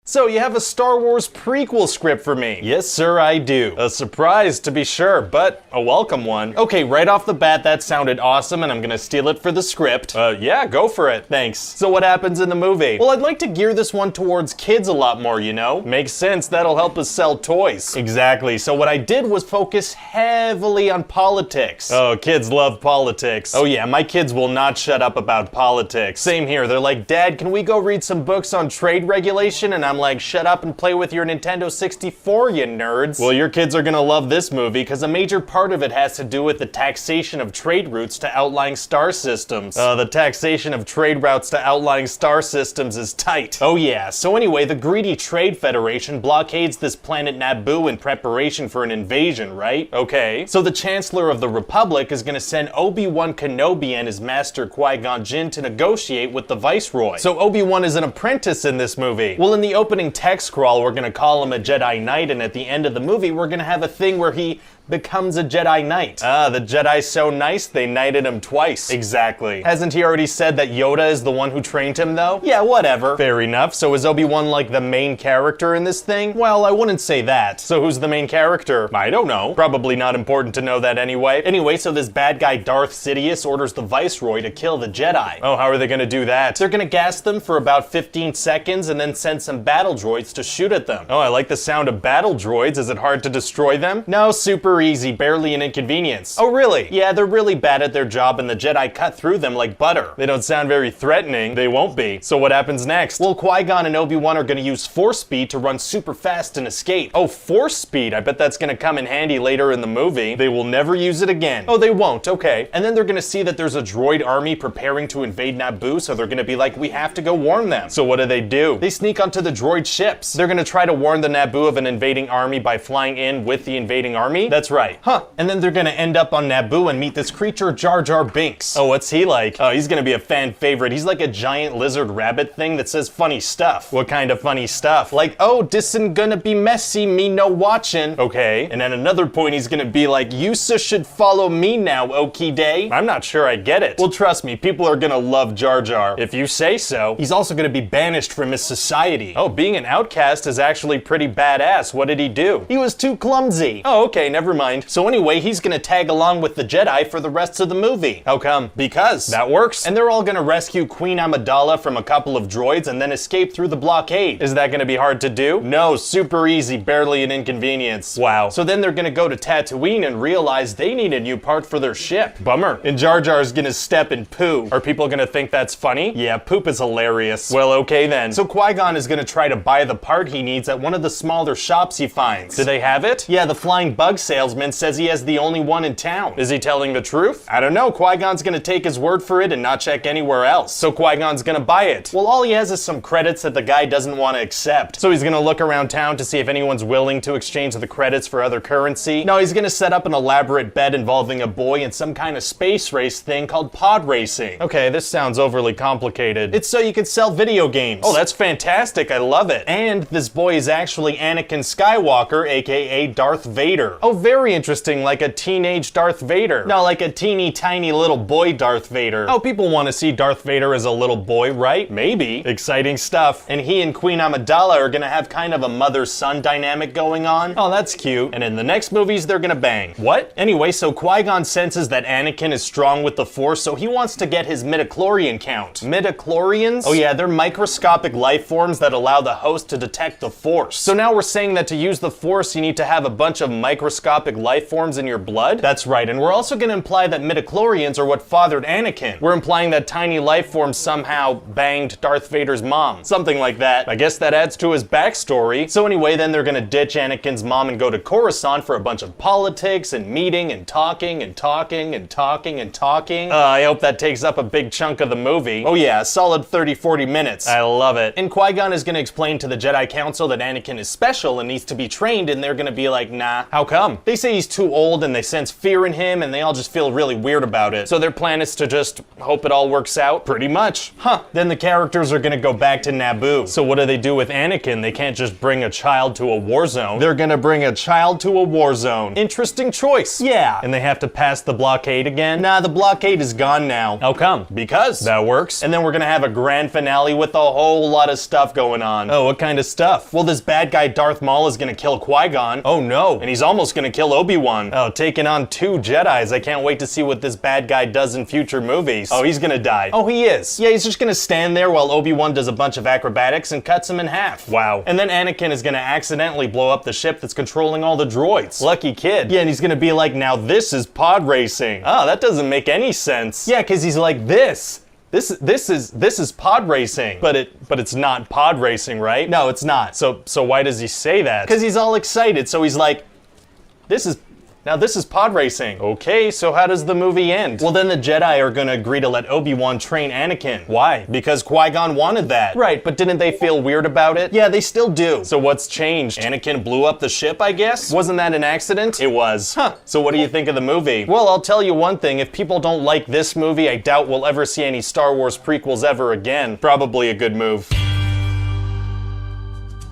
[SPEAKER 7] So you have a Star Wars prequel script for me? Yes, sir, I do. A surprise, to be sure, but a welcome one. Okay, right off the bat, that sounded awesome, and I'm gonna steal it for the script. Yeah, go for it, thanks. So what happens in the movie? Well, I'd like to gear this one towards kids a lot more, you know? Makes sense, that'll help us sell toys. Exactly, so what I did was focus heavily on politics. Oh, kids love politics. Oh yeah, my kids will not shut up about politics. Same here, they're like, Dad, can we go read some books on trade regulation? And I'm like, shut up and play with your Nintendo 64, you nerds. Well, your kids are gonna love this movie because a major part of it has to do with the taxation of trade routes to outlying star systems. The taxation of trade routes to outlying star systems is tight. Oh yeah, so anyway, the greedy Trade Federation blockades this planet Naboo in preparation for an invasion, right? Okay. So the Chancellor of the Republic is gonna send Obi-Wan Kenobi and his master Qui-Gon Jinn to negotiate with the Viceroy. So Obi-Wan is an apprentice in this movie. Well, in the opening text scroll, we're gonna call him a Jedi Knight, and at the end of the movie, we're gonna have a thing where he becomes a Jedi Knight. Ah, the Jedi's so nice, they knighted him twice. Exactly. Hasn't he already said that Yoda is the one who trained him, though? Yeah, whatever. Fair enough. So is Obi-Wan like the main character in this thing? Well, I wouldn't say that. So who's the main character? I don't know. Probably not important to know that anyway. Anyway, so this bad guy Darth Sidious orders the Viceroy to kill the Jedi. Oh, how are they gonna do that? They're gonna gas them for about 15 seconds and then send some battle droids to shoot at them. Oh, I like the sound of battle droids. Is it hard to destroy them? No, super easy, barely an inconvenience. Oh, really? Yeah, they're really bad at their job and the Jedi cut through them like butter. They don't sound very threatening. They won't be. So what happens next? Well, Qui-Gon and Obi-Wan are gonna use Force speed to run super fast and escape. Oh, Force speed? I bet that's gonna come in handy later in the movie. They will never use it again. Oh, they won't, okay. And then they're gonna see that there's a droid army preparing to invade Naboo, so they're gonna be like, we have to go warn them. So what do? They sneak onto the droid ships. They're gonna try to warn the Naboo of an invading army by flying in with the invading army? That's right. Huh. And then they're gonna end up on Naboo and meet this creature, Jar Jar Binks. Oh, what's he like? Oh, he's gonna be a fan favorite. He's like a giant lizard rabbit thing that says funny stuff. What kind of funny stuff? Like, oh, dis'n gonna be messy, me no watchin'. Okay. And at another point, he's gonna be like, you should follow me now, okie day. I'm not sure I get it. Well, trust me, people are gonna love Jar Jar. If you say so. He's also gonna be banished from his society. Oh, being an outcast is actually pretty badass. What did he do? He was too clumsy. Oh, okay, never mind. So anyway, he's gonna tag along with the Jedi for the rest of the movie. How come? Because that works. And they're all gonna rescue Queen Amidala from a couple of droids and then escape through the blockade. Is that gonna be hard to do? No, super easy, barely an inconvenience. Wow. So then they're gonna go to Tatooine and realize they need a new part for their ship. Bummer. And Jar Jar's gonna step in poo. Are people gonna think that's funny? Yeah, poop is hilarious. Well, okay then. So Qui-Gon is gonna try to buy the part he needs at one of the smaller shops he finds. Do they have it? Yeah, the flying bug salesman says he has the only one in town. Is he telling the truth? I don't know. Qui-Gon's gonna take his word for it and not check anywhere else. So Qui-Gon's gonna buy it. Well, all he has is some credits that the guy doesn't want to accept. So he's gonna look around town to see if anyone's willing to exchange the credits for other currency. No, he's gonna set up an elaborate bet involving a boy and some kind of space race thing called pod racing. Okay, this sounds overly complicated. It's so you can sell video games. Oh, that's fantastic. I love it. And this boy is actually Anakin Skywalker, aka Darth Vader. Oh, very interesting, like a teenage Darth Vader. No, like a teeny tiny little boy Darth Vader. Oh, people want to see Darth Vader as a little boy, right? Maybe. Exciting stuff. And he and Queen Amidala are gonna have kind of a mother-son dynamic going on. Oh, that's cute. And in the next movies, they're gonna bang. What? Anyway, so Qui-Gon senses that Anakin is strong with the Force, so he wants to get his midichlorian count. Midichlorians? Oh yeah, they're microscopic life forms that allow the host to detect the Force. So now we're saying that to use the Force, you need to have a bunch of microscopic life forms in your blood? That's right, and we're also gonna imply that midichlorians are what fathered Anakin. We're implying that tiny life forms somehow banged Darth Vader's mom. Something like that. I guess that adds to his backstory. So anyway, then they're gonna ditch Anakin's mom and go to Coruscant for a bunch of politics and meeting and talking and talking and talking and talking. I hope that takes up a big chunk of the movie. Oh yeah, a solid 30-40 minutes. I love it. And Qui-Gon is gonna explain to the Jedi Council that Anakin is special and needs to be trained, and they're gonna be like, nah. How come? They say he's too old and they sense fear in him and they all just feel really weird about it. So their plan is to just hope it all works out? Pretty much. Huh. Then the characters are gonna go back to Naboo. So what do they do with Anakin? They can't just bring a child to a war zone. They're gonna bring a child to a war zone. Interesting choice. Yeah. And they have to pass the blockade again? Nah, the blockade is gone now. How come? Because that works. And then we're gonna have a grand finale with a whole lot of stuff going on. Oh, what kind of stuff? Well, this bad guy Darth Maul is gonna kill Qui-Gon. Oh no. And he's almost gonna kill Obi-Wan. Oh, taking on 2 Jedis. I can't wait to see what this bad guy does in future movies. Oh, he's gonna die. Oh, he is. Yeah, he's just gonna stand there while Obi-Wan does a bunch of acrobatics and cuts him in half. Wow. And then Anakin is gonna accidentally blow up the ship that's controlling all the droids. Lucky kid. Yeah, and he's gonna be like, now this is pod racing. Oh, that doesn't make any sense. Yeah, cause he's like this. This is pod racing, but it's not pod racing, right? No, it's not. So why does he say that? Because he's all excited. So he's like, this is pod racing. Okay, so how does the movie end? Well, then the Jedi are gonna agree to let Obi-Wan train Anakin. Why? Because Qui-Gon wanted that. Right, but didn't they feel weird about it? Yeah, they still do. So what's changed? Anakin blew up the ship, I guess? Wasn't that an accident? It was. Huh. So what do you think of the movie? Well, I'll tell you one thing. If people don't like this movie, I doubt we'll ever see any Star Wars prequels ever again. Probably a good move.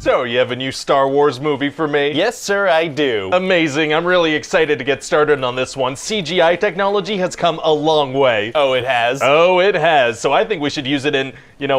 [SPEAKER 7] So, you have a new Star Wars movie for me?
[SPEAKER 9] Yes, sir, I do.
[SPEAKER 7] Amazing. I'm really excited to get started on this one. CGI technology has come a long way.
[SPEAKER 9] Oh, it has?
[SPEAKER 7] Oh, it has. So I think we should use it in,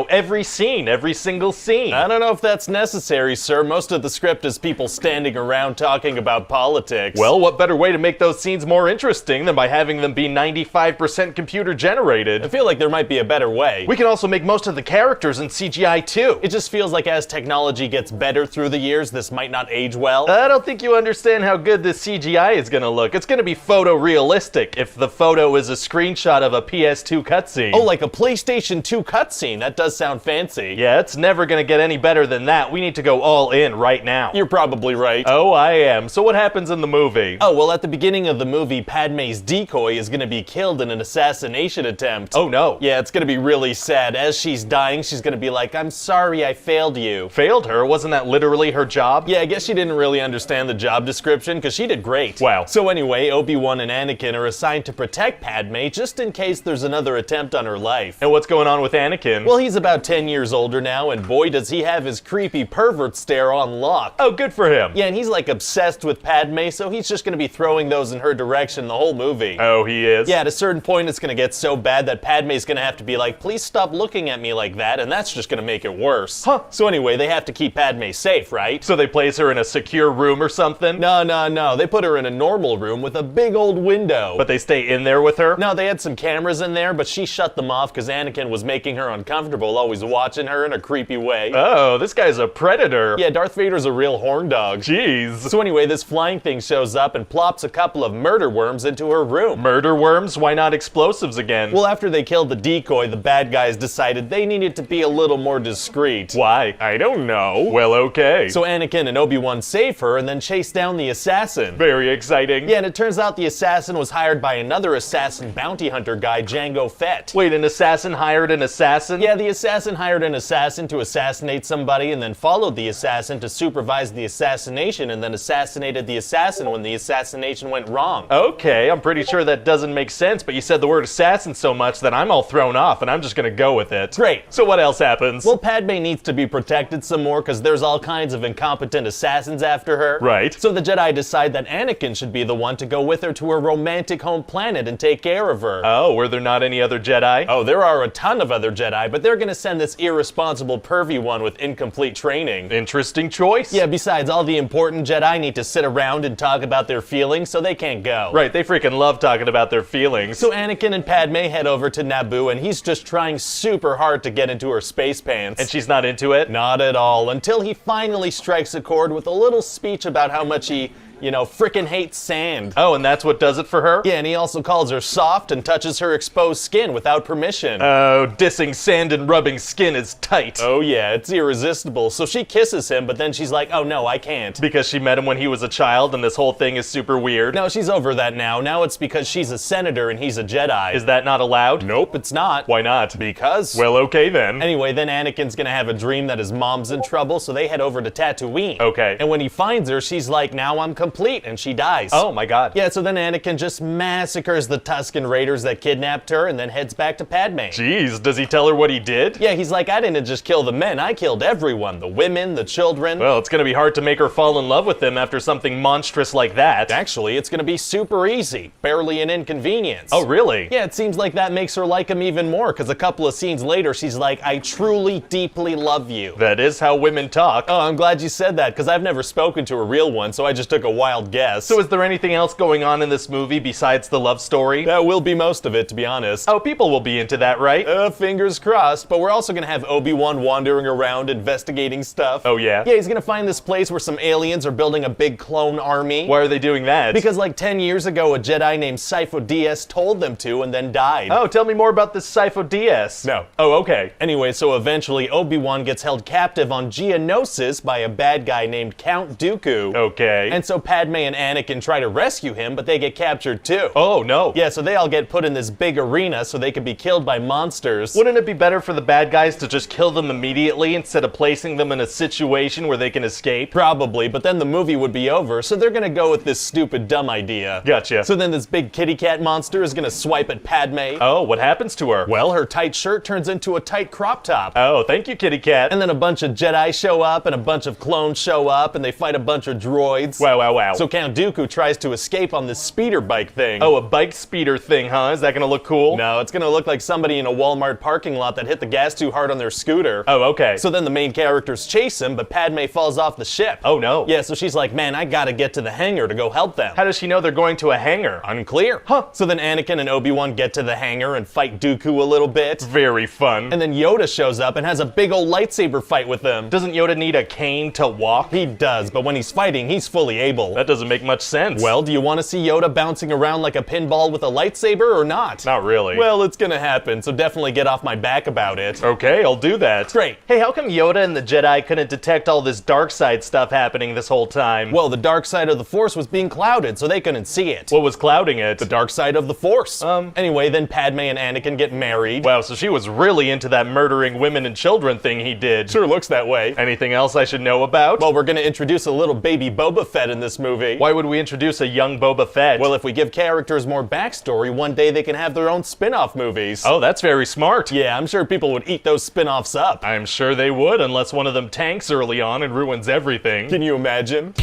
[SPEAKER 7] every scene, every single scene.
[SPEAKER 9] I don't know if that's necessary, sir. Most of the script is people standing around talking about politics.
[SPEAKER 7] Well, what better way to make those scenes more interesting than by having them be 95% computer generated?
[SPEAKER 9] I feel like there might be a better way.
[SPEAKER 7] We can also make most of the characters in CGI too.
[SPEAKER 9] It just feels like as technology gets better through the years, this might not age well.
[SPEAKER 7] I don't think you understand how good this CGI is gonna look. It's gonna be photorealistic if the photo is a screenshot of a PS2 cutscene.
[SPEAKER 9] Oh, like a PlayStation 2 cutscene. That does sound fancy.
[SPEAKER 7] Yeah, it's never gonna get any better than that. We need to go all in right now.
[SPEAKER 9] You're probably right.
[SPEAKER 7] Oh, I am. So what happens in the movie?
[SPEAKER 9] Oh, well, at the beginning of the movie, Padme's decoy is gonna be killed in an assassination attempt.
[SPEAKER 7] Oh no.
[SPEAKER 9] Yeah, it's gonna be really sad. As she's dying, she's gonna be like, I'm sorry I failed you.
[SPEAKER 7] Failed her? Wasn't that literally her job?
[SPEAKER 9] Yeah, I guess she didn't really understand the job description, because she did great.
[SPEAKER 7] Wow.
[SPEAKER 9] So anyway, Obi-Wan and Anakin are assigned to protect Padme just in case there's another attempt on her life.
[SPEAKER 7] And what's going on with Anakin?
[SPEAKER 9] Well, he's about 10 years older now, and boy does he have his creepy pervert stare on lock.
[SPEAKER 7] Oh, good for him.
[SPEAKER 9] Yeah, and he's like obsessed with Padme, so he's just gonna be throwing those in her direction the whole movie.
[SPEAKER 7] Oh, he is?
[SPEAKER 9] Yeah, at a certain point it's gonna get so bad that Padme's gonna have to be like, please stop looking at me like that, and that's just gonna make it worse.
[SPEAKER 7] Huh.
[SPEAKER 9] So anyway, they have to keep Padme safe, right?
[SPEAKER 7] So they place her in a secure room or something?
[SPEAKER 9] No. They put her in a normal room with a big old window.
[SPEAKER 7] But they stay in there with her?
[SPEAKER 9] No, they had some cameras in there, but she shut them off because Anakin was making her uncomfortable, always watching her in a creepy way.
[SPEAKER 7] Oh, this guy's a predator.
[SPEAKER 9] Yeah, Darth Vader's a real horn dog.
[SPEAKER 7] Jeez.
[SPEAKER 9] So anyway, this flying thing shows up and plops a couple of murder worms into her room.
[SPEAKER 7] Murder worms? Why not explosives again?
[SPEAKER 9] Well, after they killed the decoy, the bad guys decided they needed to be a little more discreet.
[SPEAKER 7] Why? I don't know. Well, okay.
[SPEAKER 9] So Anakin and Obi-Wan save her and then chase down the assassin.
[SPEAKER 7] Very exciting.
[SPEAKER 9] Yeah, and it turns out the assassin was hired by another assassin bounty hunter guy, Jango Fett.
[SPEAKER 7] Wait, an assassin hired an assassin?
[SPEAKER 9] Yeah, the assassin hired an assassin to assassinate somebody and then followed the assassin to supervise the assassination and then assassinated the assassin when the assassination went wrong.
[SPEAKER 7] Okay, I'm pretty sure that doesn't make sense, but you said the word assassin so much that I'm all thrown off and I'm just gonna go with it.
[SPEAKER 9] Great.
[SPEAKER 7] So what else happens?
[SPEAKER 9] Well, Padme needs to be protected some more because there's all kinds of incompetent assassins after her.
[SPEAKER 7] Right.
[SPEAKER 9] So the Jedi decide that Anakin should be the one to go with her to her romantic home planet and take care of her.
[SPEAKER 7] Oh, were there not any other Jedi?
[SPEAKER 9] Oh, there are a ton of other Jedi, but they're gonna send this irresponsible pervy one with incomplete training.
[SPEAKER 7] Interesting choice.
[SPEAKER 9] Yeah, besides, all the important Jedi need to sit around and talk about their feelings, so they can't go.
[SPEAKER 7] Right, they freaking love talking about their feelings.
[SPEAKER 9] So Anakin and Padme head over to Naboo, and he's just trying super hard to get into her space pants.
[SPEAKER 7] And she's not into it?
[SPEAKER 9] Not at all, until he finally strikes a chord with a little speech about how much he frickin' hates sand.
[SPEAKER 7] Oh, and that's what does it for her?
[SPEAKER 9] Yeah, and he also calls her soft and touches her exposed skin without permission.
[SPEAKER 7] Oh, dissing sand and rubbing skin is tight.
[SPEAKER 9] Oh yeah, it's irresistible. So she kisses him, but then she's like, oh no, I can't.
[SPEAKER 7] Because she met him when he was a child and this whole thing is super weird?
[SPEAKER 9] No, she's over that now. Now it's because she's a senator and he's a Jedi.
[SPEAKER 7] Is that not allowed?
[SPEAKER 9] Nope, it's not.
[SPEAKER 7] Why not?
[SPEAKER 9] Because.
[SPEAKER 7] Well, okay then.
[SPEAKER 9] Anyway, then Anakin's gonna have a dream that his mom's in trouble, so they head over to Tatooine.
[SPEAKER 7] Okay.
[SPEAKER 9] And when he finds her, she's like, now I'm complete, and she dies.
[SPEAKER 7] Oh my god.
[SPEAKER 9] Yeah, so then Anakin just massacres the Tusken Raiders that kidnapped her and then heads back to Padme.
[SPEAKER 7] Jeez, does he tell her what he did?
[SPEAKER 9] Yeah, he's like, I didn't just kill the men, I killed everyone. The women, the children.
[SPEAKER 7] Well, it's gonna be hard to make her fall in love with them after something monstrous like that.
[SPEAKER 9] Actually, it's gonna be super easy. Barely an inconvenience.
[SPEAKER 7] Oh, really?
[SPEAKER 9] Yeah, it seems like that makes her like him even more, because a couple of scenes later, she's like, I truly, deeply love you.
[SPEAKER 7] That is how women talk.
[SPEAKER 9] Oh, I'm glad you said that, because I've never spoken to a real one, so I just took a wild guess.
[SPEAKER 7] So is there anything else going on in this movie besides the love story?
[SPEAKER 9] That will be most of it, to be honest.
[SPEAKER 7] Oh, people will be into that, right?
[SPEAKER 9] Fingers crossed, but we're also gonna have Obi-Wan wandering around investigating stuff.
[SPEAKER 7] Oh, yeah?
[SPEAKER 9] Yeah, he's gonna find this place where some aliens are building a big clone army.
[SPEAKER 7] Why are they doing that?
[SPEAKER 9] Because like 10 years ago, a Jedi named Sifo Dyas told them to and then died.
[SPEAKER 7] Oh, tell me more about this Sifo Dyas.
[SPEAKER 9] No.
[SPEAKER 7] Oh, okay.
[SPEAKER 9] Anyway, so eventually Obi-Wan gets held captive on Geonosis by a bad guy named Count Dooku.
[SPEAKER 7] Okay.
[SPEAKER 9] And so Padme and Anakin try to rescue him, but they get captured too.
[SPEAKER 7] Oh, no.
[SPEAKER 9] Yeah, so they all get put in this big arena so they can be killed by monsters.
[SPEAKER 7] Wouldn't it be better for the bad guys to just kill them immediately instead of placing them in a situation where they can escape?
[SPEAKER 9] Probably, but then the movie would be over, so they're gonna go with this stupid, dumb idea.
[SPEAKER 7] Gotcha.
[SPEAKER 9] So then this big kitty cat monster is gonna swipe at Padme.
[SPEAKER 7] Oh, what happens to her?
[SPEAKER 9] Well, her tight shirt turns into a tight crop top.
[SPEAKER 7] Oh, thank you, kitty cat.
[SPEAKER 9] And then a bunch of Jedi show up, and a bunch of clones show up, and they fight a bunch of droids.
[SPEAKER 7] Wow, wow, wow.
[SPEAKER 9] So Count Dooku tries to escape on this speeder bike thing.
[SPEAKER 7] Oh, a bike speeder thing, huh? Is that gonna look cool?
[SPEAKER 9] No, it's gonna look like somebody in a Walmart parking lot that hit the gas too hard on their scooter.
[SPEAKER 7] Oh, okay.
[SPEAKER 9] So then the main characters chase him, but Padme falls off the ship.
[SPEAKER 7] Oh, no.
[SPEAKER 9] Yeah, so she's like, man, I gotta get to the hangar to go help them.
[SPEAKER 7] How does she know they're going to a hangar?
[SPEAKER 9] Unclear.
[SPEAKER 7] Huh.
[SPEAKER 9] So then Anakin and Obi-Wan get to the hangar and fight Dooku a little bit.
[SPEAKER 7] Very fun.
[SPEAKER 9] And then Yoda shows up and has a big old lightsaber fight with them.
[SPEAKER 7] Doesn't Yoda need a cane to walk?
[SPEAKER 9] He does, but when he's fighting, he's fully able.
[SPEAKER 7] That doesn't make much sense.
[SPEAKER 9] Well, do you want to see Yoda bouncing around like a pinball with a lightsaber or not?
[SPEAKER 7] Not really.
[SPEAKER 9] Well, it's gonna happen, so definitely get off my back about it.
[SPEAKER 7] Okay, I'll do that.
[SPEAKER 9] Great.
[SPEAKER 7] Hey, how come Yoda and the Jedi couldn't detect all this dark side stuff happening this whole time?
[SPEAKER 9] Well, the dark side of the Force was being clouded, so they couldn't see it.
[SPEAKER 7] What was clouding it?
[SPEAKER 9] The dark side of the Force. Anyway, then Padme and Anakin get married.
[SPEAKER 7] Wow, so she was really into that murdering women and children thing he did.
[SPEAKER 9] Sure looks that way.
[SPEAKER 7] Anything else I should know about?
[SPEAKER 9] Well, we're gonna introduce a little baby Boba Fett in this movie.
[SPEAKER 7] Why would we introduce a young Boba Fett?
[SPEAKER 9] Well, if we give characters more backstory, one day they can have their own spin-off movies.
[SPEAKER 7] Oh, that's very smart.
[SPEAKER 9] Yeah, I'm sure people would eat those spin-offs up.
[SPEAKER 7] I'm sure they would, unless one of them tanks early on and ruins everything.
[SPEAKER 9] Can you imagine?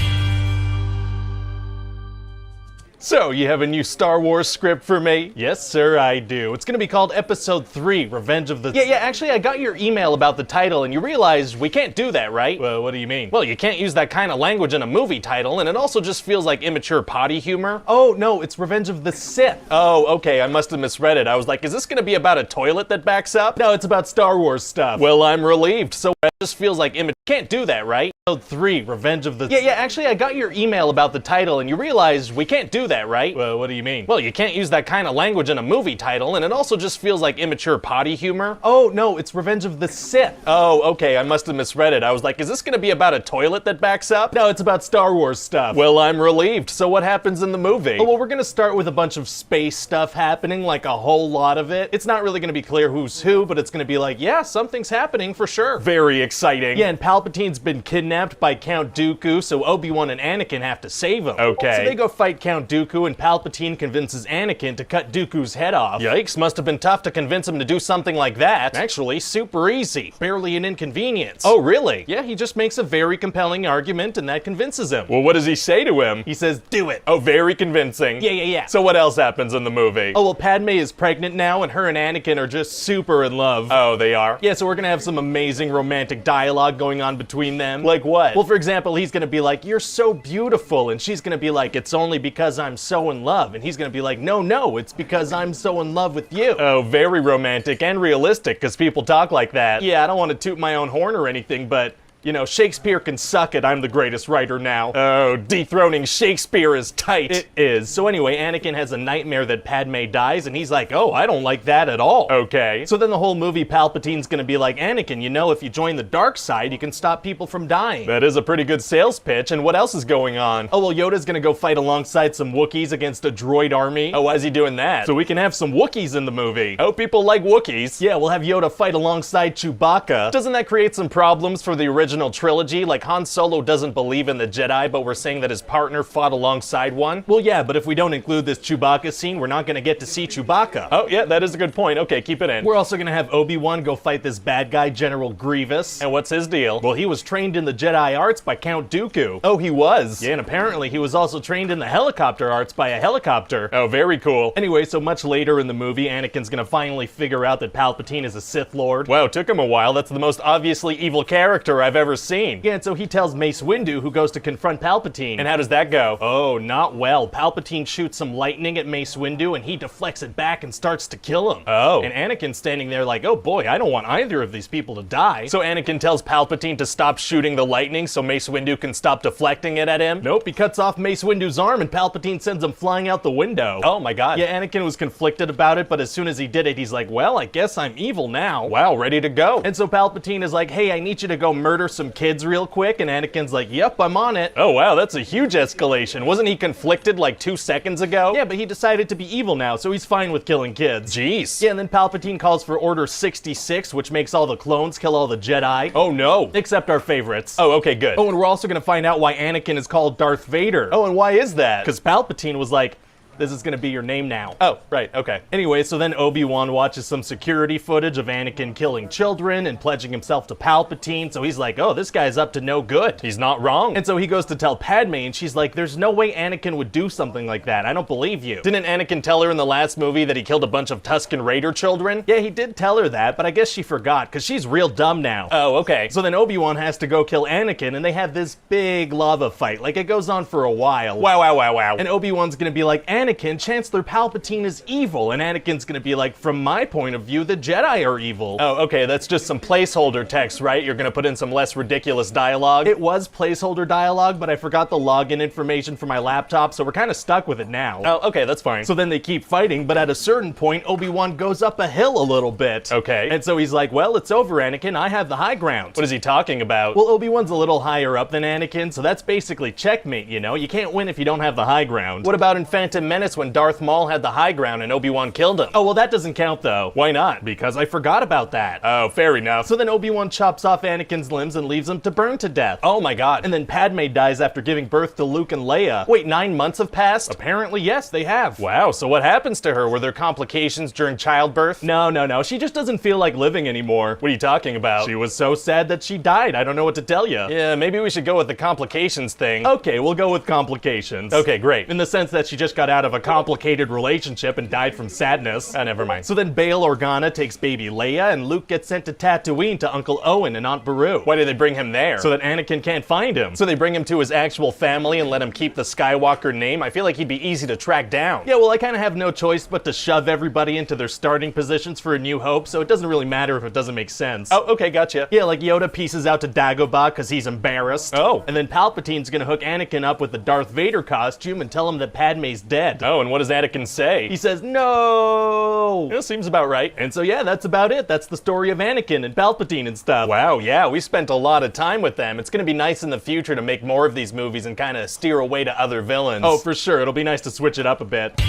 [SPEAKER 7] So, you have a new Star Wars script for me? Yes, sir, I do. It's gonna be called Episode 3, Revenge of the... Yeah, actually, I got your email about the title, and you realize we can't do that, right? Well, what do you mean? Well, you can't use that kind of language in a movie title, and it also just feels like immature potty humor. Oh, no, it's Revenge of the Sith. Oh, okay, I must have misread it. I was like, is this gonna be about a toilet that backs up? No, it's about Star Wars stuff. Well, I'm relieved, so it just feels like immature... Can't do that, right? Episode 3, Revenge of the... Yeah, actually, I got your email about the title, and you realize we can't do that, right? Well, what do you mean? Well, you can't use that kind of language in a movie title, and it also just feels like immature potty humor. Oh, no, it's Revenge of the Sith. Oh, okay, I must have misread it. I was like, is this gonna be about a toilet that backs up? No, it's about Star Wars stuff. Well, I'm relieved. So what happens in the movie? Oh, well, we're gonna start with a bunch of space stuff happening, like a whole lot of it. It's not really gonna be clear who's who, but it's gonna be like, yeah, something's happening for sure. Very exciting. Yeah, and Palpatine's been kidnapped by Count Dooku, so Obi-Wan and Anakin have to save him. Okay. So they go fight Count Dooku, and Palpatine convinces Anakin to cut Dooku's head off. Yikes, must have been tough to convince him to do something like that. Actually, super easy. Barely an inconvenience. Oh, really? Yeah, he just makes a very compelling argument, and that convinces him. Well, what does he say to him? He says, do it. Oh, very convincing. Yeah. So what else happens in the movie? Oh, well, Padme is pregnant now, and her and Anakin are just super in love. Oh, they are? Yeah, so we're gonna have some amazing romantic dialogue going on between them. Like what? Well, for example, he's gonna be like, you're so beautiful, and she's gonna be like, it's only because I'm so in love, and he's gonna be like, no, it's because I'm so in love with you. Oh, very romantic and realistic, because people talk like that. Yeah, I don't want to toot my own horn or anything, but... You know, Shakespeare can suck it, I'm the greatest writer now. Oh, dethroning Shakespeare is tight. It is. So anyway, Anakin has a nightmare that Padme dies, and he's like, oh, I don't like that at all. Okay. So then the whole movie, Palpatine's gonna be like, Anakin, you know, if you join the dark side, you can stop people from dying. That is a pretty good sales pitch, and what else is going on? Oh, well, Yoda's gonna go fight alongside some Wookiees against a droid army. Oh, why is he doing that? So we can have some Wookiees in the movie. Oh, people like Wookiees. Yeah, we'll have Yoda fight alongside Chewbacca. Doesn't that create some problems for the original trilogy? Like Han Solo doesn't believe in the Jedi, but we're saying that his partner fought alongside one? Well, yeah, but if we don't include this Chewbacca scene, we're not gonna get to see Chewbacca. Oh, yeah, that is a good point. Okay, keep it in. We're also gonna have Obi-Wan go fight this bad guy, General Grievous. And what's his deal? Well, he was trained in the Jedi arts by Count Dooku. Oh, he was? Yeah, and apparently he was also trained in the helicopter arts by a helicopter. Oh, very cool. Anyway, so much later in the movie, Anakin's gonna finally figure out that Palpatine is a Sith Lord. Wow, took him a while. That's the most obviously evil character I've ever seen. Yeah, and so he tells Mace Windu, who goes to confront Palpatine. And how does that go? Oh, not well. Palpatine shoots some lightning at Mace Windu, and he deflects it back and starts to kill him. Oh. And Anakin's standing there like, oh boy, I don't want either of these people to die. So Anakin tells Palpatine to stop shooting the lightning so Mace Windu can stop deflecting it at him. Nope, he cuts off Mace Windu's arm, and Palpatine sends him flying out the window. Oh my god. Yeah, Anakin was conflicted about it, but as soon as he did it, he's like, well, I guess I'm evil now. Wow, ready to go. And so Palpatine is like, hey, I need you to go murder
[SPEAKER 9] some kids real quick? And Anakin's like, yep, I'm on it. Oh wow, that's a huge escalation. Wasn't he conflicted like 2 seconds ago? Yeah, but he decided to be evil now, so he's fine with killing kids. Jeez. Yeah, and then Palpatine calls for Order 66, which makes all the clones kill all the Jedi. Oh no. Except our favorites. Oh, okay, good. Oh, and we're also gonna find out why Anakin is called Darth Vader. Oh, and why is that? Because Palpatine was like, this is gonna be your name now. Oh, right, okay. Anyway, so then Obi-Wan watches some security footage of Anakin killing children and pledging himself to Palpatine, so he's like, oh, this guy's up to no good. He's not wrong. And so he goes to tell Padme, and she's like, there's no way Anakin would do something like that. I don't believe you. Didn't Anakin tell her in the last movie that he killed a bunch of Tusken Raider children? Yeah, he did tell her that, but I guess she forgot, because she's real dumb now. Oh, okay. So then Obi-Wan has to go kill Anakin, and they have this big lava fight. Like, it goes on for a while. Wow, wow, wow, wow. And Obi-Wan's gonna be like, Anakin, Chancellor Palpatine is evil, and Anakin's gonna be like, from my point of view, the Jedi are evil. Oh, okay, that's just some placeholder text, right? You're gonna put in some less ridiculous dialogue. It was placeholder dialogue, but I forgot the login information for my laptop, so we're kind of stuck with it now. Oh, okay, that's fine. So then they keep fighting, but at a certain point, Obi-Wan goes up a hill a little bit. Okay. And so he's like, well, it's over, Anakin. I have the high ground. What is he talking about? Well, Obi-Wan's a little higher up than Anakin, so that's basically checkmate, you know? You can't win if you don't have the high ground. What about in Phantom Menace when Darth Maul had the high ground and Obi-Wan killed him? Oh, well, that doesn't count, though. Why not? Because I forgot about that. Oh, fair enough. So then Obi-Wan chops off Anakin's limbs and leaves him to burn to death. Oh my god. And then Padme dies after giving birth to Luke and Leia. Wait, 9 months have passed? Apparently, yes, they have. Wow, so what happens to her? Were there complications during childbirth? No. She just doesn't feel like living anymore. What are you talking about? She was so sad that she died. I don't know what to tell you. Yeah, maybe we should go with the complications thing. Okay, we'll go with complications. Okay, great. In the sense that she just got out of a complicated relationship and died from sadness. Never mind. So then Bail Organa takes baby Leia, and Luke gets sent to Tatooine to Uncle Owen and Aunt Beru. Why did they bring him there? So that Anakin can't find him. So they bring him to his actual family and let him keep the Skywalker name. I feel like he'd be easy to track down. Yeah, well, I kind of have no choice but to shove everybody into their starting positions for A New Hope, so it doesn't really matter if it doesn't make sense. Oh, okay, gotcha. Yeah, like Yoda pieces out to Dagobah because he's embarrassed. Oh. And then Palpatine's gonna hook Anakin up with the Darth Vader costume and tell him that Padme's dead. Oh, and what does Anakin say? He says, no! It seems about right. And so yeah, that's about it. That's the story of Anakin and Palpatine and stuff. Wow, yeah, we spent a lot of time with them. It's gonna be nice in the future to make more of these movies and kind of steer away to other villains. Oh, for sure. It'll be nice to switch it up a bit.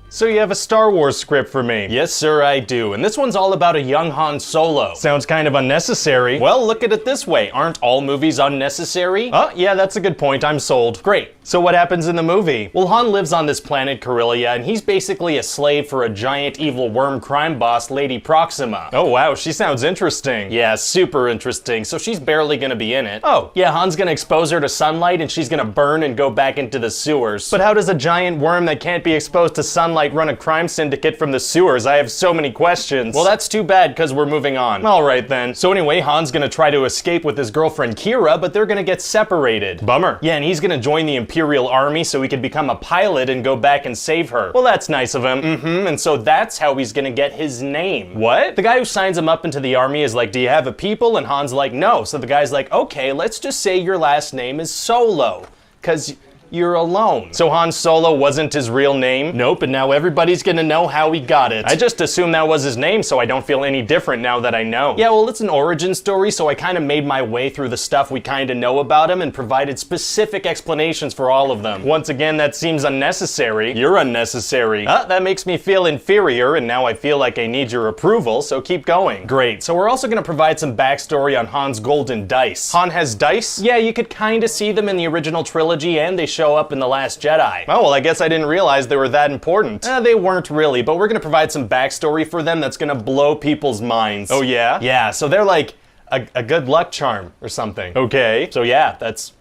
[SPEAKER 9] So you have a Star Wars script for me? Yes, sir, I do. And this one's all about a young Han Solo. Sounds kind of unnecessary. Well, look at it this way. Aren't all movies unnecessary? Oh, yeah, that's a good point. I'm sold. Great. So what happens in the movie? Well, Han lives on this planet Corellia, and he's basically a slave for a giant evil worm crime boss, Lady Proxima. Oh, wow, she sounds interesting. Yeah, super interesting. So she's barely gonna be in it. Oh, yeah, Han's gonna expose her to sunlight, and she's gonna burn and go back into the sewers. But how does a giant worm that can't be exposed to sunlight run a crime syndicate from the sewers? I have so many questions. Well, that's too bad, because we're moving on. Alright then. So anyway, Han's gonna try to escape with his girlfriend Kira, but they're gonna get separated. Bummer. Yeah, and he's gonna join the Imperial Army so he can become a pilot and go back and save her. Well, that's nice of him. And so that's how he's gonna get his name. What? The guy who signs him up into the army is like, do you have a people? And Han's like, no. So the guy's like, okay, let's just say your last name is Solo, because you're alone. So Han Solo wasn't his real name? Nope, and now everybody's gonna know how he got it. I just assumed that was his name, so I don't feel any different now that I know. Yeah, well, it's an origin story, so I kind of made my way through the stuff we kind of know about him and provided specific explanations for all of them. Once again, that seems unnecessary. You're unnecessary. That makes me feel inferior, and now I feel like I need your approval, so keep going. Great, so we're also gonna provide some backstory on Han's golden dice. Han has dice? Yeah, you could kind of see them in the original trilogy, and they show up in The Last Jedi. Oh, well, I guess I didn't realize they were that important. They weren't really, but we're gonna provide some backstory for them that's gonna blow people's minds. Oh yeah? Yeah, so they're like a good luck charm or something. Okay. So yeah, that's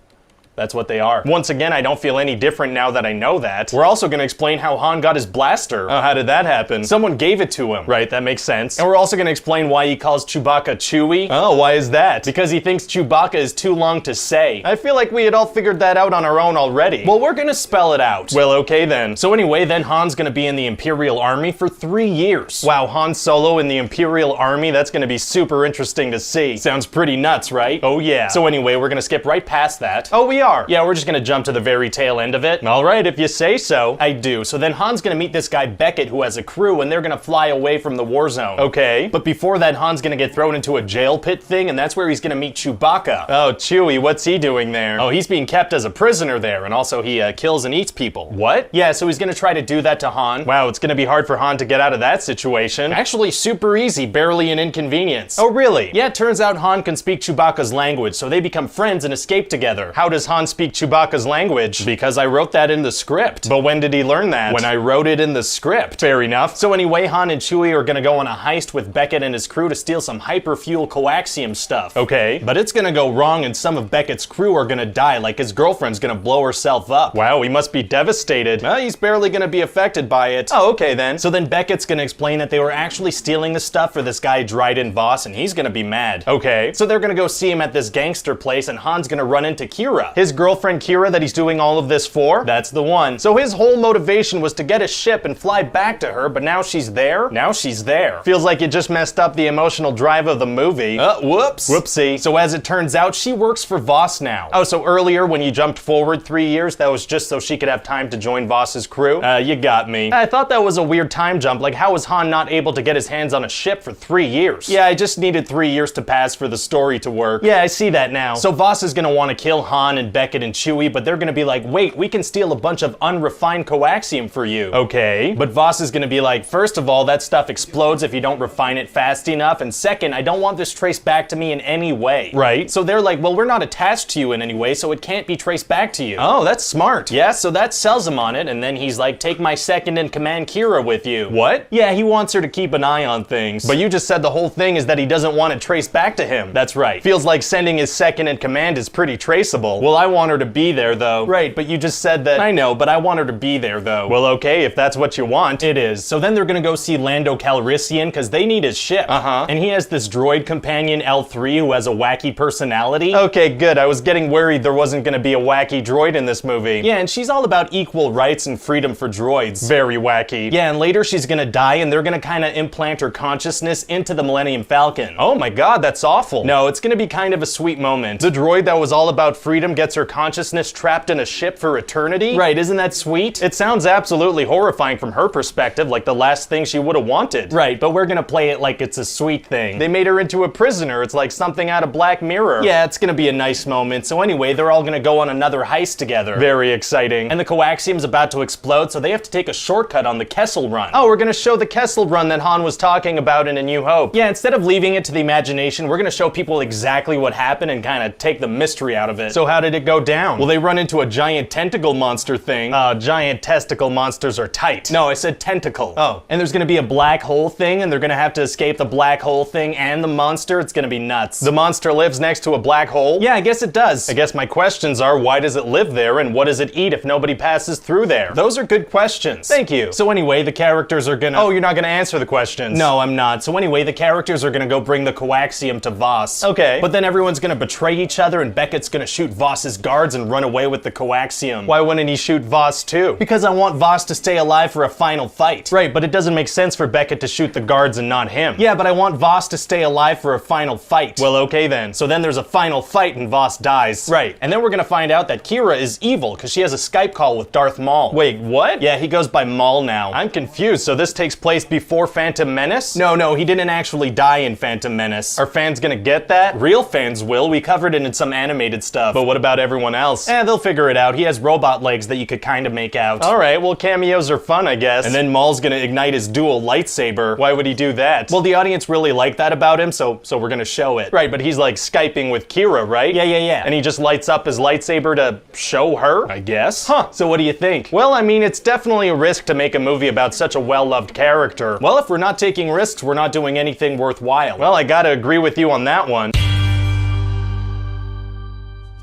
[SPEAKER 9] what they are. Once again, I don't feel any different now that I know that. We're also gonna explain how Han got his blaster. Oh, how did that happen? Someone gave it to him. Right, that makes sense. And we're also gonna explain why he calls Chewbacca Chewie. Oh, why is that? Because he thinks Chewbacca is too long to say. I feel like we had all figured that out on our own already. Well, we're gonna spell it out. Well, okay then. So anyway, then Han's gonna be in the Imperial Army for 3 years. Wow, Han Solo in the Imperial Army, that's gonna be super interesting to see. Sounds pretty nuts, right? Oh yeah. So anyway, we're gonna skip right past that. Oh, we are. Yeah, we're just gonna jump to the very tail end of it. All right, if you say so. I do. So then Han's gonna meet this guy Beckett who has a crew, and they're gonna fly away from the war zone. Okay. But before that, Han's gonna get thrown into a jail pit thing, and that's where he's gonna meet Chewbacca. Oh, Chewie, what's he doing there? Oh, he's being kept as a prisoner there, and also he kills and eats people. What? Yeah, so he's gonna try to do that to Han. Wow, it's gonna be hard for Han to get out of that situation. Actually, super easy, barely an inconvenience. Oh, really? Yeah, it turns out Han can speak Chewbacca's language, so they become friends and escape together. How does Han speak Chewbacca's language? Because I wrote that in the script. But when did he learn that? When I wrote it in the script. Fair enough. So anyway, Han and Chewie are gonna go on a heist with Beckett and his crew to steal some hyperfuel coaxium stuff. Okay. But it's gonna go wrong and some of Beckett's crew are gonna die, like his girlfriend's gonna blow herself up. Wow, he must be devastated. He's barely gonna be affected by it. Oh, okay then. So then Beckett's gonna explain that they were actually stealing the stuff for this guy Dryden Voss, and he's gonna be mad. Okay. So they're gonna go see him at this gangster place, and Han's gonna run into Kira. His girlfriend Kira that he's doing all of this for? That's the one. So his whole motivation was to get a ship and fly back to her, but now she's there? Now she's there. Feels like you just messed up the emotional drive of the movie. Whoops. Whoopsie. So as it turns out, she works for Voss now. Oh, so earlier when you jumped forward 3 years, that was just so she could have time to join Voss's crew? You got me. I thought that was a weird time jump. Like, how was Han not able to get his hands on a ship for 3 years? Yeah, I just needed 3 years to pass for the story to work. Yeah, I see that now. So Voss is gonna want to kill Han and Beckett and Chewie, but they're gonna be like, wait, we can steal a bunch of unrefined coaxium for you. Okay. But Voss is gonna be like, first of all, that stuff explodes if you don't refine it fast enough, and second, I don't want this traced back to me in any way. Right. So they're like, well, we're not attached to you in any way, so it can't be traced back to you. Oh, that's smart. Yeah, so that sells him on it, and then he's like, take my second in command Kira with you. What? Yeah, he wants her to keep an eye on things. But you just said the whole thing is that he doesn't want it traced back to him. That's right. Feels like sending his second in command is pretty traceable. Well, I want her to be there though. Right, but you just said that. I know, but I want her to be there though. Well, okay, if that's what you want. It is. So then they're gonna go see Lando Calrissian because they need his ship. And he has this droid companion L3 who has a wacky personality. Okay, good. I was getting worried there wasn't gonna be a wacky droid in this movie. Yeah, and she's all about equal rights and freedom for droids. Very wacky. Yeah, and later she's gonna die and they're gonna kinda implant her consciousness into the Millennium Falcon. Oh my god, that's awful. No, it's gonna be kind of a sweet moment. The droid that was all about freedom gets her consciousness trapped in a ship for eternity? Right, isn't that sweet? It sounds absolutely horrifying from her perspective, like the last thing she would have wanted. Right, but we're gonna play it like it's a sweet thing. They made her into a prisoner. It's like something out of Black Mirror. Yeah, it's gonna be a nice moment. So anyway, they're all gonna go on another heist together. Very exciting. And the coaxium's about to explode, so they have to take a shortcut on the Kessel Run. Oh, we're gonna show the Kessel Run that Han was talking about in A New Hope. Yeah, instead of leaving it to the imagination, we're gonna show people exactly what happened and kind of take the mystery out of it. So how did it go down? Well, they run into a giant tentacle monster thing. Giant testicle monsters are tight. No, I said tentacle. Oh. And there's gonna be a black hole thing, and they're gonna have to escape the black hole thing and the monster. It's gonna be nuts. The monster lives next to a black hole? Yeah, I guess it does. I guess my questions are, why does it live there, and what does it eat if nobody passes through there? Those are good questions. Thank you. So anyway, the characters are gonna... Oh, you're not gonna answer the questions. No, I'm not. So anyway, the characters are gonna go bring the coaxium to Voss. Okay. But then everyone's gonna betray each other, and Beckett's gonna shoot Voss's guards and run away with the coaxium. Why wouldn't he shoot Voss too? Because I want Voss to stay alive for a final fight. Right, but it doesn't make sense for Beckett to shoot the guards and not him. Yeah, but I want Voss to stay alive for a final fight. Well, okay then. So then there's a final fight and Voss dies. Right, and then we're gonna find out that Kira is evil because she has a Skype call with Darth Maul. Wait, what? Yeah, he goes by Maul now. I'm confused, so this takes place before Phantom Menace? No, he didn't actually die in Phantom Menace. Are fans gonna get that? Real fans will. We covered it in some animated stuff. But what about everyone else? They'll figure it out. He has robot legs that you could kind of make out. Alright, well cameos are fun, I guess. And then Maul's gonna ignite his dual lightsaber. Why would he do that? Well, the audience really liked that about him, so we're gonna show it. Right, but he's like Skyping with Kira, right? Yeah. And he just lights up his lightsaber to show her, I guess? Huh, so what do you think? Well, I mean, it's definitely a risk to make a movie about such a well-loved character. Well, if we're not taking risks, we're not doing anything worthwhile. Well, I gotta agree with you on that one.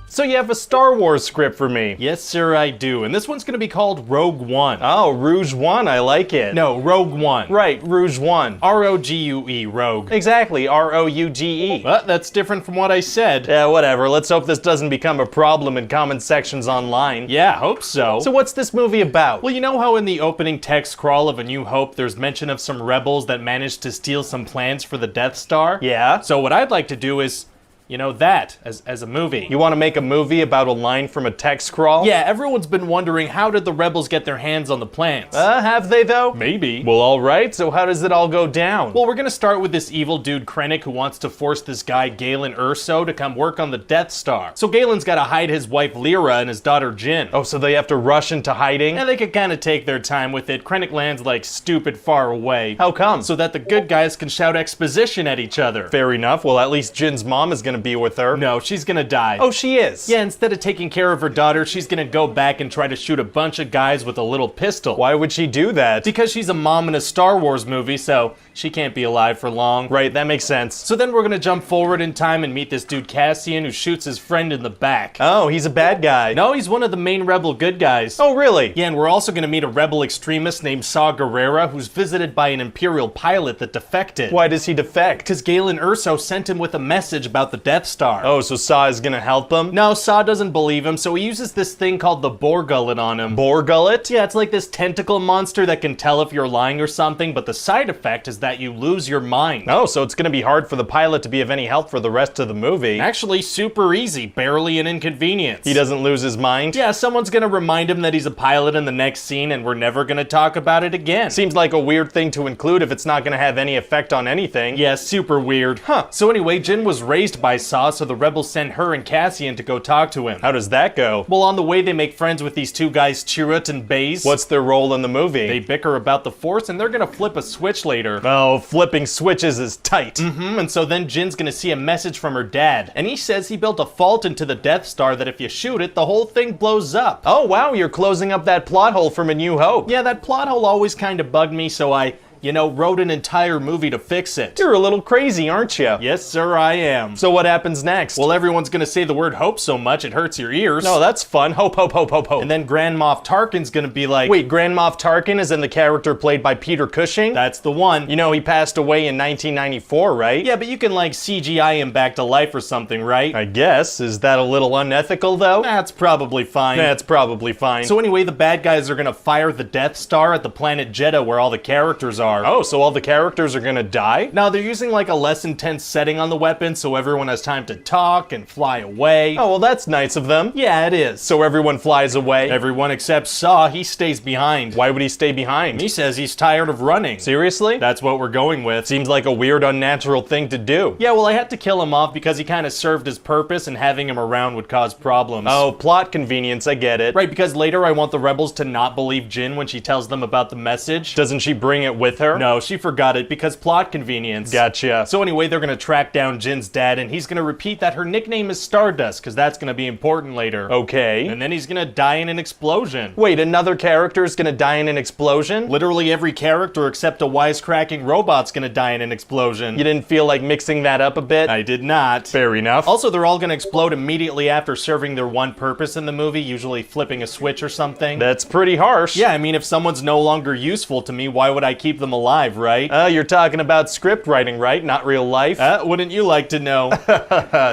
[SPEAKER 9] So you have a Star Wars script for me? Yes, sir, I do. And this one's gonna be called Rogue One. Oh, Rouge One, I like it. No, Rogue One. Right, Rouge One. R-O-G-U-E, Rogue. Exactly, R-O-U-G-E. But that's different from what I said. Yeah, whatever. Let's hope this doesn't become a problem in comment sections online. Yeah, hope so. So what's this movie about? Well, you know how in the opening text crawl of A New Hope, there's mention of some rebels that managed to steal some plans for the Death Star? Yeah. So what I'd like to do is, You know, that, as a movie. You want to make a movie about a line from a text scrawl? Yeah, everyone's been wondering, how did the rebels get their hands on the plans? Have they though? Maybe. Well, alright, so how does it all go down? Well, we're gonna start with this evil dude Krennic who wants to force this guy Galen Erso to come work on the Death Star. So Galen's gotta hide his wife Lyra and his daughter Jyn. Oh, so they have to rush into hiding? Yeah, they could kinda take their time with it. Krennic lands like stupid far away. How come? So that the good guys can shout exposition at each other. Fair enough, well at least Jyn's mom is gonna be with her. No, she's gonna die. Oh, she is? Yeah, instead of taking care of her daughter, she's gonna go back and try to shoot a bunch of guys with a little pistol. Why would she do that? Because she's a mom in a Star Wars movie, so she can't be alive for long. Right, that makes sense. So then we're gonna jump forward in time and meet this dude Cassian who shoots his friend in the back. Oh, he's a bad guy. No, he's one of the main rebel good guys. Oh, really? Yeah, and we're also gonna meet a rebel extremist named Saw Gerrera who's visited by an Imperial pilot that defected. Why does he defect? Because Galen Erso sent him with a message about the Death Star. Oh, so Saw is gonna help him? No, Saw doesn't believe him, so he uses this thing called the Boar Gullet on him. Boar Gullet? Yeah, it's like this tentacle monster that can tell if you're lying or something, but the side effect is that you lose your mind. Oh, so it's gonna be hard for the pilot to be of any help for the rest of the movie. Actually, super easy, barely an inconvenience. He doesn't lose his mind? Yeah, someone's gonna remind him that he's a pilot in the next scene and we're never gonna talk about it again. Seems like a weird thing to include if it's not gonna have any effect on anything. Yeah, super weird. Huh. So anyway, Jyn was raised by Saw, so the rebels sent her and Cassian to go talk to him. How does that go? Well, on the way they make friends with these two guys, Chirrut and Baze. What's their role in the movie? They bicker about the Force and they're gonna flip a switch later. Oh, flipping switches is tight. And so then Jyn's gonna see a message from her dad, and he says he built a fault into the Death Star that if you shoot it, the whole thing blows up. Oh wow, you're closing up that plot hole from A New Hope. Yeah, that plot hole always kind of bugged me, so I wrote an entire movie to fix it. You're a little crazy, aren't you? Yes, sir, I am. So what happens next? Well, everyone's gonna say the word hope so much it hurts your ears. No, that's fun. Hope, hope, hope, hope, hope. And then Grand Moff Tarkin's gonna be like, wait, Grand Moff Tarkin is in the character played by Peter Cushing? That's the one. You know, he passed away in 1994, right? Yeah, but you can like CGI him back to life or something, right? I guess. Is that a little unethical though? That's probably fine. That's probably fine. So anyway, the bad guys are gonna fire the Death Star at the planet Jedha where all the characters are. Oh, so all the characters are gonna die? No, they're using like a less intense setting on the weapon so everyone has time to talk and fly away. Oh, well that's nice of them. Yeah, it is. So everyone flies away? Everyone except Saw, he stays behind. Why would he stay behind? He says he's tired of running. Seriously? That's what we're going with. Seems like a weird, unnatural thing to do. Yeah, well I had to kill him off because he kind of served his purpose and having him around would cause problems. Oh, plot convenience, I get it. Right, because later I want the rebels to not believe Jyn when she tells them about the message. Doesn't she bring it with her? No, she forgot it because plot convenience. Gotcha. So anyway, they're gonna track down Jyn's dad and he's gonna repeat that her nickname is Stardust because that's gonna be important later. Okay. And then he's gonna die in an explosion. Wait, another character is gonna die in an explosion? Literally every character except a wisecracking robot's gonna die in an explosion. You didn't feel like mixing that up a bit? I did not. Fair enough. Also, they're all gonna explode immediately after serving their one purpose in the movie, usually flipping a switch or something. That's pretty harsh. Yeah, I mean, if someone's no longer useful to me, why would I keep them alive, right? You're talking about script writing, right? Not real life? Wouldn't you like to know?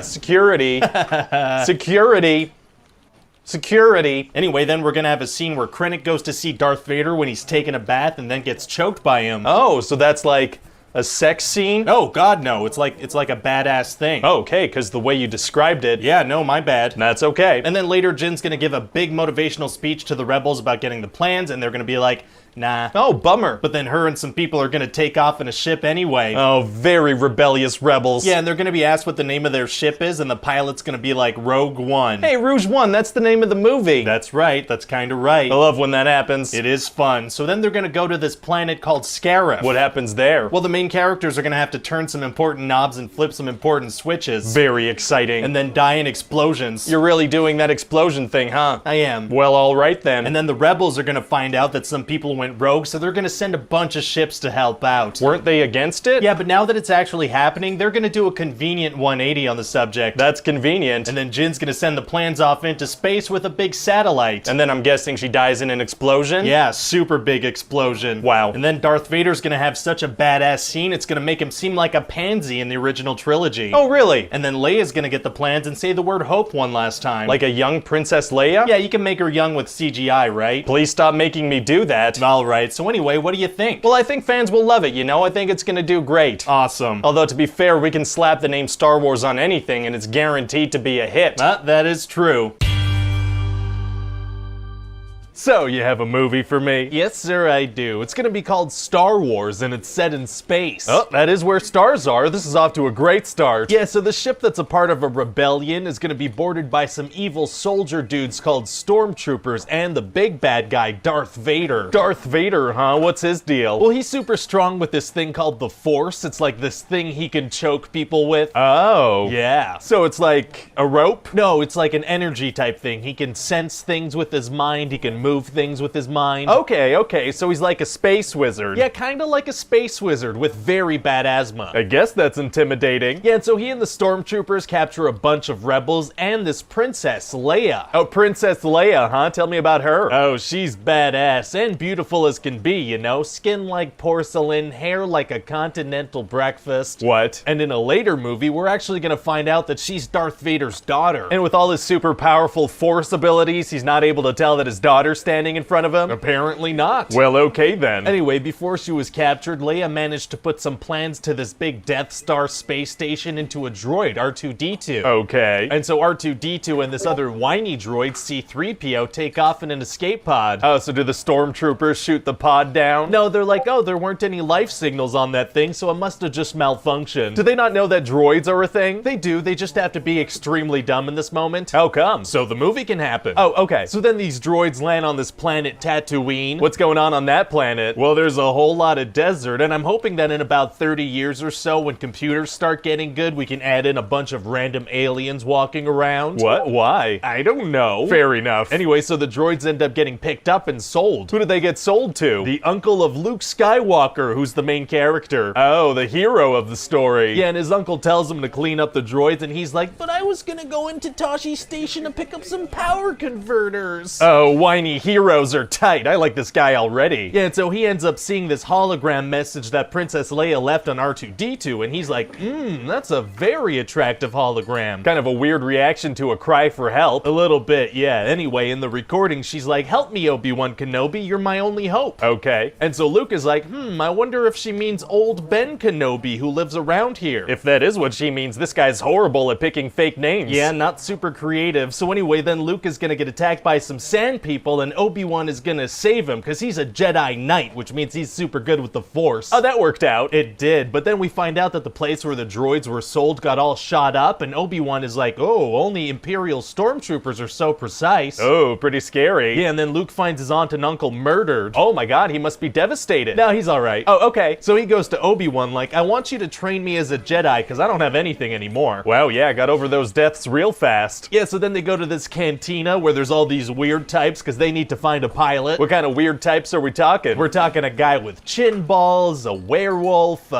[SPEAKER 9] Security. Security. Security. Anyway, then we're gonna have a scene where Krennic goes to see Darth Vader when he's taking a bath and then gets choked by him. Oh, so that's like a sex scene? Oh, God, no. It's like a badass thing. Oh, okay, because the way you described it. Yeah, no, my bad. That's okay. And then later, Jyn's gonna give a big motivational speech to the rebels about getting the plans, and they're gonna be like, nah. Oh, bummer. But then her and some people are gonna take off in a ship anyway. Oh, very rebellious rebels. Yeah, and they're gonna be asked what the name of their ship is, and the pilot's gonna be like, Rogue One. Hey, Rouge One, that's the name of the movie. That's right, that's kinda right. I love when that happens. It is fun. So then they're gonna go to this planet called Scarif. What happens there? Well, the main characters are gonna have to turn some important knobs and flip some important switches. Very exciting. And then die in explosions. You're really doing that explosion thing, huh? I am. Well, alright then. And then the rebels are gonna find out that some people went rogue, so they're gonna send a bunch of ships to help out. Weren't they against it? Yeah, but now that it's actually happening, they're gonna do a convenient 180 on the subject. That's convenient. And then Jyn's gonna send the plans off into space with a big satellite. And then I'm guessing she dies in an explosion? Yeah, super big explosion. Wow. And then Darth Vader's gonna have such a badass scene, it's gonna make him seem like a pansy in the original trilogy. Oh, really? And then Leia's gonna get the plans and say the word hope one last time. Like a young Princess Leia? Yeah, you can make her young with CGI, right? Please stop making me do that. Alright, so anyway, what do you think? Well, I think fans will love it, you know? I think it's gonna do great. Awesome. Although, to be fair, we can slap the name Star Wars on anything and it's guaranteed to be a hit. That is true. So, you have a movie for me? Yes, sir, I do. It's gonna be called Star Wars, and it's set in space. Oh, that is where stars are. This is off to a great start. Yeah, so the ship that's a part of a rebellion is gonna be boarded by some evil soldier dudes called Stormtroopers and the big bad guy, Darth Vader. Darth Vader, huh? What's his deal? Well, he's super strong with this thing called the Force. It's like this thing he can choke people with. Oh. Yeah. So it's like a rope? No, it's like an energy type thing. He can sense things with his mind. He can move things with his mind. Okay, so he's like a space wizard. Yeah, kinda like a space wizard with very bad asthma. I guess that's intimidating. Yeah, and so he and the Stormtroopers capture a bunch of rebels and this Princess Leia. Oh, Princess Leia, huh? Tell me about her. Oh, she's badass and beautiful as can be, you know? Skin like porcelain, hair like a continental breakfast. What? And in a later movie, we're actually gonna find out that she's Darth Vader's daughter. And with all his super powerful Force abilities, he's not able to tell that his daughter's standing in front of him? Apparently not. Well, okay then. Anyway, before she was captured, Leia managed to put some plans to this big Death Star space station into a droid, R2-D2. Okay. And so R2-D2 and this other whiny droid, C-3PO, take off in an escape pod. Oh, so do the Stormtroopers shoot the pod down? No, they're like, oh, there weren't any life signals on that thing, so it must have just malfunctioned. Do they not know that droids are a thing? They do, they just have to be extremely dumb in this moment. How come? So the movie can happen. Oh, okay. So then these droids land on this planet Tatooine. What's going on that planet? Well, there's a whole lot of desert, and I'm hoping that in about 30 years or so, when computers start getting good, we can add in a bunch of random aliens walking around. What? Why? I don't know. Fair enough. Anyway, so the droids end up getting picked up and sold. Who do they get sold to? The uncle of Luke Skywalker, who's the main character. Oh, the hero of the story. Yeah, and his uncle tells him to clean up the droids, and he's like, but I was gonna go into Tashi Station to pick up some power converters. Oh, whiny heroes are tight. I like this guy already. Yeah, and so he ends up seeing this hologram message that Princess Leia left on R2-D2, and he's like, that's a very attractive hologram. Kind of a weird reaction to a cry for help. A little bit, yeah. Anyway, in the recording, she's like, help me, Obi-Wan Kenobi, you're my only hope. Okay. And so Luke is like, I wonder if she means old Ben Kenobi who lives around here. If that is what she means, this guy's horrible at picking fake names. Yeah, not super creative. So anyway, then Luke is gonna get attacked by some sand people, and Obi-Wan is gonna save him, because he's a Jedi Knight, which means he's super good with the Force. Oh, that worked out. It did, but then we find out that the place where the droids were sold got all shot up, and Obi-Wan is like, oh, only Imperial Stormtroopers are so precise. Oh, pretty scary. Yeah, and then Luke finds his aunt and uncle murdered. Oh my god, he must be devastated. No, he's alright. Oh, okay. So he goes to Obi-Wan like, I want you to train me as a Jedi, because I don't have anything anymore. Wow, yeah, got over those deaths real fast. Yeah, so then they go to this cantina where there's all these weird types, because they need to find a pilot. What kind of weird types are we talking? We're talking a guy with chin balls, a werewolf,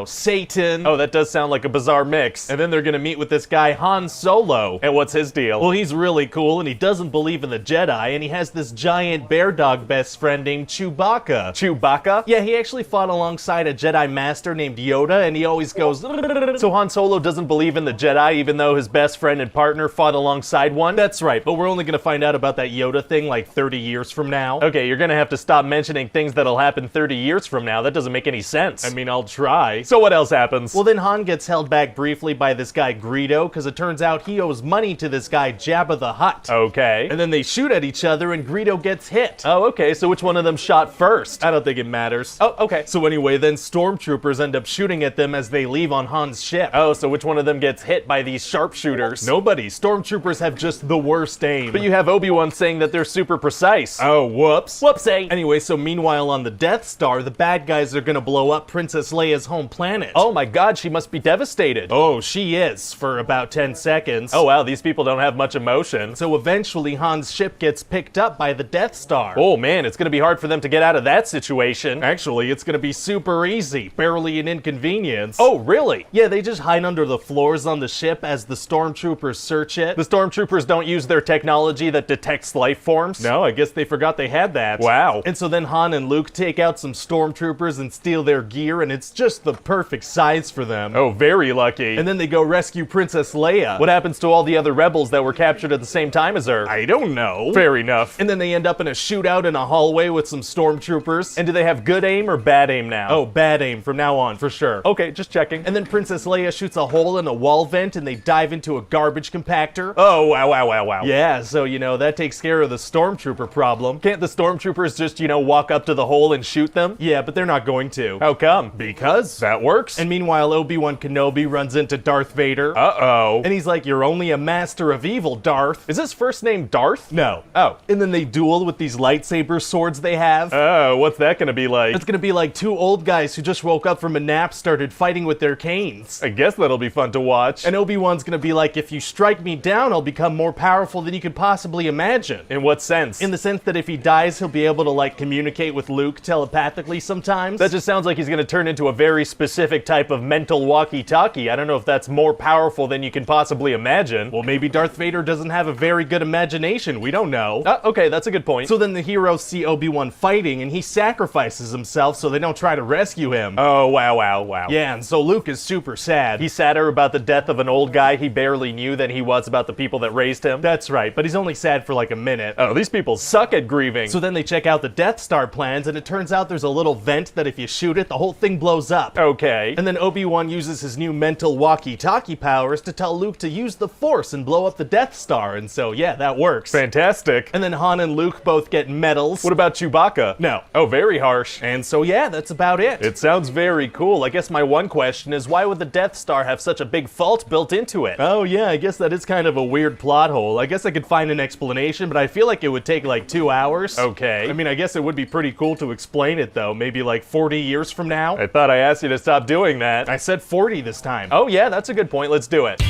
[SPEAKER 9] Satan. Oh, that does sound like a bizarre mix. And then they're gonna meet with this guy, Han Solo. And what's his deal? Well, he's really cool, and he doesn't believe in the Jedi, and he has this giant bear dog best friend named Chewbacca. Chewbacca? Yeah, he actually fought alongside a Jedi master named Yoda, and he always goes, so Han Solo doesn't believe in the Jedi, even though his best friend and partner fought alongside one? That's right, but we're only gonna find out about that Yoda thing like 30 years from now. Okay, you're gonna have to stop mentioning things that'll happen 30 years from now. That doesn't make any sense. I mean, I'll try. So what else happens? Well, then Han gets held back briefly by this guy Greedo, because it turns out he owes money to this guy Jabba the Hutt. Okay. And then they shoot at each other and Greedo gets hit. Oh, okay, so which one of them shot first? I don't think it matters. Oh, okay. So anyway, then Stormtroopers end up shooting at them as they leave on Han's ship. Oh, so which one of them gets hit by these sharpshooters? Nobody. Stormtroopers have just the worst aim. But you have Obi-Wan saying that they're super precise. Oh, whoops. Whoopsie. Anyway, so meanwhile on the Death Star, the bad guys are gonna blow up Princess Leia's home planet. Oh my god, she must be devastated. Oh, she is, for about 10 seconds. Oh wow, these people don't have much emotion. So eventually Han's ship gets picked up by the Death Star. Oh man, it's gonna be hard for them to get out of that situation. Actually, it's gonna be super easy, barely an inconvenience. Oh, really? Yeah, they just hide under the floors on the ship as the Stormtroopers search it. The Stormtroopers don't use their technology that detects life forms. No, I guess they forgot they had that. Wow. And so then Han and Luke take out some stormtroopers and steal their gear, and it's just the perfect size for them. Oh, very lucky. And then they go rescue Princess Leia. What happens to all the other rebels that were captured at the same time as her? I don't know. Fair enough. And then they end up in a shootout in a hallway with some stormtroopers. And do they have good aim or bad aim now? Oh, bad aim from now on, for sure. Okay, just checking. And then Princess Leia shoots a hole in a wall vent and they dive into a garbage compactor. Oh, wow. Yeah, so, you know, that takes care of the stormtrooper problem. Can't the stormtroopers just, you know, walk up to the hole and shoot them? Yeah, but they're not going to. How come? Because that works. And meanwhile, Obi-Wan Kenobi runs into Darth Vader. Uh-oh. And he's like, you're only a master of evil, Darth. Is his first name Darth? No. Oh. And then they duel with these lightsaber swords they have. Oh, what's that gonna be like? It's gonna be like two old guys who just woke up from a nap started fighting with their canes. I guess that'll be fun to watch. And Obi-Wan's gonna be like, if you strike me down, I'll become more powerful than you could possibly imagine. In what sense? In the sense that if he dies, he'll be able to like communicate with Luke telepathically sometimes. That just sounds like he's gonna turn into a very specific type of mental walkie-talkie. I don't know if that's more powerful than you can possibly imagine. Well, maybe Darth Vader doesn't have a very good imagination. We don't know. Okay, that's a good point. So then the heroes see Obi-Wan fighting and he sacrifices himself so they don't try to rescue him. Oh, wow. Yeah, and so Luke is super sad. He's sadder about the death of an old guy he barely knew than he was about the people that raised him. That's right, but he's only sad for like a minute. Oh, these people suck at grieving. So then they check out the Death Star plans and it turns out there's a little vent that if you shoot it, the whole thing blows up. Okay. And then Obi-Wan uses his new mental walkie-talkie powers to tell Luke to use the Force and blow up the Death Star, and so yeah, that works. Fantastic. And then Han and Luke both get medals. What about Chewbacca? No. Oh, very harsh. And so yeah, that's about it. It sounds very cool. I guess my one question is, why would the Death Star have such a big fault built into it? Oh yeah, I guess that is kind of a weird plot hole. I guess I could find an explanation, but I feel like it would take like 2 hours. Okay. I mean, I guess it would be pretty cool to explain it though, maybe like 40 years from now. I thought I asked you to stop doing that. I said 40 this time. Oh yeah, that's a good point. Let's do it.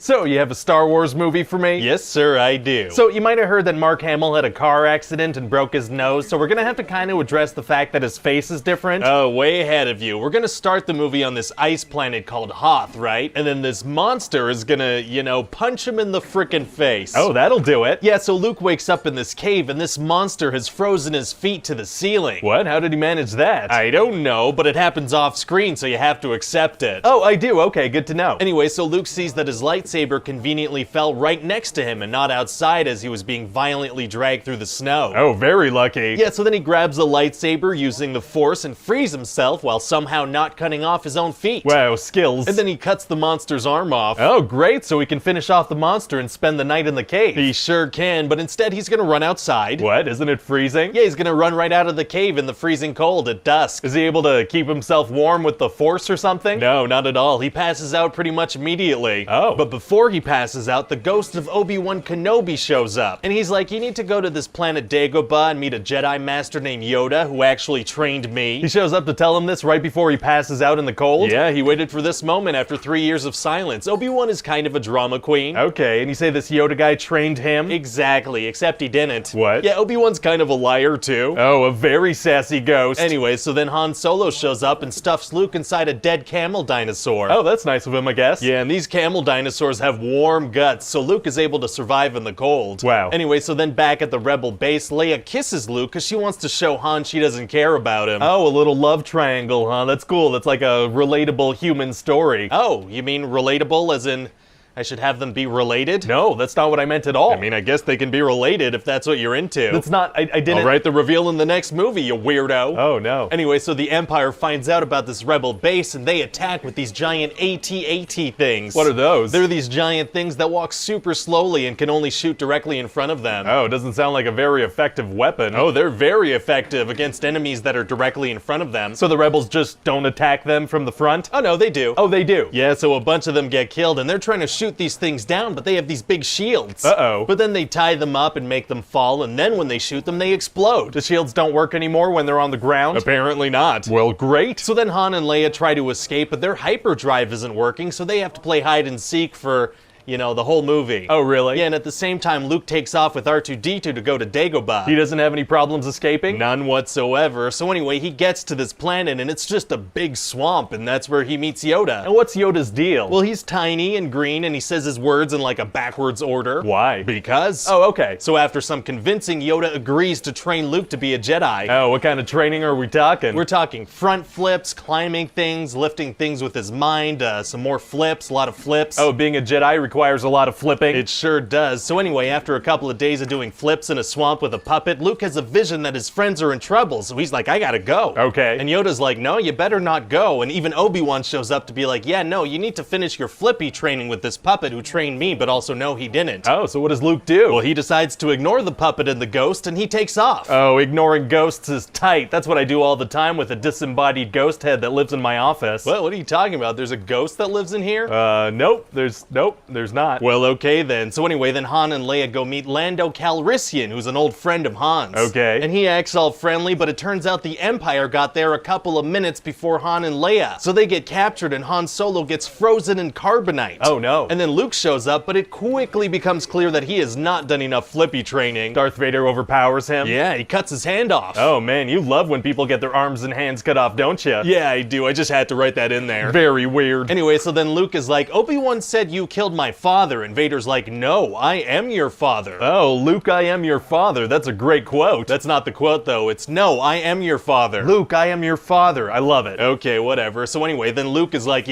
[SPEAKER 9] So, you have a Star Wars movie for me? Yes, sir, I do. So, you might have heard that Mark Hamill had a car accident and broke his nose, so we're gonna have to kind of address the fact that his face is different. Oh, way ahead of you. We're gonna start the movie on this ice planet called Hoth, right? And then this monster is gonna, you know, punch him in the frickin' face. Oh, that'll do it. Yeah, so Luke wakes up in this cave and this monster has frozen his feet to the ceiling. What? How did he manage that? I don't know, but it happens off screen, so you have to accept it. Oh, I do. Okay, good to know. Anyway, so Luke sees that his lightsaber conveniently fell right next to him and not outside as he was being violently dragged through the snow. Oh, very lucky. Yeah, so then he grabs a lightsaber using the Force and frees himself while somehow not cutting off his own feet. Wow, skills. And then he cuts the monster's arm off. Oh, great, so he can finish off the monster and spend the night in the cave. He sure can, but instead he's gonna run outside. What, isn't it freezing? Yeah, he's gonna run right out of the cave in the freezing cold at dusk. Is he able to keep himself warm with the Force or something? No, not at all. He passes out pretty much immediately. Oh. But before he passes out, the ghost of Obi-Wan Kenobi shows up. And he's like, you need to go to this planet Dagobah and meet a Jedi Master named Yoda who actually trained me. He shows up to tell him this right before he passes out in the cold? Yeah, he waited for this moment after 3 years of silence. Obi-Wan is kind of a drama queen. Okay, and you say this Yoda guy trained him? Exactly, except he didn't. What? Yeah, Obi-Wan's kind of a liar too. Oh, a very sassy ghost. Anyway, so then Han Solo shows up and stuffs Luke inside a dead camel dinosaur. Oh, that's nice of him, I guess. Yeah, and these camel dinosaurs have warm guts, so Luke is able to survive in the cold. Wow. Anyway, so then back at the Rebel base, Leia kisses Luke because she wants to show Han she doesn't care about him. Oh, a little love triangle, huh? That's cool. That's like a relatable human story. Oh, you mean relatable as in I should have them be related? No, that's not what I meant at all. I mean, I guess they can be related if that's what you're into. That's not, I didn't. I'll write the reveal in the next movie, you weirdo. Oh, no. Anyway, so the Empire finds out about this Rebel base and they attack with these giant AT-AT things. What are those? They're these giant things that walk super slowly and can only shoot directly in front of them. Oh, doesn't sound like a very effective weapon. Oh, they're very effective against enemies that are directly in front of them. So the Rebels just don't attack them from the front? Oh, no, they do. Oh, they do. Yeah, so a bunch of them get killed and they're trying to shoot these things down, but they have these big shields. Uh-oh. But then they tie them up and make them fall, and then when they shoot them, they explode. The shields don't work anymore when they're on the ground? Apparently not. Well, great. So then Han and Leia try to escape, but their hyperdrive isn't working, so they have to play hide and seek for, You know, the whole movie.
[SPEAKER 7] Oh, really?
[SPEAKER 9] Yeah, and at the same time, Luke takes off with R2-D2 to go to Dagobah.
[SPEAKER 7] He doesn't have any problems escaping?
[SPEAKER 9] None whatsoever. So anyway, he gets to this planet and it's just a big swamp, and that's where he meets Yoda.
[SPEAKER 7] And what's Yoda's deal?
[SPEAKER 9] Well, he's tiny and green and he says his words in like a backwards order.
[SPEAKER 7] Why?
[SPEAKER 9] Because.
[SPEAKER 7] Oh, okay.
[SPEAKER 9] So after some convincing, Yoda agrees to train Luke to be a Jedi.
[SPEAKER 7] Oh, what kind of training are we talking?
[SPEAKER 9] We're talking front flips, climbing things, lifting things with his mind, some more flips, a lot of flips.
[SPEAKER 7] Oh, being a Jedi requires a lot of flipping?
[SPEAKER 9] It sure does. So anyway, after a couple of days of doing flips in a swamp with a puppet, Luke has a vision that his friends are in trouble, so he's like, I gotta go.
[SPEAKER 7] Okay.
[SPEAKER 9] And Yoda's like, no, you better not go. And even Obi-Wan shows up to be like, yeah, no, you need to finish your flippy training with this puppet who trained me, but also no, he didn't.
[SPEAKER 7] Oh, so what does Luke do?
[SPEAKER 9] Well, he decides to ignore the puppet and the ghost, and he takes off.
[SPEAKER 7] Oh, ignoring ghosts is tight. That's what I do all the time with a disembodied ghost head that lives in my office.
[SPEAKER 9] Well, what are you talking about? There's a ghost that lives in here?
[SPEAKER 7] Nope, there's not.
[SPEAKER 9] Well, okay then. So anyway, then Han and Leia go meet Lando Calrissian, who's an old friend of Han's.
[SPEAKER 7] Okay.
[SPEAKER 9] And he acts all friendly, but it turns out the Empire got there a couple of minutes before Han and Leia. So they get captured and Han Solo gets frozen in carbonite.
[SPEAKER 7] Oh no.
[SPEAKER 9] And then Luke shows up, but it quickly becomes clear that he has not done enough flippy training.
[SPEAKER 7] Darth Vader overpowers him?
[SPEAKER 9] Yeah, he cuts his hand off.
[SPEAKER 7] Oh man, you love when people get their arms and hands cut off, don't you?
[SPEAKER 9] Yeah, I do. I just had to write that in there.
[SPEAKER 7] Very weird.
[SPEAKER 9] Anyway, so then Luke is like, Obi-Wan said you killed my father, and Vader's like, no, I am your father.
[SPEAKER 7] Oh, Luke, I am your father. That's a great quote.
[SPEAKER 9] That's not the quote, though. It's, no, I am your father.
[SPEAKER 7] Luke, I am your father. I love it.
[SPEAKER 9] Okay, whatever. So anyway, then Luke is like,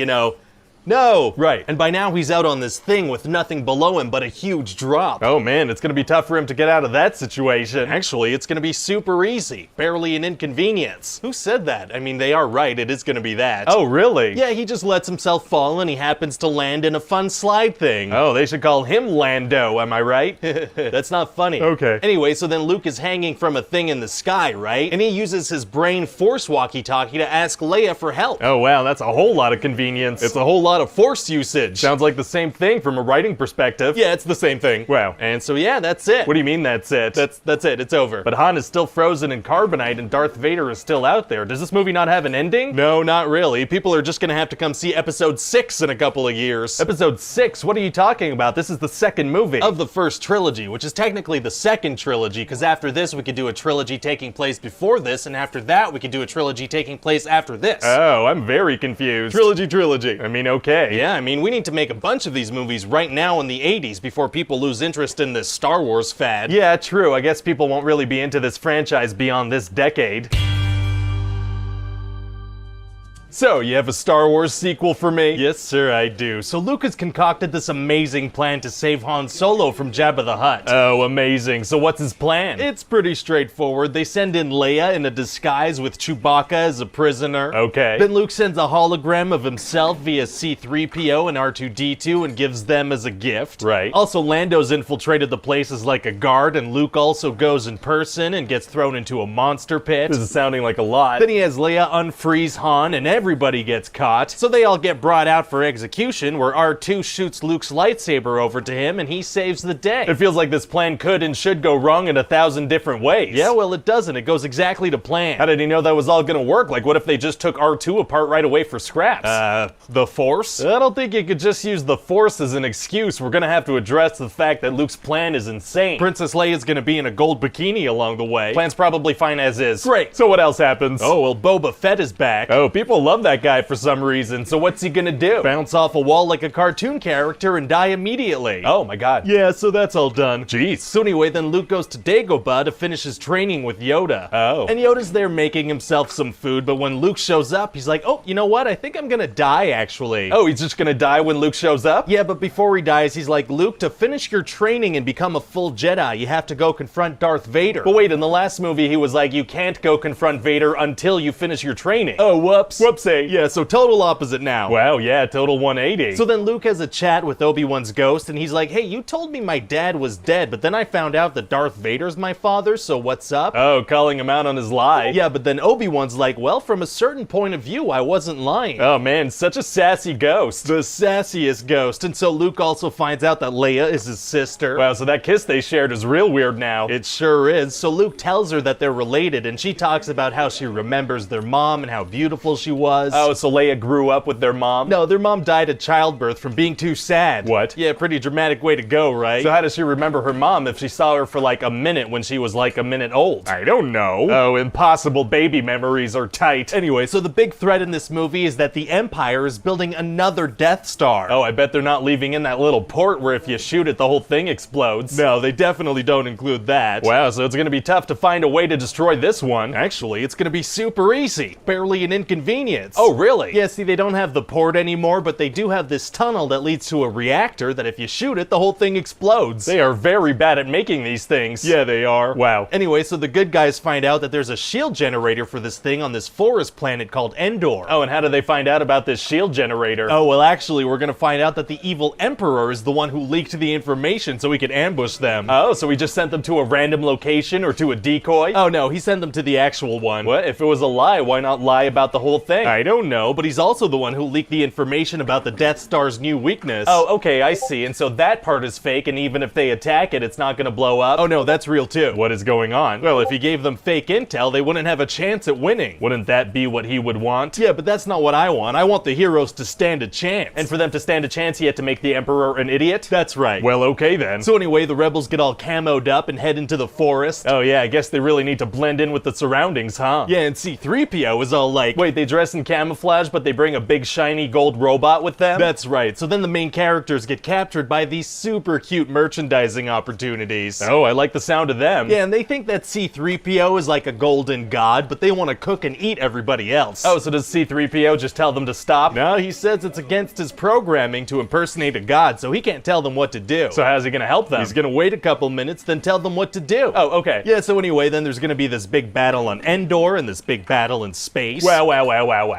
[SPEAKER 9] no.
[SPEAKER 7] Right.
[SPEAKER 9] And by now he's out on this thing with nothing below him but a huge drop.
[SPEAKER 7] Oh man, it's gonna be tough for him to get out of that situation.
[SPEAKER 9] Actually, it's gonna be super easy. Barely an inconvenience. Who said that? I mean, they are right. It is gonna be that.
[SPEAKER 7] Oh, really?
[SPEAKER 9] Yeah, he just lets himself fall and he happens to land in a fun slide thing.
[SPEAKER 7] Oh, they should call him Lando, am I right?
[SPEAKER 9] That's not funny.
[SPEAKER 7] Okay.
[SPEAKER 9] Anyway, so then Luke is hanging from a thing in the sky, right? And he uses his brain force walkie-talkie to ask Leia for help.
[SPEAKER 7] Oh wow, that's a whole lot of convenience.
[SPEAKER 9] It's a whole lot of force usage.
[SPEAKER 7] Sounds like the same thing from a writing perspective.
[SPEAKER 9] Yeah, it's the same thing.
[SPEAKER 7] Wow.
[SPEAKER 9] And so yeah, that's it.
[SPEAKER 7] What do you mean that's it?
[SPEAKER 9] That's it. It's over.
[SPEAKER 7] But Han is still frozen in carbonite and Darth Vader is still out there. Does this movie not have an ending?
[SPEAKER 9] No, not really. People are just gonna have to come see episode 6 in a couple of years.
[SPEAKER 7] Episode 6? What are you talking about? This is the second movie.
[SPEAKER 9] Of the first trilogy, which is technically the second trilogy, because after this we could do a trilogy taking place before this, and after that we could do a trilogy taking place after this.
[SPEAKER 7] Oh, I'm very confused.
[SPEAKER 9] Trilogy.
[SPEAKER 7] I mean, okay.
[SPEAKER 9] Yeah, I mean, we need to make a bunch of these movies right now in the 80s before people lose interest in this Star Wars fad.
[SPEAKER 7] Yeah, true. I guess people won't really be into this franchise beyond this decade. So, you have a Star Wars sequel for me?
[SPEAKER 9] Yes, sir, I do. So Luke has concocted this amazing plan to save Han Solo from Jabba the Hutt.
[SPEAKER 7] Oh, amazing. So what's his plan?
[SPEAKER 9] It's pretty straightforward. They send in Leia in a disguise with Chewbacca as a prisoner.
[SPEAKER 7] Okay.
[SPEAKER 9] Then Luke sends a hologram of himself via C-3PO and R2-D2 and gives them as a gift.
[SPEAKER 7] Right.
[SPEAKER 9] Also, Lando's infiltrated the place as like a guard, and Luke also goes in person and gets thrown into a monster pit.
[SPEAKER 7] This is sounding like a lot.
[SPEAKER 9] Then he has Leia unfreeze Han, and everybody gets caught. So they all get brought out for execution, where R2 shoots Luke's lightsaber over to him, and he saves the day.
[SPEAKER 7] It feels like this plan could and should go wrong in 1,000 different ways.
[SPEAKER 9] Yeah, well, it doesn't. It goes exactly to plan.
[SPEAKER 7] How did he know that was all gonna work? Like, what if they just took R2 apart right away for scraps?
[SPEAKER 9] The Force?
[SPEAKER 7] I don't think you could just use the Force as an excuse. We're gonna have to address the fact that Luke's plan is insane.
[SPEAKER 9] Princess Leia's gonna be in a gold bikini along the way.
[SPEAKER 7] Plan's probably fine as is.
[SPEAKER 9] Great.
[SPEAKER 7] So what else happens?
[SPEAKER 9] Oh, well, Boba Fett is back.
[SPEAKER 7] Oh, people love that guy for some reason. So what's he gonna do?
[SPEAKER 9] Bounce off a wall like a cartoon character and die immediately.
[SPEAKER 7] Oh my god.
[SPEAKER 9] Yeah, so that's all done.
[SPEAKER 7] Jeez.
[SPEAKER 9] So anyway, then Luke goes to Dagobah to finish his training with Yoda.
[SPEAKER 7] Oh.
[SPEAKER 9] And Yoda's there making himself some food, but when Luke shows up, he's like, oh, you know what? I think I'm gonna die, actually.
[SPEAKER 7] Oh, he's just gonna die when Luke shows up?
[SPEAKER 9] Yeah, but before he dies, he's like, Luke, to finish your training and become a full Jedi, you have to go confront Darth Vader.
[SPEAKER 7] But wait, in the last movie, he was like, you can't go confront Vader until you finish your training.
[SPEAKER 9] Oh, whoops.
[SPEAKER 7] Whoopsie.
[SPEAKER 9] Yeah, so total opposite now.
[SPEAKER 7] Wow, yeah, total 180.
[SPEAKER 9] So then Luke has a chat with Obi-Wan's ghost, and he's like, hey, you told me my dad was dead, but then I found out that Darth Vader's my father, so what's up?
[SPEAKER 7] Oh, calling him out on his lie.
[SPEAKER 9] Yeah, but then Obi-Wan's like, well, from a certain point of view, I wasn't lying.
[SPEAKER 7] Oh man, such a sassy ghost.
[SPEAKER 9] The sassiest ghost. And so Luke also finds out that Leia is his sister.
[SPEAKER 7] Wow, so that kiss they shared is real weird now.
[SPEAKER 9] It sure is. So Luke tells her that they're related, and she talks about how she remembers their mom and how beautiful she was. was. Oh, so Leia grew up with their mom? No, their mom died at childbirth from being too sad. What? Yeah, pretty dramatic way to go, right? So how does she remember her mom if she saw her for like a minute when she was like a minute old? I don't know. Oh, impossible baby memories are tight. Anyway, so the big threat in this movie is that the Empire is building another Death Star. Oh, I bet they're not leaving in that little port where if you shoot it, the whole thing explodes. No, they definitely don't include that. Wow, so it's gonna be tough to find a way to destroy this one. Actually, it's gonna be super easy. Barely an inconvenience. Oh, really? Yeah, see, they don't have the port anymore, but they do have this tunnel that leads to a reactor that if you shoot it, the whole thing explodes. They are very bad at making these things. Yeah, they are. Wow. Anyway, so the good guys find out that there's a shield generator for this thing on this forest planet called Endor. Oh, and how do they find out about this shield generator? Oh, well, actually, we're gonna find out that the evil Emperor is the one who leaked the information so we could ambush them. Oh, so we just sent them to a random location or to a decoy? Oh, no, he sent them to the actual one. What? If it was a lie, why not lie about the whole thing? I don't know, but he's also the one who leaked the information about the Death Star's new weakness. Oh, okay, I see. And so that part is fake, and even if they attack it, it's not gonna blow up? Oh, no, that's real too. What is going on? Well, if he gave them fake intel, they wouldn't have a chance at winning. Wouldn't that be what he would want? Yeah, but that's not what I want. I want the heroes to stand a chance. And for them to stand a chance, he had to make the Emperor an idiot? That's right. Well, okay then. So anyway, the rebels get all camoed up and head into the forest. Oh yeah, I guess they really need to blend in with the surroundings, huh? Yeah, and C-3PO is all like, wait, they dress in camouflage, but they bring a big shiny gold robot with them? That's right. So then the main characters get captured by these super cute merchandising opportunities. Oh, I like the sound of them. Yeah, and they think that C-3PO is like a golden god, but they want to cook and eat everybody else. Oh, so does C-3PO just tell them to stop? No, he says it's against his programming to impersonate a god, so he can't tell them what to do. So how's he gonna help them? He's gonna wait a couple minutes, then tell them what to do. Oh, okay. Yeah, so anyway, then there's gonna be this big battle on Endor and this big battle in space. Wow.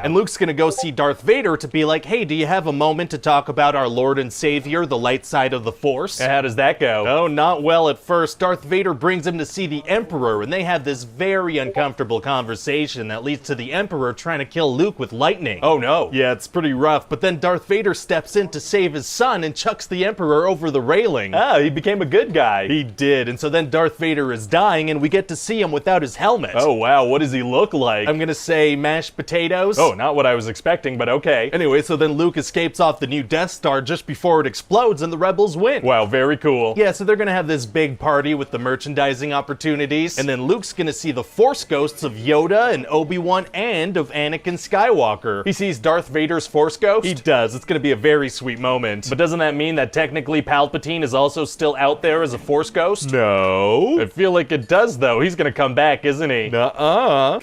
[SPEAKER 9] And Luke's gonna go see Darth Vader to be like, hey, do you have a moment to talk about our Lord and Savior, the light side of the Force? And how does that go? Oh, not well at first. Darth Vader brings him to see the Emperor, and they have this very uncomfortable conversation that leads to the Emperor trying to kill Luke with lightning. Oh no. Yeah, it's pretty rough, but then Darth Vader steps in to save his son and chucks the Emperor over the railing. Ah, he became a good guy. He did, and so then Darth Vader is dying and we get to see him without his helmet. Oh wow, what does he look like? I'm gonna say mashed potatoes. Oh, not what I was expecting, but okay. Anyway, so then Luke escapes off the new Death Star just before it explodes and the rebels win. Wow, very cool. Yeah, so they're gonna have this big party with the merchandising opportunities, and then Luke's gonna see the Force ghosts of Yoda and Obi-Wan and of Anakin Skywalker. He sees Darth Vader's Force ghost? He does. It's gonna be a very sweet moment. But doesn't that mean that technically Palpatine is also still out there as a Force ghost? No. I feel like it does though. He's gonna come back, isn't he? Nuh-uh.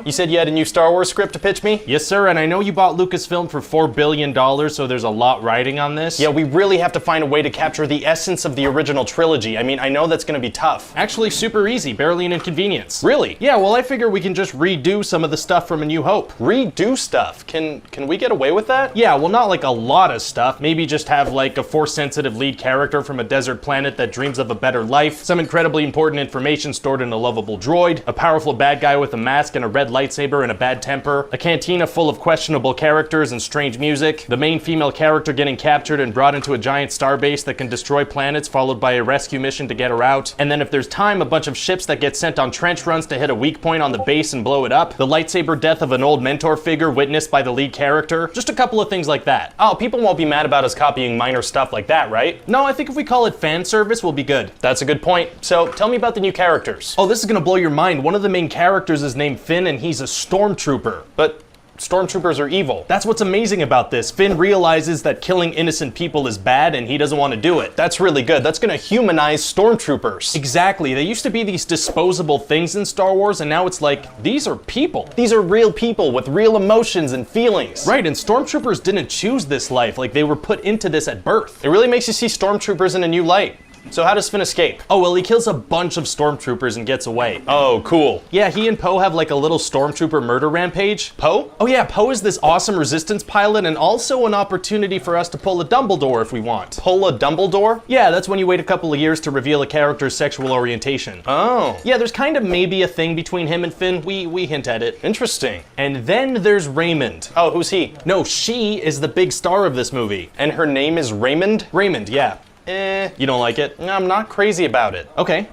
[SPEAKER 9] You said you had a new Star Wars script to pitch me? Yes, sir, and I know you bought Lucasfilm for $4 billion, so there's a lot riding on this. Yeah, we really have to find a way to capture the essence of the original trilogy. I mean, I know that's gonna be tough. Actually, super easy, barely an inconvenience. Really? Yeah, well, I figure we can just redo some of the stuff from A New Hope. Redo stuff? Can we get away with that? Yeah, well, not like a lot of stuff. Maybe just have like a Force-sensitive lead character from a desert planet that dreams of a better life, some incredibly important information stored in a lovable droid, a powerful bad guy with a mask and a red lightsaber and a bad temper, a cantina full of questionable characters and strange music, the main female character getting captured and brought into a giant starbase that can destroy planets followed by a rescue mission to get her out, and then if there's time, a bunch of ships that get sent on trench runs to hit a weak point on the base and blow it up, the lightsaber death of an old mentor figure witnessed by the lead character, just a couple of things like that. Oh, people won't be mad about us copying minor stuff like that, right? No, I think if we call it fan service, we'll be good. That's a good point. So, tell me about the new characters. Oh, this is gonna blow your mind. One of the main characters is named Finn and he's a stormtrooper. But stormtroopers are evil. That's what's amazing about this. Finn realizes that killing innocent people is bad and he doesn't want to do it. That's really good. That's gonna humanize stormtroopers. Exactly. They used to be these disposable things in Star Wars and now it's like, these are people. These are real people with real emotions and feelings. Right, and stormtroopers didn't choose this life. Like they were put into this at birth. It really makes you see stormtroopers in a new light. So how does Finn escape? Oh, well, he kills a bunch of stormtroopers and gets away. Oh, cool. Yeah, he and Poe have like a little stormtrooper murder rampage. Poe? Oh yeah, Poe is this awesome resistance pilot and also an opportunity for us to pull a Dumbledore if we want. Pull a Dumbledore? Yeah, that's when you wait a couple of years to reveal a character's sexual orientation. Oh. Yeah, there's kind of maybe a thing between him and Finn. We hint at it. Interesting. And then there's Raymond. Oh, who's he? No, she is the big star of this movie. And her name is Raymond? Raymond, yeah. You don't like it? I'm not crazy about it. Okay,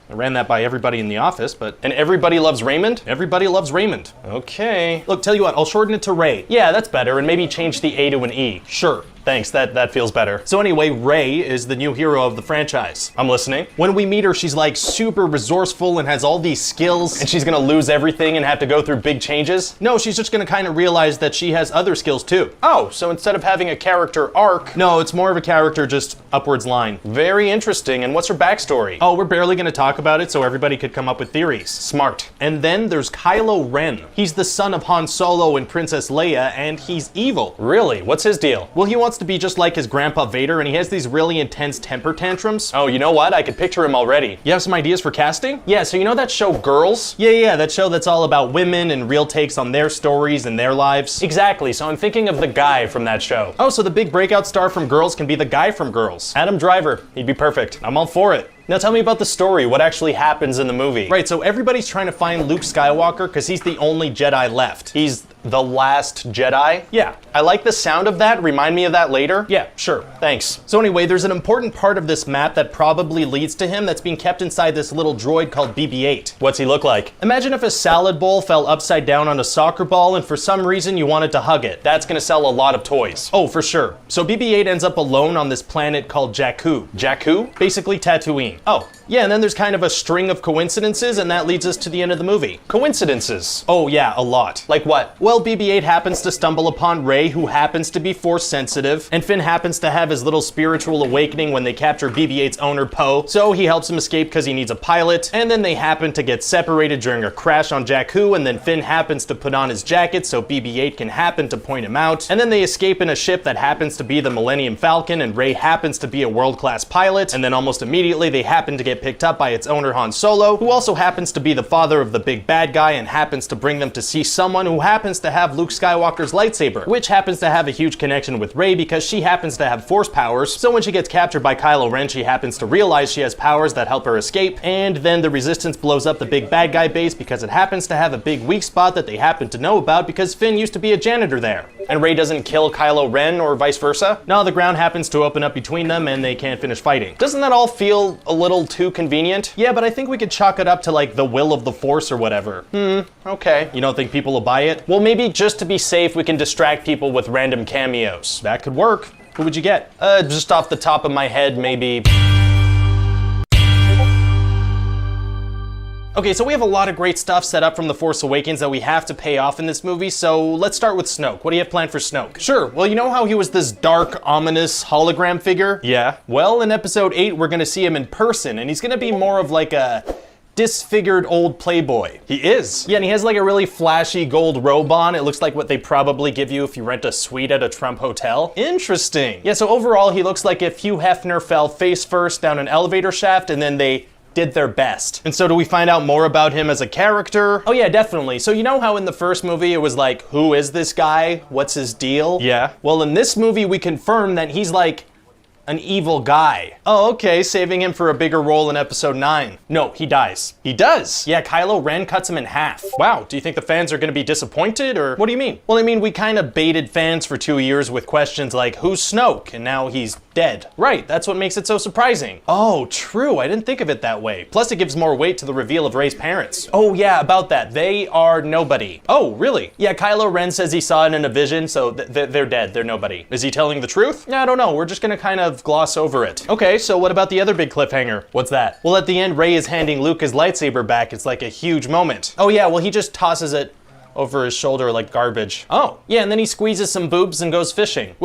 [SPEAKER 9] I ran that by everybody in the office, and everybody loves Raymond? Everybody loves Raymond. Okay. Look, tell you what, I'll shorten it to Ray. Yeah, that's better, and maybe change the A to an E. Sure. Thanks, that feels better. So anyway, Ray is the new hero of the franchise. I'm listening. When we meet her, she's like super resourceful and has all these skills, and she's gonna lose everything and have to go through big changes. No, she's just gonna kind of realize that she has other skills too. Oh, so instead of having a character arc, no, it's more of a character just upwards line. Very interesting, and what's her backstory? Oh, we're barely gonna talk about it so everybody could come up with theories. Smart. And then there's Kylo Ren. He's the son of Han Solo and Princess Leia, and he's evil. Really? What's his deal? Well, he wants to be just like his grandpa Vader, and he has these really intense temper tantrums. Oh, you know what? I could picture him already. You have some ideas for casting? Yeah, so you know that show Girls? Yeah, that show that's all about women and real takes on their stories and their lives. Exactly, so I'm thinking of the guy from that show. Oh, so the big breakout star from Girls can be the guy from Girls. Adam Driver. He'd be perfect. I'm all for it. Now tell me about the story, what actually happens in the movie. Right, so everybody's trying to find Luke Skywalker because he's the only Jedi left. He's the last Jedi? Yeah, I like the sound of that. Remind me of that later. Yeah, sure, thanks. So anyway, there's an important part of this map that probably leads to him that's being kept inside this little droid called BB-8. What's he look like? Imagine if a salad bowl fell upside down on a soccer ball and for some reason you wanted to hug it. That's gonna sell a lot of toys. Oh, for sure. So BB-8 ends up alone on this planet called Jakku. Jakku? Basically Tatooine. Oh, yeah, and then there's kind of a string of coincidences, and that leads us to the end of the movie. Coincidences. Oh yeah, a lot. Like what? Well, BB-8 happens to stumble upon Rey, who happens to be Force sensitive, and Finn happens to have his little spiritual awakening when they capture BB-8's owner, Poe, so he helps him escape because he needs a pilot, and then they happen to get separated during a crash on Jakku, and then Finn happens to put on his jacket so BB-8 can happen to point him out, and then they escape in a ship that happens to be the Millennium Falcon, and Rey happens to be a world-class pilot, and then almost immediately they happen to get picked up by its owner Han Solo, who also happens to be the father of the big bad guy and happens to bring them to see someone who happens to have Luke Skywalker's lightsaber, which happens to have a huge connection with Rey because she happens to have Force powers, so when she gets captured by Kylo Ren, she happens to realize she has powers that help her escape, and then the Resistance blows up the big bad guy base because it happens to have a big weak spot that they happen to know about because Finn used to be a janitor there. And Rey doesn't kill Kylo Ren or vice versa? No, the ground happens to open up between them and they can't finish fighting. Doesn't that all feel a little too convenient? Yeah, but I think we could chalk it up to like the will of the Force or whatever. Okay. You don't think people will buy it? Well, maybe just to be safe, we can distract people with random cameos. That could work. Who would you get? Just off the top of my head, maybe... Okay, so we have a lot of great stuff set up from The Force Awakens that we have to pay off in this movie, so let's start with Snoke. What do you have planned for Snoke? Sure, well, you know how he was this dark, ominous hologram figure? Yeah. Well, in episode 8, we're gonna see him in person, and he's gonna be more of like a disfigured old playboy. He is. Yeah, and he has like a really flashy gold robe on. It looks like what they probably give you if you rent a suite at a Trump hotel. Interesting. Yeah, so overall, he looks like if Hugh Hefner fell face first down an elevator shaft and then they did their best. And so do we find out more about him as a character? Oh yeah, definitely. So you know how in the first movie it was like, who is this guy? What's his deal? Yeah. Well, in this movie we confirm that he's like an evil guy. Oh, okay, saving him for a bigger role in episode 9. No, he dies. He does? Yeah, Kylo Ren cuts him in half. Wow, do you think the fans are gonna be disappointed, or what do you mean? Well, I mean, we kind of baited fans for 2 years with questions like, who's Snoke? And now he's dead. Right, that's what makes it so surprising. Oh, true, I didn't think of it that way. Plus, it gives more weight to the reveal of Rey's parents. Oh yeah, about that. They are nobody. Oh, really? Yeah, Kylo Ren says he saw it in a vision, so they're dead. They're nobody. Is he telling the truth? Yeah, I don't know. We're just gonna kind of gloss over it. Okay, so what about the other big cliffhanger? What's that? Well, at the end, Rey is handing Luke his lightsaber back. It's like a huge moment. Oh yeah, well, he just tosses it over his shoulder like garbage. Oh, yeah, and then he squeezes some boobs and goes fishing.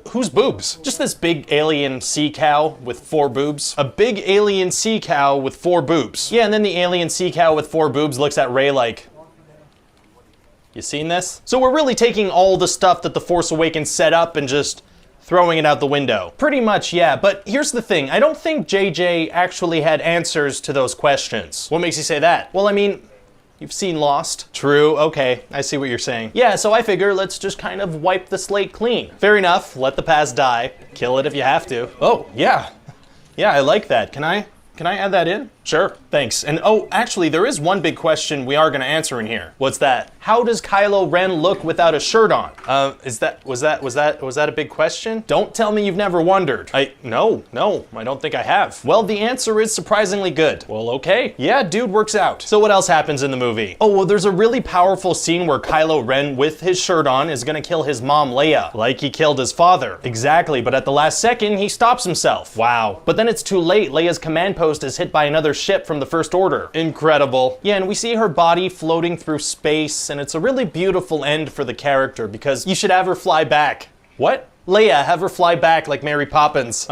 [SPEAKER 9] Whose boobs? Just this big alien sea cow with 4 boobs. A big alien sea cow with 4 boobs. Yeah, and then the alien sea cow with 4 boobs looks at Rey like, you seen this? So we're really taking all the stuff that The Force Awakens set up and just throwing it out the window. Pretty much, yeah, but here's the thing. I don't think JJ actually had answers to those questions. What makes you say that? Well, I mean, you've seen Lost. True, okay, I see what you're saying. Yeah, so I figure let's just kind of wipe the slate clean. Fair enough, let the past die. Kill it if you have to. Oh, yeah. Yeah, I like that. Can I add that in? Sure, thanks. And oh, actually, there is one big question we are gonna answer in here. What's that? How does Kylo Ren look without a shirt on? Was that a big question? Don't tell me you've never wondered. No, I don't think I have. Well, the answer is surprisingly good. Well, okay. Yeah, dude works out. So what else happens in the movie? Oh, well, there's a really powerful scene where Kylo Ren, with his shirt on, is gonna kill his mom, Leia, like he killed his father. Exactly, but at the last second, he stops himself. Wow. But then it's too late. Leia's command post is hit by another ship from the First Order. Incredible. Yeah, and we see her body floating through space, and it's a really beautiful end for the character because you should have her fly back. What? Leia, have her fly back like Mary Poppins.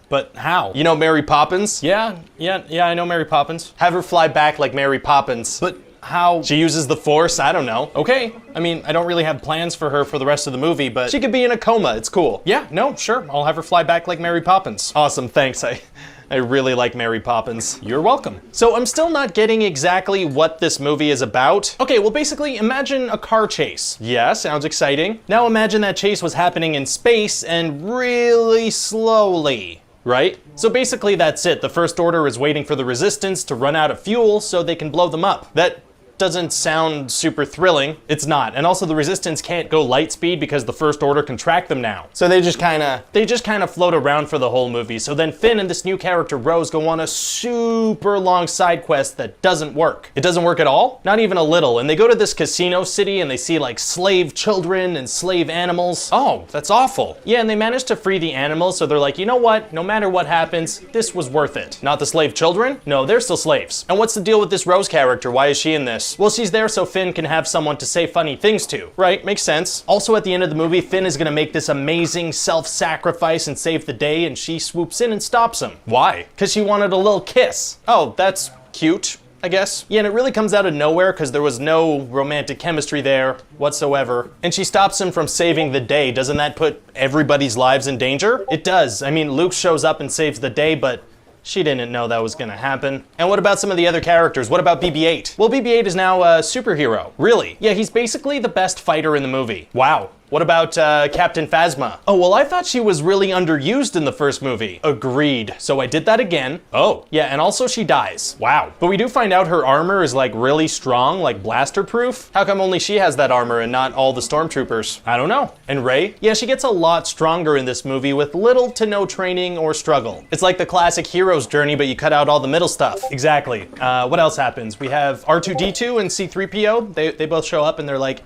[SPEAKER 9] But how? You know Mary Poppins? Yeah, I know Mary Poppins. Have her fly back like Mary Poppins. But how? She uses the Force? I don't know. Okay. I mean, I don't really have plans for her for the rest of the movie, but she could be in a coma. It's cool. Yeah, no, sure. I'll have her fly back like Mary Poppins. Awesome, thanks. I really like Mary Poppins. You're welcome. So I'm still not getting exactly what this movie is about. Okay, well basically imagine a car chase. Yeah, sounds exciting. Now imagine that chase was happening in space and really slowly, right? So basically that's it. The First Order is waiting for the Resistance to run out of fuel so they can blow them up. That doesn't sound super thrilling. It's not. And also the Resistance can't go light speed because the First Order can track them now. So they just kind of float around for the whole movie. So then Finn and this new character Rose go on a super long side quest that doesn't work. It doesn't work at all? Not even a little. And they go to this casino city and they see like slave children and slave animals. Oh, that's awful. Yeah, and they manage to free the animals, so they're like, you know what? No matter what happens, this was worth it. Not the slave children? No, they're still slaves. And what's the deal with this Rose character? Why is she in this? Well, she's there so Finn can have someone to say funny things to. Right, makes sense. Also at the end of the movie, Finn is gonna make this amazing self-sacrifice and save the day, and she swoops in and stops him. Why? Because she wanted a little kiss. Oh, that's cute, I guess. Yeah, and it really comes out of nowhere because there was no romantic chemistry there whatsoever. And she stops him from saving the day. Doesn't that put everybody's lives in danger? It does. I mean, Luke shows up and saves the day, but she didn't know that was gonna happen. And what about some of the other characters? What about BB-8? Well, BB-8 is now a superhero. Really? Yeah, he's basically the best fighter in the movie. Wow. What about Captain Phasma? Oh, well, I thought she was really underused in the first movie. Agreed. So I did that again. Oh. Yeah, and also she dies. Wow. But we do find out her armor is like really strong, like blaster proof. How come only she has that armor and not all the stormtroopers? I don't know. And Rey? Yeah, she gets a lot stronger in this movie with little to no training or struggle. It's like the classic hero's journey, but you cut out all the middle stuff. Exactly. What else happens? We have R2-D2 and C-3PO. They both show up and they're like,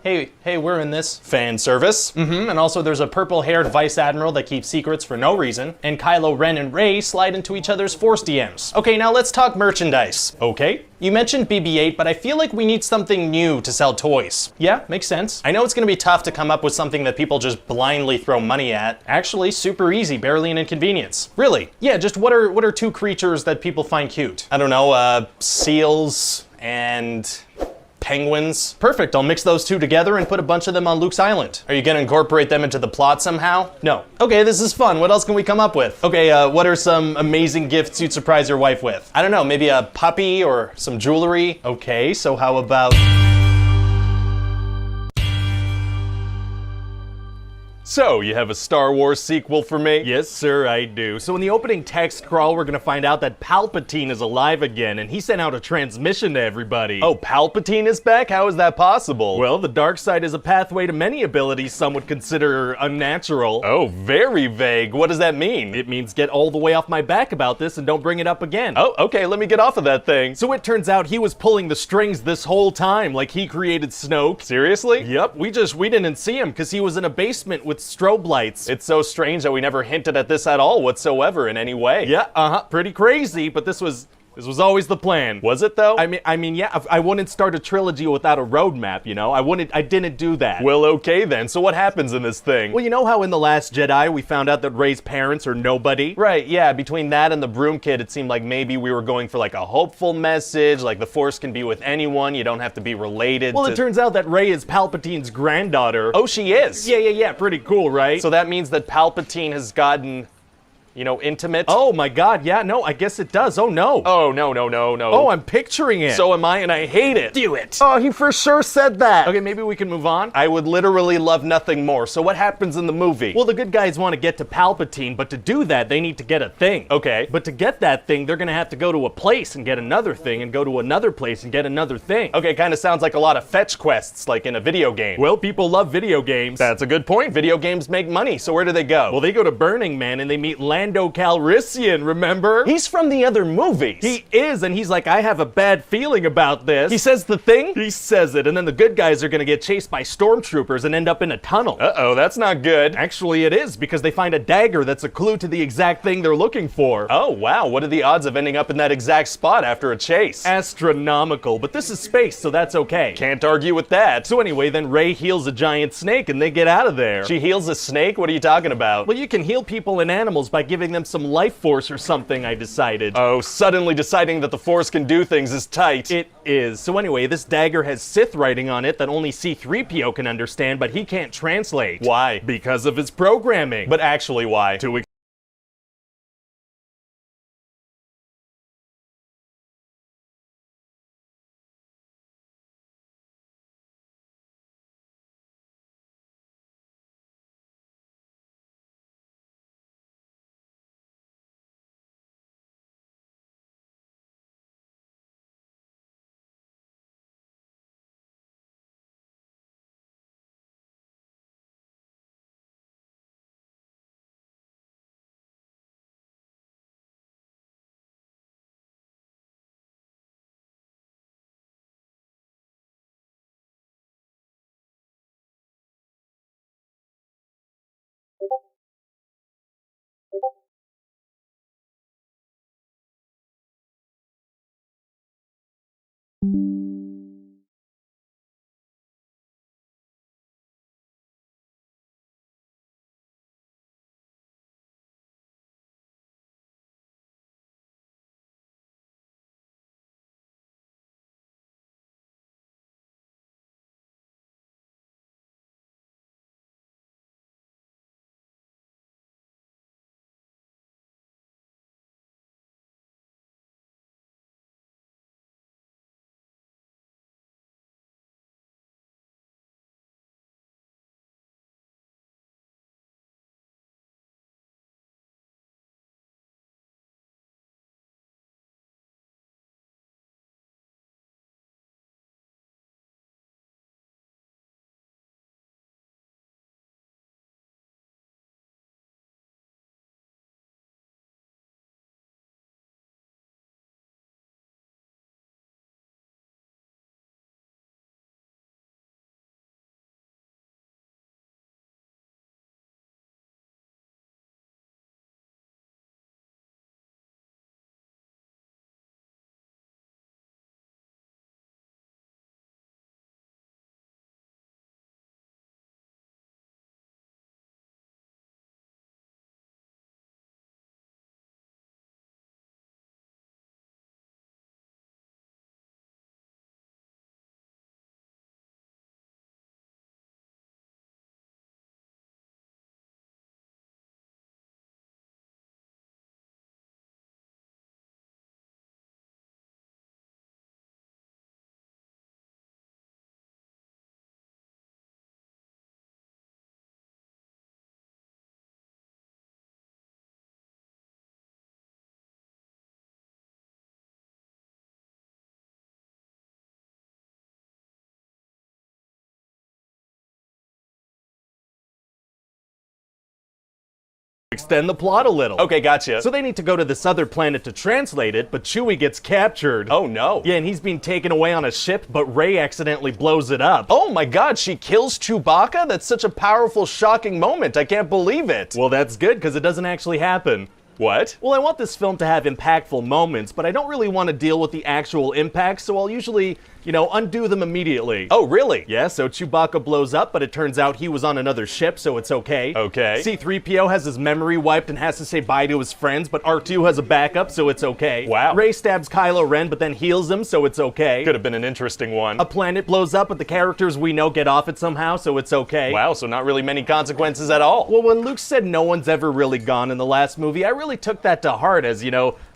[SPEAKER 9] hey, we're in this. Fan service. And also there's a purple-haired Vice Admiral that keeps secrets for no reason. And Kylo Ren and Rey slide into each other's Force DMs. Okay, now let's talk merchandise. Okay. You mentioned BB-8, but I feel like we need something new to sell toys. Yeah, makes sense. I know it's gonna be tough to come up with something that people just blindly throw money at. Actually, super easy, barely an inconvenience. Really? Yeah, just what are two creatures that people find cute? I don't know, seals and penguins. Perfect, I'll mix those two together and put a bunch of them on Luke's island. Are you gonna incorporate them into the plot somehow? No. Okay, this is fun. What else can we come up with? Okay, what are some amazing gifts you'd surprise your wife with? I don't know, maybe a puppy or some jewelry? Okay, so how about...
[SPEAKER 7] So, you have a Star Wars sequel for me? Yes, sir, I do. So in the opening text crawl, we're gonna find out that Palpatine is alive again, and he sent out a transmission to everybody. Oh, Palpatine is back? How is that possible? Well, the dark side is a pathway to many abilities some would consider unnatural. Oh, very vague. What does that mean? It means get all the way off my back about this and don't bring it up again. Oh, okay, let me get off of that thing. So it turns out he was pulling the strings this whole time, like he created Snoke. Seriously? Yep, we didn't see him because he was in a basement with strobe lights. It's so strange that we never hinted at this at all whatsoever in any way. Yeah, pretty crazy, but this was always the plan. Was it though? I mean, yeah, I wouldn't start a trilogy without a roadmap, you know? I didn't do that. Well, okay then, so what happens in this thing? Well, you know how in The Last Jedi we found out that Rey's parents are nobody? Right, yeah, between that and the Broom Kid, it seemed like maybe we were going for like a hopeful message, like the Force can be with anyone, you don't have to be related to... Well, it turns out that Rey is Palpatine's granddaughter. Oh, she is? Yeah, pretty cool, right? So that means that Palpatine has gotten You know, intimate.
[SPEAKER 9] Oh my god, yeah, no, I guess it does. Oh no.
[SPEAKER 7] Oh, no.
[SPEAKER 9] Oh, I'm picturing it.
[SPEAKER 7] So am I, and I hate it.
[SPEAKER 9] do it.
[SPEAKER 7] Oh, he for sure said that.
[SPEAKER 9] Okay, maybe we can move on.
[SPEAKER 7] I would literally love nothing more. So what happens in the movie?
[SPEAKER 9] Well, the good guys want to get to Palpatine, but to do that, they need to get a thing.
[SPEAKER 7] Okay.
[SPEAKER 9] But to get that thing, they're gonna have to go to a place and get another thing, and go to another place and get another thing.
[SPEAKER 7] Okay, kind of sounds like a lot of fetch quests, like in a video game.
[SPEAKER 9] Well, people love video games.
[SPEAKER 7] That's a good point. Video games make money, so where do they go?
[SPEAKER 9] Well, they go to Burning Man and they meet Lando Calrissian, remember?
[SPEAKER 7] He's from the other movies.
[SPEAKER 9] He is, and he's like, I have a bad feeling about this.
[SPEAKER 7] He says the thing?
[SPEAKER 9] He says it, and then the good guys are gonna get chased by stormtroopers and end up in a tunnel.
[SPEAKER 7] Uh-oh, that's not good.
[SPEAKER 9] Actually, it is, because they find a dagger that's a clue to the exact thing they're looking for.
[SPEAKER 7] Oh, wow. What are the odds of ending up in that exact spot after a chase?
[SPEAKER 9] Astronomical, but this is space, so that's okay.
[SPEAKER 7] Can't argue with that.
[SPEAKER 9] So anyway, then Rey heals a giant snake and they get out of there.
[SPEAKER 7] She heals a snake? What are you talking about?
[SPEAKER 9] Well, you can heal people and animals by giving them some life force or something, I decided.
[SPEAKER 7] Oh, suddenly deciding that the Force can do things is tight.
[SPEAKER 9] It is. So anyway, this dagger has Sith writing on it that only C-3PO can understand, but he can't translate.
[SPEAKER 7] Why?
[SPEAKER 9] Because of his programming.
[SPEAKER 7] But actually, why?
[SPEAKER 9] To extend the plot a little.
[SPEAKER 7] Okay, gotcha.
[SPEAKER 9] So they need to go to this other planet to translate it, but Chewie gets captured.
[SPEAKER 7] Oh no.
[SPEAKER 9] Yeah, and he's being taken away on a ship, but Rey accidentally blows it up.
[SPEAKER 7] Oh my god, she kills Chewbacca? That's such a powerful, shocking moment. I can't believe it.
[SPEAKER 9] Well, that's good, because it doesn't actually happen.
[SPEAKER 7] What?
[SPEAKER 9] Well, I want this film to have impactful moments, but I don't really want to deal with the actual impact, so I'll usually undo them immediately.
[SPEAKER 7] Oh, really?
[SPEAKER 9] Yeah, so Chewbacca blows up, but it turns out he was on another ship, so it's okay.
[SPEAKER 7] Okay.
[SPEAKER 9] C-3PO has his memory wiped and has to say bye to his friends, but R2 has a backup, so it's okay.
[SPEAKER 7] Wow.
[SPEAKER 9] Rey stabs Kylo Ren, but then heals him, so it's okay.
[SPEAKER 7] Could have been an interesting one.
[SPEAKER 9] A planet blows up, but the characters we know get off it somehow, so it's okay.
[SPEAKER 7] Wow, so not really many consequences at all.
[SPEAKER 9] Well, when Luke said no one's ever really gone in the last movie, I really took that to heart as,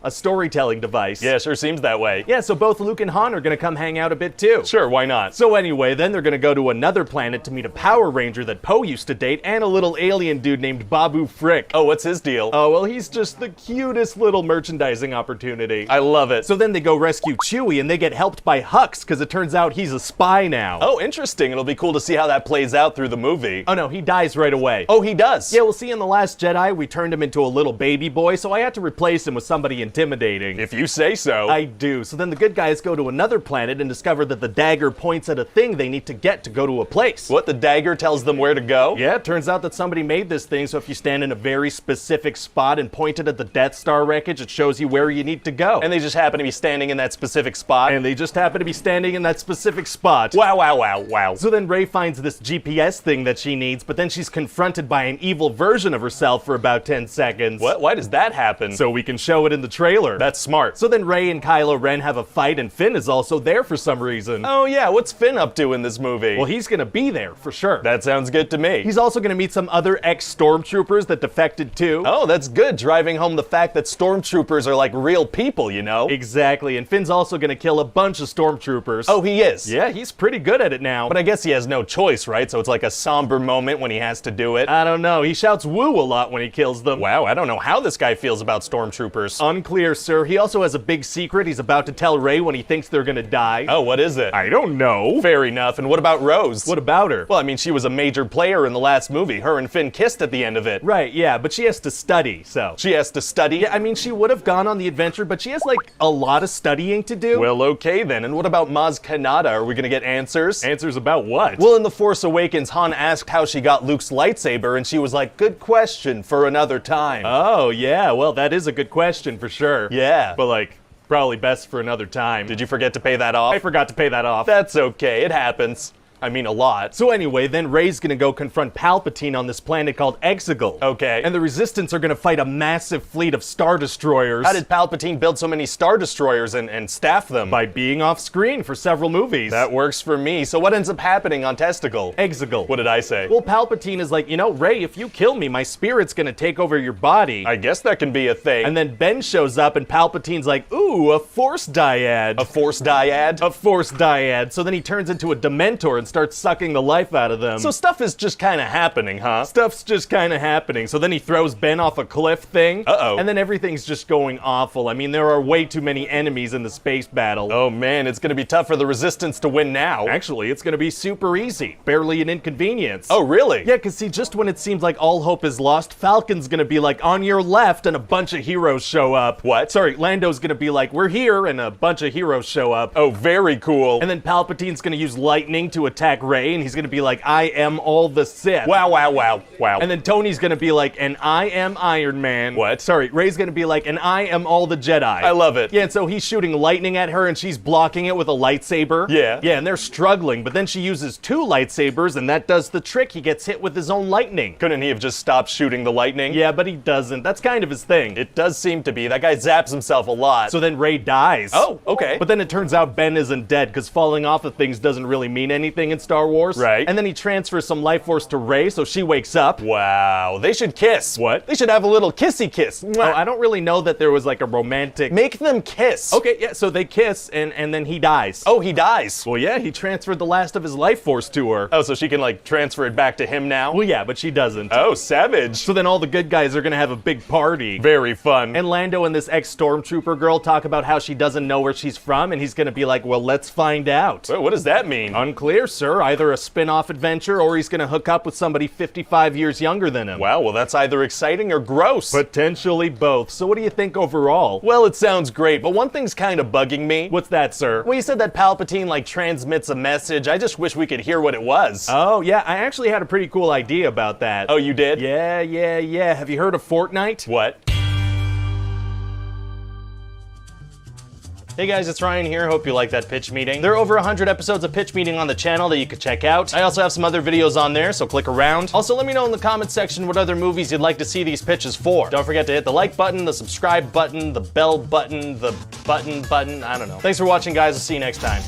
[SPEAKER 9] a storytelling device.
[SPEAKER 7] Yeah, sure seems that way.
[SPEAKER 9] Yeah, so both Luke and Han are gonna come hang out a bit too.
[SPEAKER 7] Sure, why not?
[SPEAKER 9] So anyway, then they're gonna go to another planet to meet a Power Ranger that Poe used to date and a little alien dude named Babu Frick.
[SPEAKER 7] Oh, what's his deal?
[SPEAKER 9] Oh, well, he's just the cutest little merchandising opportunity.
[SPEAKER 7] I love it.
[SPEAKER 9] So then they go rescue Chewie and they get helped by Hux because it turns out he's a spy now.
[SPEAKER 7] Oh, interesting. It'll be cool to see how that plays out through the movie.
[SPEAKER 9] Oh no, he dies right away.
[SPEAKER 7] Oh, he does?
[SPEAKER 9] Yeah, we'll see in The Last Jedi, we turned him into a little baby boy, so I had to replace him with somebody intimidating.
[SPEAKER 7] If you say so.
[SPEAKER 9] I do. So then the good guys go to another planet and discover that the dagger points at a thing they need to get to go to a place.
[SPEAKER 7] What, the dagger tells them where to go?
[SPEAKER 9] Yeah, it turns out that somebody made this thing, so if you stand in a very specific spot and point it at the Death Star wreckage, it shows you where you need to go.
[SPEAKER 7] And they just happen to be standing in that specific spot?
[SPEAKER 9] And they just happen to be standing in that specific spot.
[SPEAKER 7] Wow, wow, wow, wow.
[SPEAKER 9] So then Rey finds this GPS thing that she needs, but then she's confronted by an evil version of herself for about 10 seconds.
[SPEAKER 7] What? Why does that happen?
[SPEAKER 9] So we can show it in the trailer.
[SPEAKER 7] That's smart.
[SPEAKER 9] So then Rey and Kylo Ren have a fight and Finn is also there for some reason.
[SPEAKER 7] Oh yeah, what's Finn up to in this movie?
[SPEAKER 9] Well, he's gonna be there for sure.
[SPEAKER 7] That sounds good to me.
[SPEAKER 9] He's also gonna meet some other ex-stormtroopers that defected too.
[SPEAKER 7] Oh, that's good, driving home the fact that stormtroopers are like real people,
[SPEAKER 9] Exactly, and Finn's also gonna kill a bunch of stormtroopers.
[SPEAKER 7] Oh, he is?
[SPEAKER 9] Yeah, he's pretty good at it now.
[SPEAKER 7] But I guess he has no choice, right? So it's like a somber moment when he has to do it.
[SPEAKER 9] I don't know, he shouts woo a lot when he kills them.
[SPEAKER 7] Wow, I don't know how this guy feels about stormtroopers.
[SPEAKER 9] Unclear, sir. He also has a big secret he's about to tell Rey when he thinks they're gonna die.
[SPEAKER 7] Oh, what is it?
[SPEAKER 9] I don't know.
[SPEAKER 7] Fair enough. And what about Rose?
[SPEAKER 9] What about her?
[SPEAKER 7] Well, I mean, she was a major player in the last movie. Her and Finn kissed at the end of it.
[SPEAKER 9] Right, yeah, but she has to study, so.
[SPEAKER 7] She has to study?
[SPEAKER 9] Yeah, I mean, she would have gone on the adventure, but she has, like, a lot of studying to do.
[SPEAKER 7] Well, okay then. And what about Maz Kanata? Are we gonna get answers?
[SPEAKER 9] Answers about what?
[SPEAKER 7] Well, in The Force Awakens, Han asked how she got Luke's lightsaber, and she was like, good question for another time.
[SPEAKER 9] Oh, yeah, well, that is a good question for sure.
[SPEAKER 7] Yeah.
[SPEAKER 9] But, like, probably best for another time.
[SPEAKER 7] Did you forget to pay that off?
[SPEAKER 9] I forgot to pay that off.
[SPEAKER 7] That's okay, it happens. I mean, a lot.
[SPEAKER 9] So anyway, then Rey's gonna go confront Palpatine on this planet called Exegol.
[SPEAKER 7] Okay.
[SPEAKER 9] And the Resistance are gonna fight a massive fleet of Star Destroyers.
[SPEAKER 7] How did Palpatine build so many Star Destroyers and staff them?
[SPEAKER 9] By being off screen for several movies.
[SPEAKER 7] That works for me. So what ends up happening on Testicle?
[SPEAKER 9] Exegol.
[SPEAKER 7] What did I say?
[SPEAKER 9] Well, Palpatine is like, Rey, if you kill me, my spirit's gonna take over your body.
[SPEAKER 7] I guess that can be a thing.
[SPEAKER 9] And then Ben shows up and Palpatine's like, ooh, a Force Dyad.
[SPEAKER 7] A Force Dyad?
[SPEAKER 9] A Force Dyad. So then he turns into a Dementor and starts sucking the life out of them.
[SPEAKER 7] So stuff is just kind of happening, huh?
[SPEAKER 9] Stuff's just kind of happening. So then he throws Ben off a cliff thing.
[SPEAKER 7] Uh-oh.
[SPEAKER 9] And then everything's just going awful. I mean, there are way too many enemies in the space battle.
[SPEAKER 7] Oh man, it's gonna be tough for the Resistance to win now.
[SPEAKER 9] Actually, it's gonna be super easy. Barely an inconvenience.
[SPEAKER 7] Oh, really?
[SPEAKER 9] Yeah, because see, just when it seems like all hope is lost, Falcon's gonna be like, on your left, and a bunch of heroes show up.
[SPEAKER 7] What?
[SPEAKER 9] Sorry, Lando's gonna be like, we're here, and a bunch of heroes show up.
[SPEAKER 7] Oh, very cool.
[SPEAKER 9] And then Palpatine's gonna use lightning to attack Rey, and he's gonna be like, I am all the Sith.
[SPEAKER 7] Wow, wow, wow, wow.
[SPEAKER 9] And then Tony's gonna be like, and I am Iron Man.
[SPEAKER 7] What?
[SPEAKER 9] Sorry, Rey's gonna be like, and I am all the Jedi.
[SPEAKER 7] I love it.
[SPEAKER 9] Yeah, and so he's shooting lightning at her, and she's blocking it with a lightsaber.
[SPEAKER 7] Yeah.
[SPEAKER 9] Yeah, and they're struggling, but then she uses two lightsabers, and that does the trick. He gets hit with his own lightning.
[SPEAKER 7] Couldn't he have just stopped shooting the lightning?
[SPEAKER 9] Yeah, but he doesn't. That's kind of his thing.
[SPEAKER 7] It does seem to be. That guy zaps himself a lot.
[SPEAKER 9] So then Rey dies.
[SPEAKER 7] Oh, okay.
[SPEAKER 9] But then it turns out Ben isn't dead, because falling off of things doesn't really mean anything in Star Wars.
[SPEAKER 7] Right.
[SPEAKER 9] And then he transfers some life force to Rey, so she wakes up.
[SPEAKER 7] Wow, they should kiss.
[SPEAKER 9] What?
[SPEAKER 7] They should have a little kissy kiss.
[SPEAKER 9] Oh, I don't really know that there was like a romantic...
[SPEAKER 7] Make them kiss.
[SPEAKER 9] Okay, yeah, so they kiss, and then he dies.
[SPEAKER 7] Oh, he dies.
[SPEAKER 9] Well, yeah, he transferred the last of his life force to her.
[SPEAKER 7] Oh, so she can like transfer it back to him now?
[SPEAKER 9] Well, yeah, but she doesn't.
[SPEAKER 7] Oh, savage.
[SPEAKER 9] So then all the good guys are gonna have a big party.
[SPEAKER 7] Very fun.
[SPEAKER 9] And Lando and this ex-stormtrooper girl talk about how she doesn't know where she's from, and he's gonna be like, well, let's find out.
[SPEAKER 7] Wait, what does that mean?
[SPEAKER 9] Unclear, sir. Either a spin-off adventure, or he's gonna hook up with somebody 55 years younger than him.
[SPEAKER 7] Wow, well that's either exciting or gross.
[SPEAKER 9] Potentially both. So what do you think overall?
[SPEAKER 7] Well, it sounds great, but one thing's kind of bugging me.
[SPEAKER 9] What's that, sir?
[SPEAKER 7] Well, you said that Palpatine like transmits a message. I just wish we could hear what it was.
[SPEAKER 9] Oh, yeah, I actually had a pretty cool idea about that.
[SPEAKER 7] Oh, you did?
[SPEAKER 9] Yeah. Have you heard of Fortnite?
[SPEAKER 7] What?
[SPEAKER 9] Hey guys, it's Ryan here. Hope you like that pitch meeting. There are over 100 episodes of pitch meeting on the channel that you could check out. I also have some other videos on there, so click around. Also, let me know in the comments section what other movies you'd like to see these pitches for. Don't forget to hit the like button, the subscribe button, the bell button, the button, I don't know. Thanks for watching, guys. I'll see you next time.